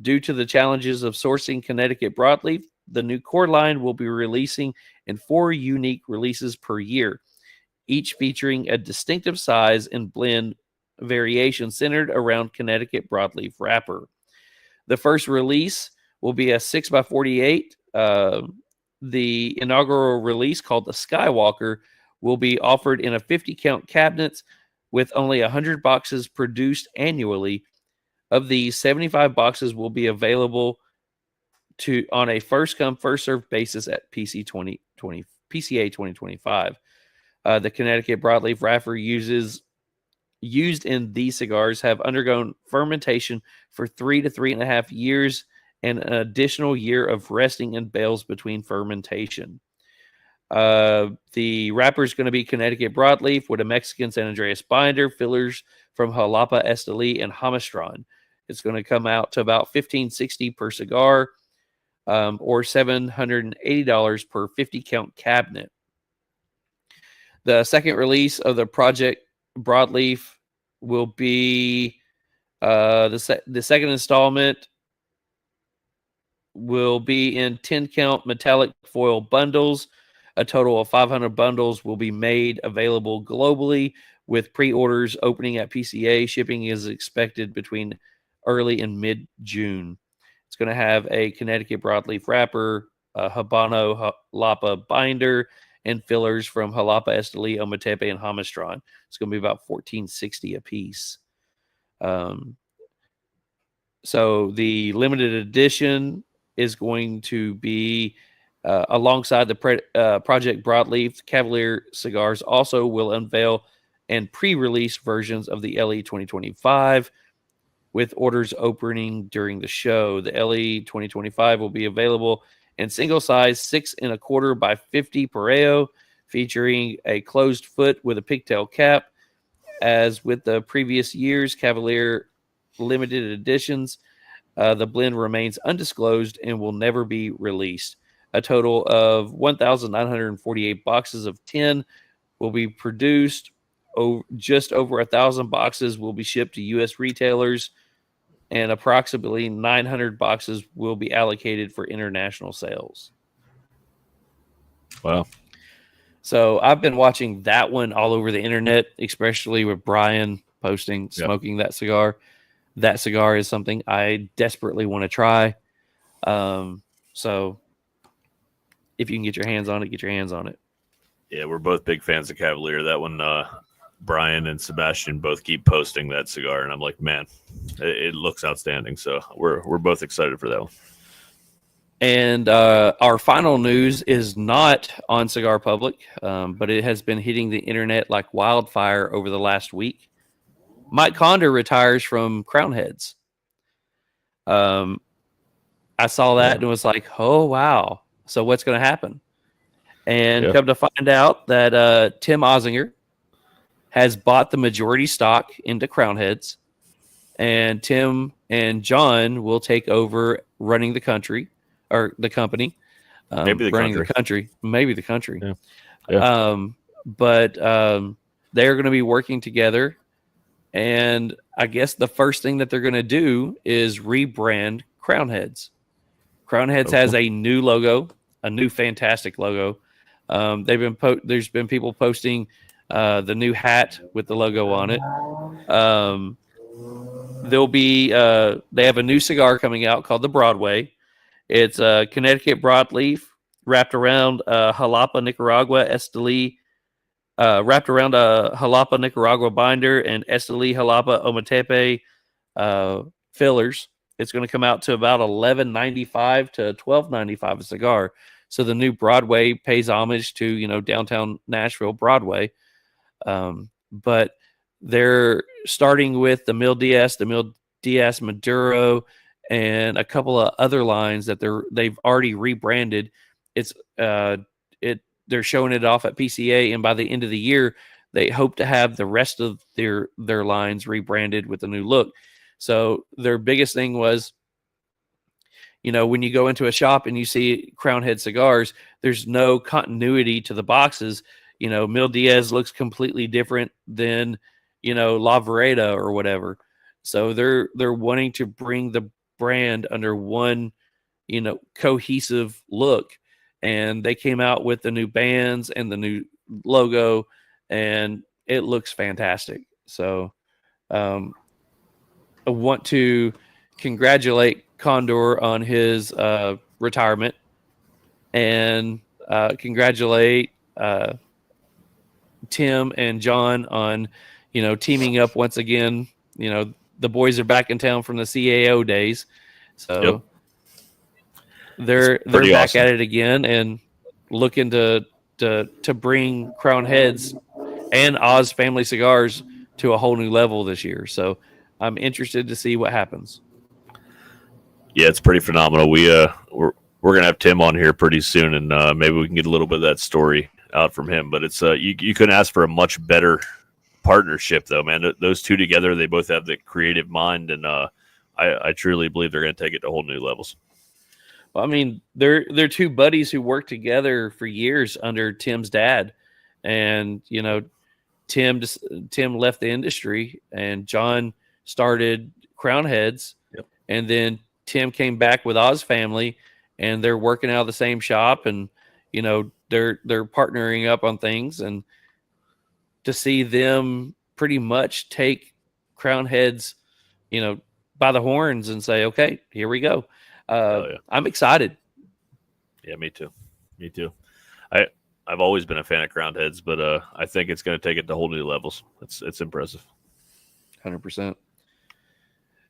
[SPEAKER 3] Due to the challenges of sourcing Connecticut broadleaf, the new core line will be releasing in 4 unique releases per year, each featuring a distinctive size and blend variation centered around Connecticut broadleaf wrapper. The first release will be a 6x48. The inaugural release, called the Skywalker, will be offered in a 50-count cabinets with only 100 boxes produced annually. Of these, 75 boxes will be available on a first-come, first-served basis at PCA 2025. The Connecticut broadleaf wrapper used in these cigars have undergone fermentation for 3 to 3.5 years and an additional year of resting in bales between fermentation. The wrapper is going to be Connecticut broadleaf with a Mexican San Andreas binder, fillers from Jalapa, Esteli, and Jamastran. It's going to come out to about $1,560 per cigar, or $780 per 50-count cabinet. The second release of the Project Broadleaf will be the second installment will be in 10-count metallic foil bundles. A total of 500 bundles will be made available globally, with pre-orders opening at PCA. Shipping is expected between early and mid-June. It's going to have a Connecticut broadleaf wrapper, a Habano Jalapa binder, and fillers from Jalapa, Esteli, Ometepe, and Jamastran. It's going to be about $1,460 a piece. So the limited edition is going to be alongside the Project Broadleaf. Cavalier Cigars also will unveil and pre-release versions of the LE 2025, with orders opening during the show. The LE 2025 will be available in single size 6 1/4 by 50 Pareo, featuring a closed foot with a pigtail cap. As with the previous years, Cavalier limited editions, the blend remains undisclosed and will never be released. A total of 1,948 boxes of 10 will be produced. Just over 1,000 boxes will be shipped to U.S. retailers, and approximately 900 boxes will be allocated for international sales.
[SPEAKER 4] Wow.
[SPEAKER 3] So I've been watching that one all over the internet, especially with Brian posting smoking that cigar. That cigar is something I desperately want to try. So if you can get your hands on it, get your hands on it.
[SPEAKER 4] Yeah, we're both big fans of Cavalier. That one, Brian and Sebastian both keep posting that cigar, and I'm like, man, it looks outstanding. So we're both excited for that one.
[SPEAKER 3] And our final news is not on Cigar Public, but it has been hitting the internet like wildfire over the last week. Mike Conder retires from Crown Heads. I saw that and was like, oh, wow. So what's going to happen? And come to find out that Tim Ozinger has bought the majority stock into Crown Heads, and Tim and John will take over running the country, or the company.
[SPEAKER 4] Maybe the country.
[SPEAKER 3] Maybe the country.
[SPEAKER 4] Yeah.
[SPEAKER 3] But they're going to be working together, and I guess the first thing that they're going to do is rebrand Crown Heads. Crown Heads has a new logo, a new fantastic logo. There's been people posting the new hat with the logo on it. There'll be they have a new cigar coming out called the Broadway. It's a Connecticut broadleaf wrapped around Jalapa, Nicaragua, Esteli, wrapped around a Jalapa, Nicaragua binder and Esteli, Jalapa, Ometepe fillers. It's going to come out to about $11.95 to $12.95 a cigar. So the new Broadway pays homage to downtown Nashville Broadway, but they're starting with the Mil Diaz Maduro, and a couple of other lines that they've already rebranded. They're showing it off at PCA, and by the end of the year, they hope to have the rest of their lines rebranded with a new look. So their biggest thing was, when you go into a shop and you see Crown Head cigars, there's no continuity to the boxes. Mil Diaz looks completely different than, La Vereda or whatever. So they're wanting to bring the brand under one, cohesive look. And they came out with the new bands and the new logo, and it looks fantastic. So I want to congratulate Condor on his retirement, and congratulate Tim and John on teaming up once again. The boys are back in town from the CAO days, so they're back awesome at it again and looking to bring Crown Heads and Oz Family Cigars to a whole new level this year. So I'm interested to see what happens.
[SPEAKER 4] Yeah, it's pretty phenomenal. We're gonna have Tim on here pretty soon, and maybe we can get a little bit of that story out from him. But it's you couldn't ask for a much better partnership, though, man. Those two together, they both have the creative mind, and I truly believe they're going to take it to whole new levels.
[SPEAKER 3] Well, I mean, they're two buddies who worked together for years under Tim's dad, and Tim left the industry, and John started Crown Heads, and then Tim came back with Oz Family, and they're working out of the same shop, and they're partnering up on things, and to see them pretty much take Crown Heads, by the horns and say, okay, here we go. I'm excited.
[SPEAKER 4] Yeah, me too. I've always been a fan of Crown Heads, but I think it's going to take it to whole new levels. It's impressive.
[SPEAKER 3] 100%.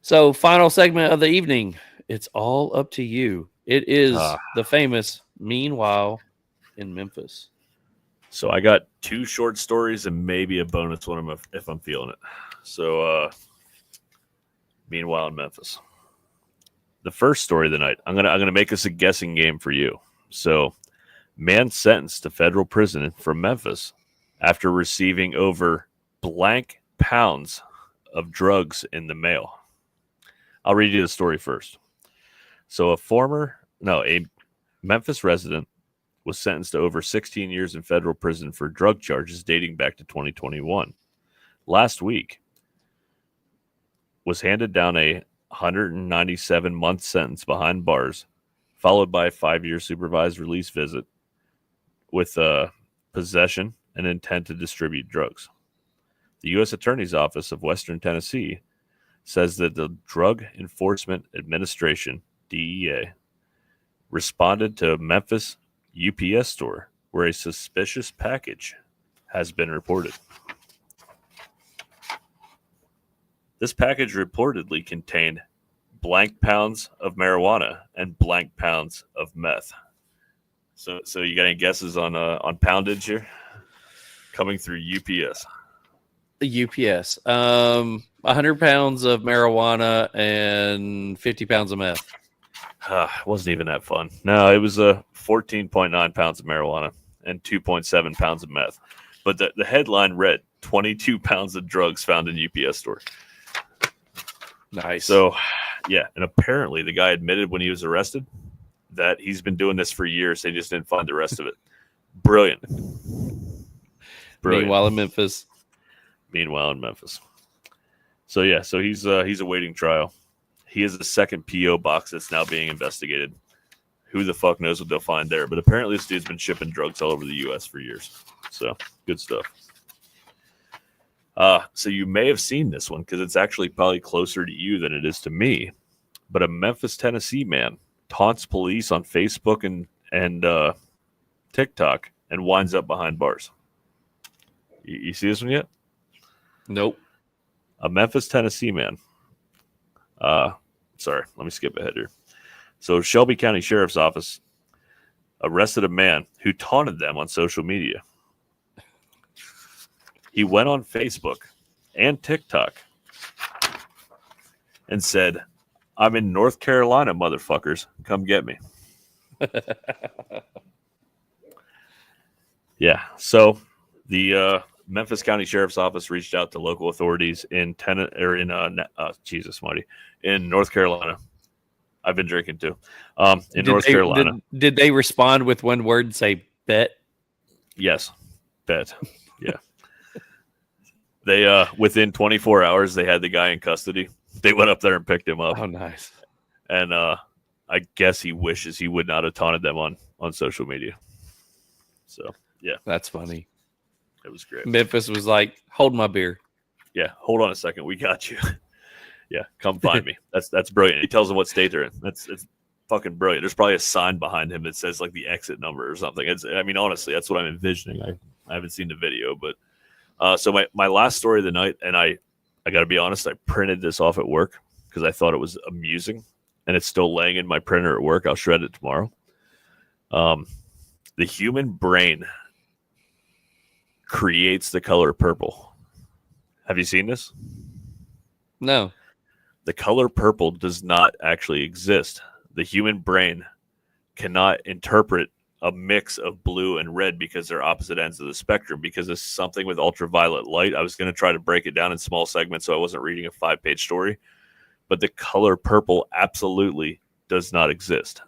[SPEAKER 3] So, final segment of the evening. It's all up to you. It is the famous Meanwhile in Memphis.
[SPEAKER 4] So I got two short stories and maybe a bonus one if I'm feeling it. So, Meanwhile in Memphis. The first story of the night, I'm gonna make this a guessing game for you. So, man sentenced to federal prison from Memphis after receiving over blank pounds of drugs in the mail. I'll read you the story first. So a Memphis resident was sentenced to over 16 years in federal prison for drug charges dating back to 2021. Last week was handed down a 197-month sentence behind bars, followed by a 5-year supervised release visit with possession and intent to distribute drugs. The U.S. Attorney's Office of Western Tennessee says that the Drug Enforcement Administration, DEA, responded to a Memphis UPS store where a suspicious package has been reported. This package reportedly contained blank pounds of marijuana and blank pounds of meth. So you got any guesses on poundage here? Coming through UPS.
[SPEAKER 3] The UPS. 100 pounds of marijuana and 50 pounds of meth.
[SPEAKER 4] It wasn't even that fun. No, it was 14.9 pounds of marijuana and 2.7 pounds of meth. But the headline read 22 pounds of drugs found in UPS store.
[SPEAKER 3] Nice.
[SPEAKER 4] So, yeah. And apparently the guy admitted when he was arrested that he's been doing this for years. They just didn't find the rest of it. Brilliant.
[SPEAKER 3] Meanwhile in Memphis.
[SPEAKER 4] So, yeah. So he's awaiting trial. He has a second P.O. box that's now being investigated. Who the fuck knows what they'll find there? But apparently this dude's been shipping drugs all over the U.S. for years. So, good stuff. So you may have seen this one because it's actually probably closer to you than it is to me. But a Memphis, Tennessee man taunts police on Facebook and TikTok and winds up behind bars. You see this one yet?
[SPEAKER 3] Nope.
[SPEAKER 4] A Memphis, Tennessee man. Sorry, let me skip ahead here. So Shelby County Sheriff's Office arrested a man who taunted them on social media. He went on Facebook and TikTok and said, "I'm in North Carolina, motherfuckers. Come get me." Yeah. So the Memphis County Sheriff's Office reached out to local authorities in North Carolina. I've been drinking too. North Carolina.
[SPEAKER 3] Did they respond with one word and say bet?
[SPEAKER 4] Yes. Bet. Yeah. They within 24 hours they had the guy in custody. They went up there and picked him up.
[SPEAKER 3] Oh, nice.
[SPEAKER 4] And I guess he wishes he would not have taunted them on social media. So yeah.
[SPEAKER 3] That's funny.
[SPEAKER 4] It was great.
[SPEAKER 3] Memphis was like, hold my beer.
[SPEAKER 4] Yeah, hold on a second. We got you. Yeah, come find me. That's brilliant. He tells them what state they're in. It's fucking brilliant. There's probably a sign behind him that says like the exit number or something. Honestly, that's what I'm envisioning. I haven't seen the video, but so my last story of the night, and I got to be honest, I printed this off at work because I thought it was amusing, and it's still laying in my printer at work. I'll shred it tomorrow. The human brain creates the color purple. Have you seen this?
[SPEAKER 3] No.
[SPEAKER 4] The color purple does not actually exist. The human brain cannot interpret a mix of blue and red because they're opposite ends of the spectrum, because it's something with ultraviolet light. I was going to try to break it down in small segments so I wasn't reading a 5-page story, but the color purple absolutely does not exist.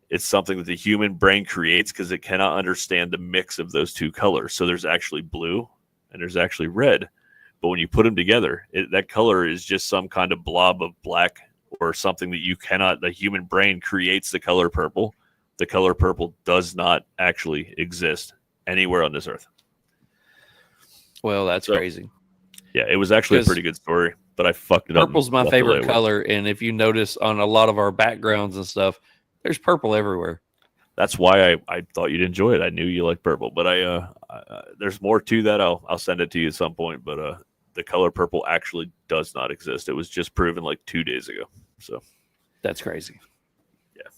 [SPEAKER 4] It's something that the human brain creates because it cannot understand the mix of those two colors. So there's actually blue and there's actually red. But when you put them together, that color is just some kind of blob of black or something that the human brain creates the color purple. The color purple does not actually exist anywhere on this earth.
[SPEAKER 3] Well, that's crazy.
[SPEAKER 4] Yeah, it was actually a pretty good story, but I fucked it up.
[SPEAKER 3] Purple's my favorite color, and if you notice on a lot of our backgrounds and stuff, there's purple everywhere.
[SPEAKER 4] That's why I thought you'd enjoy it. I knew you liked purple, but there's more to that. I'll send it to you at some point, but the color purple actually does not exist. It was just proven like 2 days ago. So
[SPEAKER 3] that's crazy.
[SPEAKER 4] Yeah.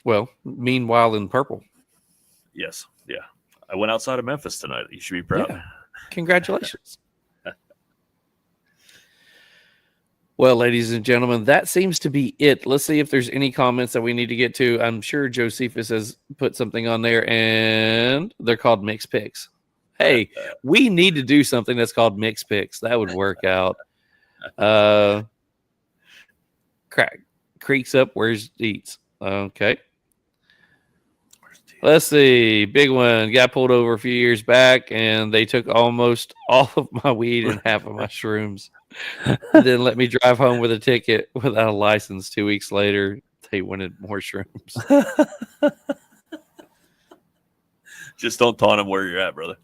[SPEAKER 3] Well, meanwhile in purple.
[SPEAKER 4] Yes. Yeah. I went outside of Memphis tonight. You should be proud.
[SPEAKER 3] Yeah. Congratulations. Well, ladies and gentlemen, that seems to be it. Let's see if there's any comments that we need to get to. I'm sure Josephus has put something on there, and they're called mixed picks. Hey, we need to do something that's called mixed picks. That would work out. Creeks up, where's eats? Okay. Let's see. Big one. Got pulled over a few years back, and they took almost all of my weed and half of my shrooms. Then let me drive home with a ticket without a license. 2 weeks later, they wanted more shrooms.
[SPEAKER 4] Just don't taunt them where you're at, brother.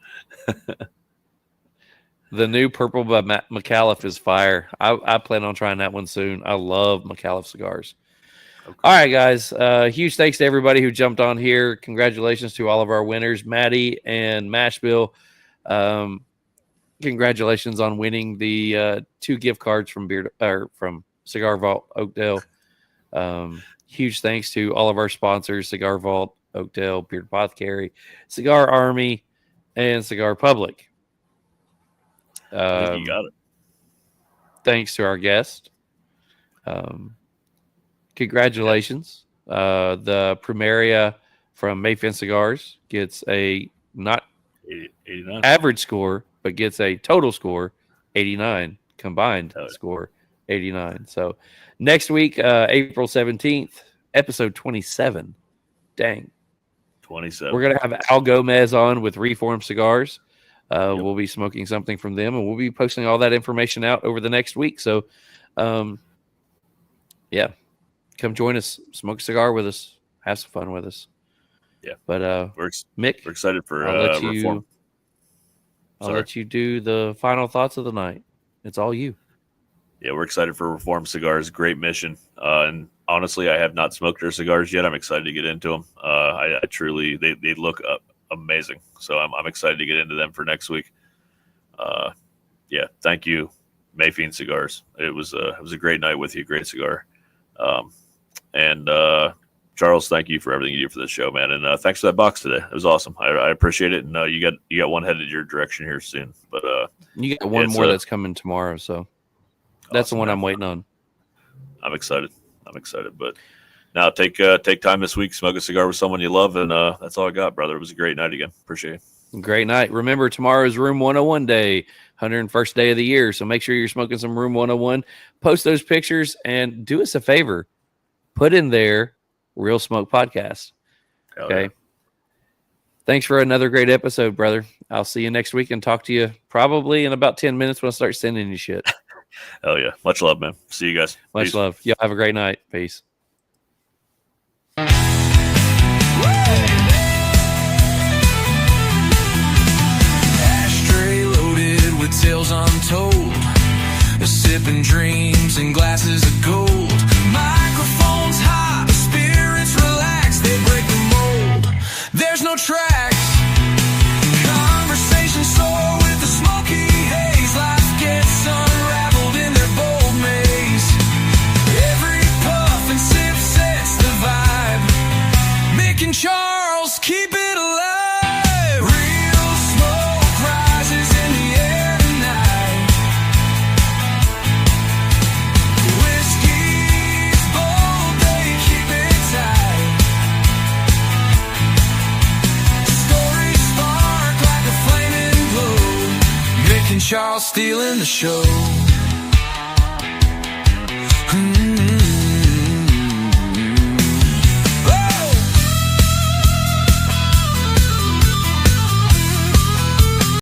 [SPEAKER 3] The new purple by McAuliffe is fire. I plan on trying that one soon. I love McAuliffe cigars. Okay. All right, guys. Huge thanks to everybody who jumped on here. Congratulations to all of our winners, Maddie and Mashbill. Congratulations on winning the 2 gift cards from from Cigar Vault Oakdale. Huge thanks to all of our sponsors: Cigar Vault, Oakdale, Beard Apothecary, Cigar Army, and Cigar Public.
[SPEAKER 4] I think you got it.
[SPEAKER 3] Thanks to our guest. Congratulations. The Primaria from Mayfin Cigars gets a not
[SPEAKER 4] 89
[SPEAKER 3] average score, but gets a total score 89, combined score 89. So next week, April 17th, episode 27. Dang.
[SPEAKER 4] 27.
[SPEAKER 3] We're going to have Al Gomez on with Reform Cigars. We'll be smoking something from them, and we'll be posting all that information out over the next week. So, yeah, come join us, smoke a cigar with us, have some fun with us.
[SPEAKER 4] Yeah.
[SPEAKER 3] But
[SPEAKER 4] we're
[SPEAKER 3] Mick,
[SPEAKER 4] excited for
[SPEAKER 3] I'll let
[SPEAKER 4] Reform.
[SPEAKER 3] I'll let you do the final thoughts of the night. It's all you.
[SPEAKER 4] Yeah, we're excited for Reform Cigars. Great mission. And honestly, I have not smoked their cigars yet. I'm excited to get into them. I truly, they look amazing. So I'm excited to get into them for next week. Yeah, thank you, Mayfin Cigars. It was a great night with you. Great cigar. And Charles, thank you for everything you do for this show, man. And thanks for that box today. It was awesome. I appreciate it. And you got one headed your direction here soon. But
[SPEAKER 3] you got one more that's coming tomorrow. So that's awesome, the one I'm waiting on.
[SPEAKER 4] I'm excited. But now take time this week, smoke a cigar with someone you love, and that's all I got, brother. It was a great night again. Appreciate it.
[SPEAKER 3] Great night. Remember, tomorrow is Room 101 day, 101st day of the year. So make sure you're smoking some Room 101. Post those pictures and do us a favor. Put in there Real Smoke Podcast. Okay. Yeah. Thanks for another great episode, brother. I'll see you next week and talk to you probably in about 10 minutes when I start sending you shit.
[SPEAKER 4] Hell yeah. Much love, man. See you guys.
[SPEAKER 3] Much
[SPEAKER 4] Peace.
[SPEAKER 3] love. Y'all have a great night. Peace.
[SPEAKER 1] Ashtray loaded with tales untold, sipping dreams and glasses of gold. Microphones hot, spirits relax, they break the mold. There's no tracks. Conversation soar with the smoky haze. Life gets unraveled in their bold maze. Every puff and sip sets the vibe. Mick and Charles keep it alive. Real smoke rises in the air tonight. Whiskey's bold, they keep it tight. Stories spark like a flaming glow. Mick and Charles stealing the show.